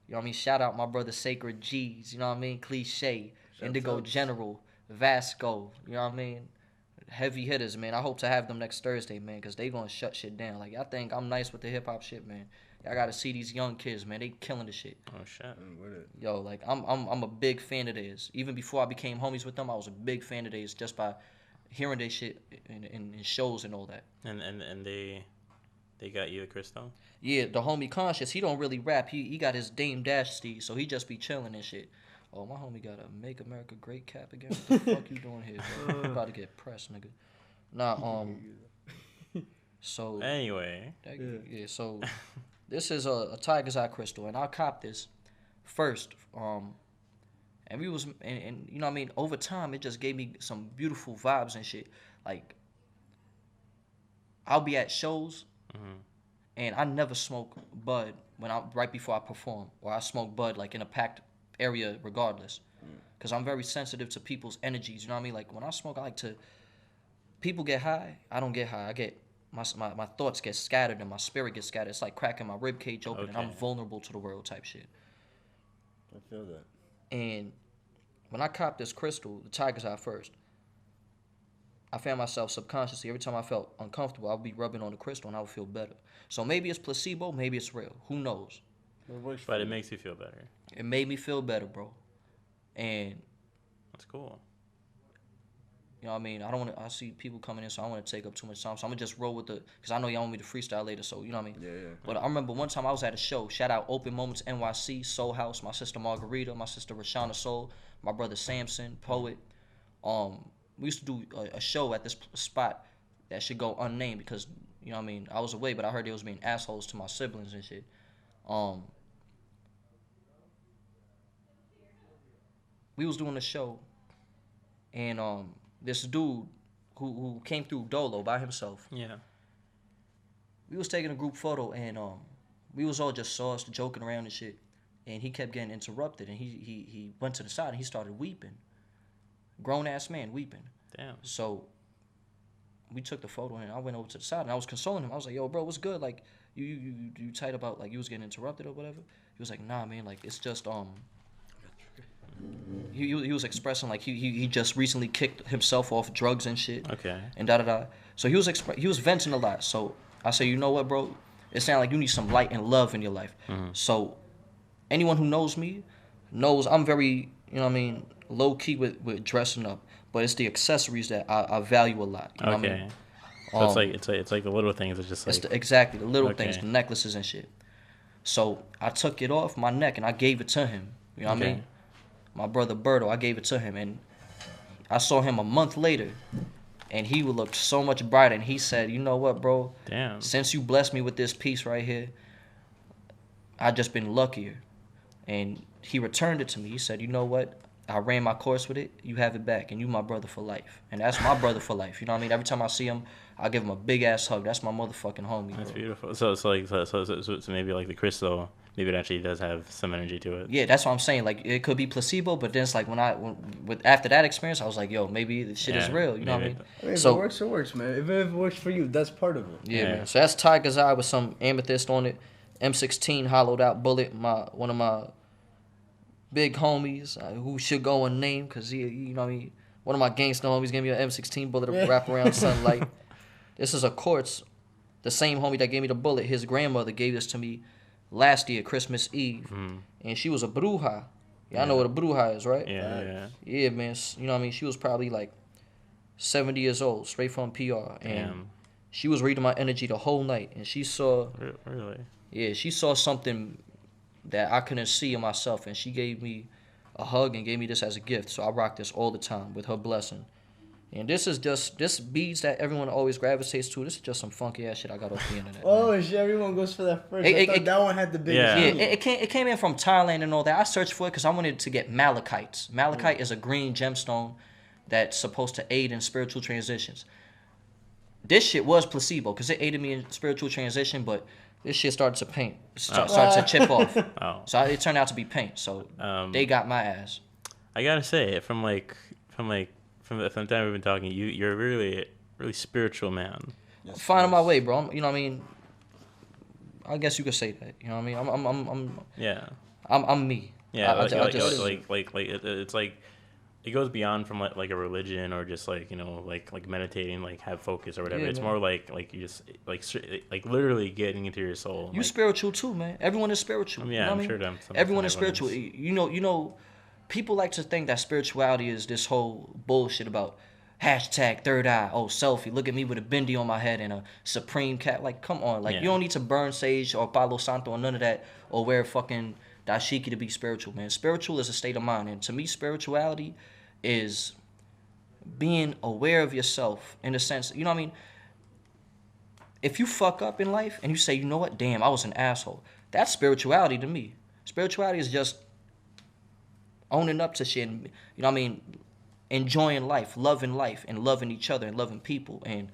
you know what I mean, shout out my brother Sacred G's, you know what I mean, Cliche, Indigo General, Vasco, you know what I mean, heavy hitters, man. I hope to have them next Thursday, man, because they gonna shut shit down. Like, I think I'm nice with the hip hop shit, man. I gotta see these young kids, man. They killing the shit. Oh shit. Yo, like I'm a big fan of theirs. Even before I became homies with them, I was a big fan of theirs just by hearing their shit in shows and all that. And they got you the crystal? Yeah, the homie Conscious, he don't really rap. He got his Dame Dash Steed, so he just be chilling and shit. Oh, my homie got a Make America Great cap again. What the fuck you doing here, bro? You about to get pressed, nigga. Nah, so anyway. Yeah, so this is a tiger's eye crystal, and I copped this first. And we was and you know what I mean, over time it just gave me some beautiful vibes and shit. Like, I'll be at shows, and I never smoke bud right before I perform, or I smoke bud like in a packed area regardless, because I'm very sensitive to people's energies. You know what I mean? Like, when I smoke, I like to. People get high, I don't get high. I get my thoughts get scattered and my spirit gets scattered. It's like cracking my rib cage open, and I'm vulnerable to the world type shit. I feel that. And when I copped this crystal, the tiger's eye first, I found myself subconsciously, every time I felt uncomfortable, I would be rubbing on the crystal and I would feel better. So maybe it's placebo, maybe it's real. Who knows? But it makes you feel better. It made me feel better, bro. And that's cool. You know what I mean? I see people coming in, so I don't want to take up too much time. So I'm going to just roll with because I know y'all want me to freestyle later, so you know what I mean? Yeah. But I remember one time I was at a show, shout out Open Moments NYC, Soul House, my sister Margarita, my sister Rashana Soul, my brother Samson, Poet. We used to do a show at this spot that should go unnamed because, you know what I mean, I was away, but I heard they was being assholes to my siblings and shit. We was doing a show, and this dude who came through Dolo by himself. Yeah. We was taking a group photo, and we was all just sauced, joking around and shit. and he kept getting interrupted, and he went to the side and he started weeping. Grown ass man weeping. Damn. So we took the photo and I went over to the side and I was consoling him. I was like, yo, bro, what's good? Like, you tight about like you was getting interrupted or whatever? He was like, nah, man, like it's just he was expressing like he just recently kicked himself off drugs and shit. Okay. And da. So he was venting a lot. So I said, you know what, bro? It sounds like you need some light and love in your life. So anyone who knows me knows I'm very, you know what I mean, low key with dressing up. But it's the accessories that I value a lot. You know what I mean? So it's like the little things. It's just like exactly the little things, the necklaces and shit. So I took it off my neck and I gave it to him. You know what I mean? My brother Berto, I gave it to him, and I saw him a month later, and he looked so much brighter. And he said, "You know what, bro? Damn. Since you blessed me with this piece right here, I just been luckier." And he returned it to me. He said, "You know what? I ran my course with it. You have it back, and you my brother for life." And that's my brother for life. You know what I mean? Every time I see him, I give him a big ass hug. That's my motherfucking homie. That's bro. beautiful. So maybe like the crystal, maybe it actually does have some energy to it. Yeah, that's what I'm saying. Like it could be placebo, but then it's like after that experience, I was like, yo, maybe this shit is real. You know what I mean? If it works, it works, man. If it works for you, that's part of it. Yeah, man. So that's Tiger's Eye with some amethyst on it. M16 hollowed out bullet. One of my big homies who should go unnamed because he, you know what I mean. One of my gangster homies gave me an M16 bullet to wrap around sunlight. This is a quartz. The same homie that gave me the bullet, his grandmother gave this to me last year, Christmas Eve. And she was a bruja. Y'all know what a bruja is, right? Yeah, man. You know what I mean? She was probably like 70 years old, straight from PR. And she was reading my energy the whole night. And she saw... Really? Yeah, she saw something that I couldn't see in myself. And she gave me a hug and gave me this as a gift. So I rock this all the time with her blessing. And this beads that everyone always gravitates to. This is just some funky ass shit I got off the internet. Oh, shit, everyone goes for that first. I thought that one had the biggest. Yeah, it came in from Thailand and all that. I searched for it because I wanted to get malachites. Malachite is a green gemstone that's supposed to aid in spiritual transitions. This shit was placebo because it aided me in spiritual transition, but this shit started to paint. Started to chip off. So it turned out to be paint. So they got my ass. I gotta say, from the time we've been talking, you're a really spiritual man. Yes, finding my way, bro. You know what I mean? I guess you could say that. You know what I mean? I'm me. Yeah, it's like it goes beyond from like a religion or just like, you know, like meditating, like have focus or whatever. Yeah, it's man. more like you just like literally getting into your soul. You spiritual too, man. Everyone is spiritual. Yeah, you know I'm what sure I mean? them. Everyone is spiritual. You know. People like to think that spirituality is this whole bullshit about hashtag third eye, oh, selfie, look at me with a bindi on my head and a supreme cat. Like, come on. Like, you don't need to burn sage or Palo Santo or none of that or wear fucking dashiki to be spiritual, man. Spiritual is a state of mind. And to me, spirituality is being aware of yourself in the sense, you know what I mean? If you fuck up in life and you say, you know what, damn, I was an asshole. That's spirituality to me. Spirituality is just owning up to shit, and, you know what I mean, enjoying life, and loving each other, and loving people, and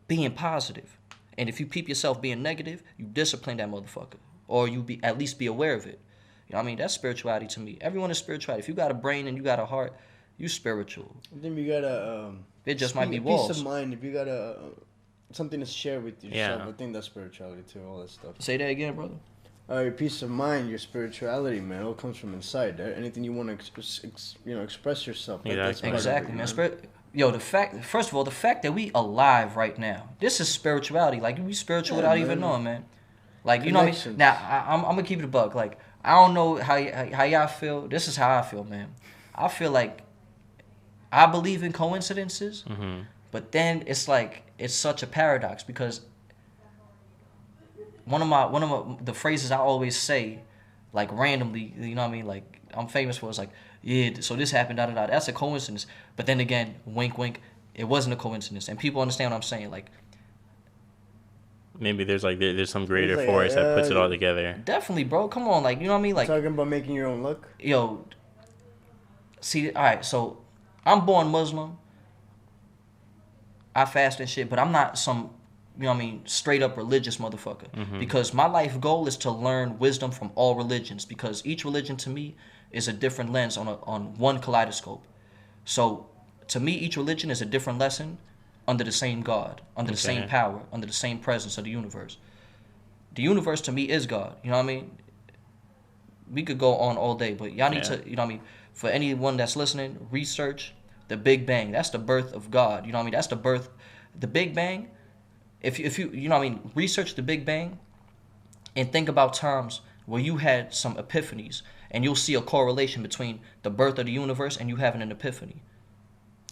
being positive. And if you peep yourself being negative, you discipline that motherfucker, or you at least be aware of it. You know what I mean? That's spirituality to me. Everyone is spirituality. If you got a brain and you got a heart, you spiritual. Then you got it just might be walls. Peace of mind. If you got something to share with yourself, I think that's spirituality too. All that stuff. Say that again, brother. Your peace of mind, your spirituality, man, it all comes from inside. Anything you want to, express yourself. Exactly, man. First of all, the fact that we alive right now, this is spirituality. Like, we spiritual without even knowing, man. Like, you know what I mean? Now, I'm gonna keep it a buck. Like, I don't know how y'all feel. This is how I feel, man. I feel like I believe in coincidences, but then it's like it's such a paradox because one of the phrases I always say, like randomly, you know what I mean? Like I'm famous for is like, yeah, so this happened, da da da. That's a coincidence. But then again, wink wink, it wasn't a coincidence, and people understand what I'm saying. Like maybe there's some greater force that puts it all together. Definitely, bro. Come on, like you know what I mean? Like talking about making your own luck. Yo, see, all right. So I'm born Muslim. I fast and shit, but I'm not some you know what I mean, straight up religious motherfucker. Because my life goal is to learn wisdom from all religions, because each religion to me is a different lens on one kaleidoscope. So to me, each religion is a different lesson under the same God, under the same power, under the same presence of the universe. The universe to me is God. You know what I mean? We could go on all day, but y'all need to, you know what I mean? For anyone that's listening, research the Big Bang. That's the birth of God. You know what I mean? That's the birth. The Big Bang, if you, you know what I mean? Research the Big Bang and think about times where you had some epiphanies, and you'll see a correlation between the birth of the universe and you having an epiphany.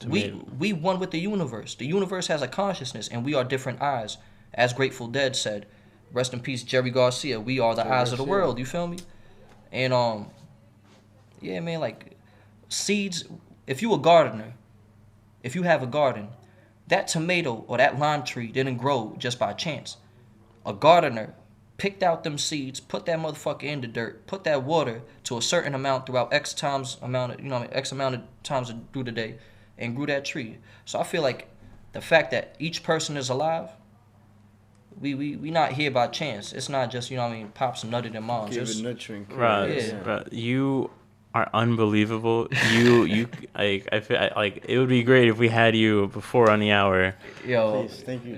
We one with the universe. The universe has a consciousness, and we are different eyes. As Grateful Dead said, rest in peace, Jerry Garcia. We are the eyes of the world. You feel me? And yeah, man, like seeds. If you a gardener, if you have a garden, that tomato or that lime tree didn't grow just by chance. A gardener picked out them seeds, put that motherfucker in the dirt, put that water to a certain amount throughout X amount of times through the day, and grew that tree. So I feel like the fact that each person is alive, we not here by chance. It's not just, you know what I mean, pops and nutted and moms. Give it nurturing. Right. You are unbelievable. You I feel like it would be great if we had you before on the hour. Yo, please, thank you.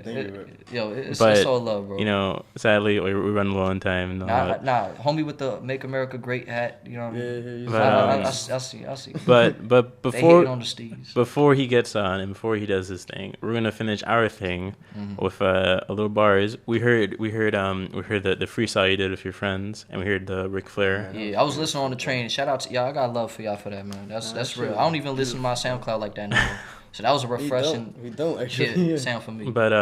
Yo, it's all love, bro. You know, sadly we run low on time. Nah, homie with the Make America Great hat. You know what I mean? I see. But they hating on the steeds. Before he gets on and before he does his thing, we're gonna finish our thing with a little bars. We heard the freestyle you did with your friends, and we heard the Ric Flair. Yeah, I was listening on the train. Shout out to y'all. I got love for y'all for that, man. That's real. I don't even listen to my SoundCloud like that anymore. So that was a refreshing we don't actually sound for me. But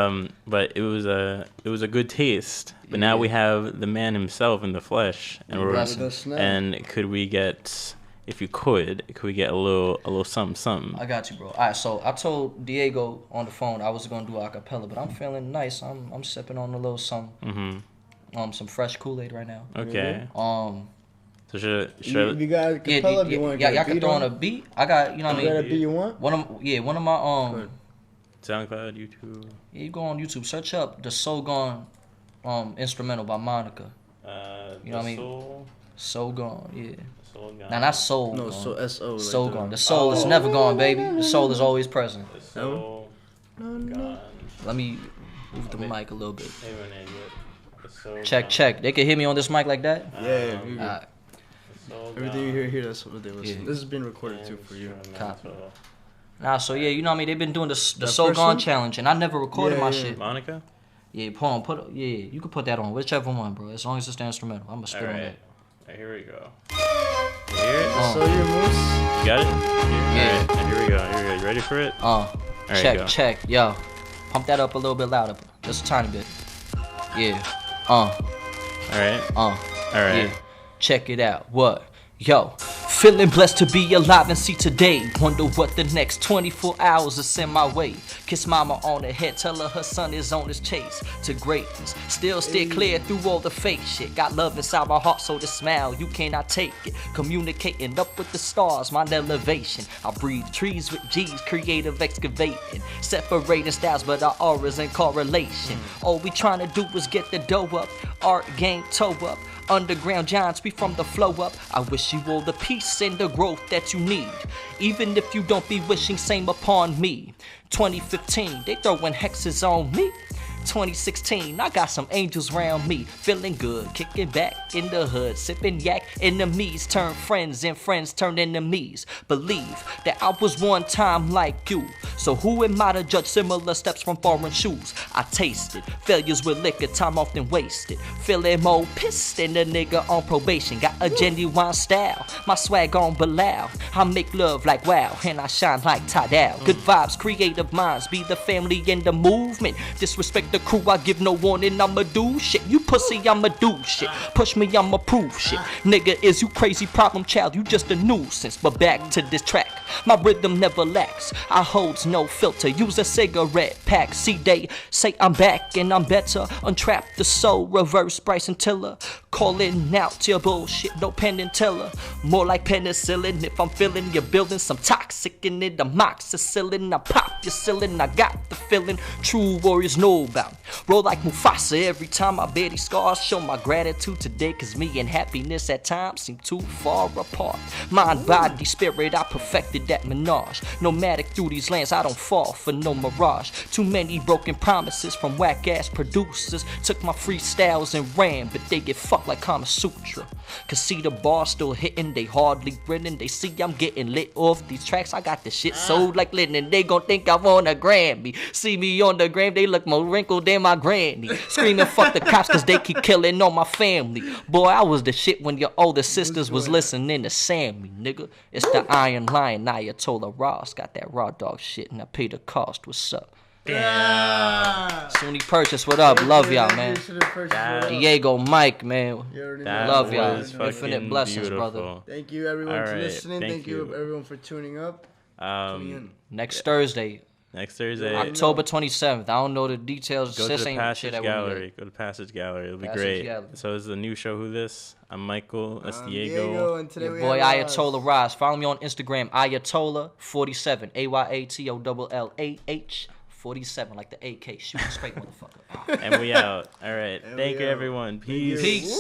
it was a good taste. But now we have the man himself in the flesh, and could we get a little something? I got you, bro. All right, so I told Diego on the phone I was gonna do a cappella, but I'm feeling nice. I'm sipping on a little something. Some fresh Kool-Aid right now. Okay. So should you got a cappella? Y'all can throw on a beat. I got, you know what I mean. You got a beat you want? One of my SoundCloud, YouTube. Yeah, you go on YouTube, search up the So Gone instrumental by Monica. You know what I mean? So Gone, yeah. Soul Gone. Nah, not Soul. No, gone. so S-O. Soul Gone. The soul is never gone, baby. The soul is always present. The soul gone. Let me move the mic a little bit. The Check. They can hear me on this mic like that? Yeah. Alright. Everything you hear, that's what they listen. Yeah. This has been recorded too for you. Copy. Nah, so yeah, you know what I mean? They've been doing the So Gone challenge, and I never recorded my shit. Monica? Yeah, you can put that on, whichever one, bro. As long as it's the instrumental, I'm gonna spit on that. Alright, here we go. You hear it? So your moose. You got it? Yeah. Alright, here we go. You ready for it? Check. Yo, pump that up a little bit louder, just a tiny bit. Yeah. Alright. Alright. Yeah. Check it out. What? Yo. Feeling blessed to be alive and see today. Wonder what the next 24 hours is send my way. Kiss mama on the head, tell her son is on his chase to greatness. Still stay clear through all the fake shit. Got love inside my heart, so the smile you cannot take it. Communicating up with the stars, my elevation. I breathe trees with G's, creative excavating. Separating styles, but our auras in correlation. All we trying to do is get the dough up, art game toe up. Underground giants, we from the flow up. I wish you all the peace and the growth that you need. Even if you don't be wishing same upon me. 2015, they throwing hexes on me. 2016, I got some angels around me. Feeling good, kicking back in the hood, sipping yak. Enemies turn friends and friends turn enemies. Believe that I was one time like you. So who am I to judge similar steps from foreign shoes? I tasted failures with liquor, time often wasted. Feeling more pissed than a nigga on probation. Got a genuine style, my swag on Bilal. I make love like wow, and I shine like Tadal. Good vibes, creative minds, be the family in the movement. Disrespect the crew, I give no warning, I'ma do shit. You pussy, I'ma do shit. Push me, I'ma prove shit. Nigga, is you crazy problem child, you just a nuisance. But back to this track. My rhythm never lacks, I holds no filter. Use a cigarette pack. See, they say I'm back and I'm better. Untrap the soul, reverse Bryson Tiller. Calling out to your bullshit, no pen and teller. More like penicillin if I'm feeling you're building some toxic in it. Amoxicillin, I pop your ceiling. I got the feeling true warriors know about. Roll like Mufasa every time I bear these scars. Show my gratitude today, cause me and happiness at times seem too far apart. Mind, body, spirit, I perfected that menage. Nomadic through these lands, I don't fall for no mirage. Too many broken promises from whack ass producers. Took my freestyles and ran, but they get fucked like Kama Sutra. Cause see the bar still hitting, they hardly grinning. They see I'm getting lit off these tracks. I got the shit sold like linen. They gon' think I won a Grammy. See me on the gram, they look more wrinkled than my granny. Screaming fuck the cops cause they keep killing on my family. Boy, I was the shit when your older sisters was listening to Sammy, nigga. It's the Iron Lion, Ayatollah Ross. Got that raw dog shit and I paid the cost. What's up? Yeah. Sony Purchase, what up? Love y'all, man. Diego, Mike, man. Love y'all. Infinite blessings, brother. Thank you, everyone, for listening. Thank you, everyone, for tuning up. Next Thursday. October 27th. I don't know the details. Go to the Passage Gallery. Go to Passage Gallery. It'll be great. So this is a new show. Who this? I'm Michael. That's Diego. And today your boy Ayatollah Raz. Follow me on Instagram, Ayatollah47. AYATOLLAH 47, like the AK. Shoot straight, motherfucker. And we out. All right. Thank you, everyone. Peace. Peace.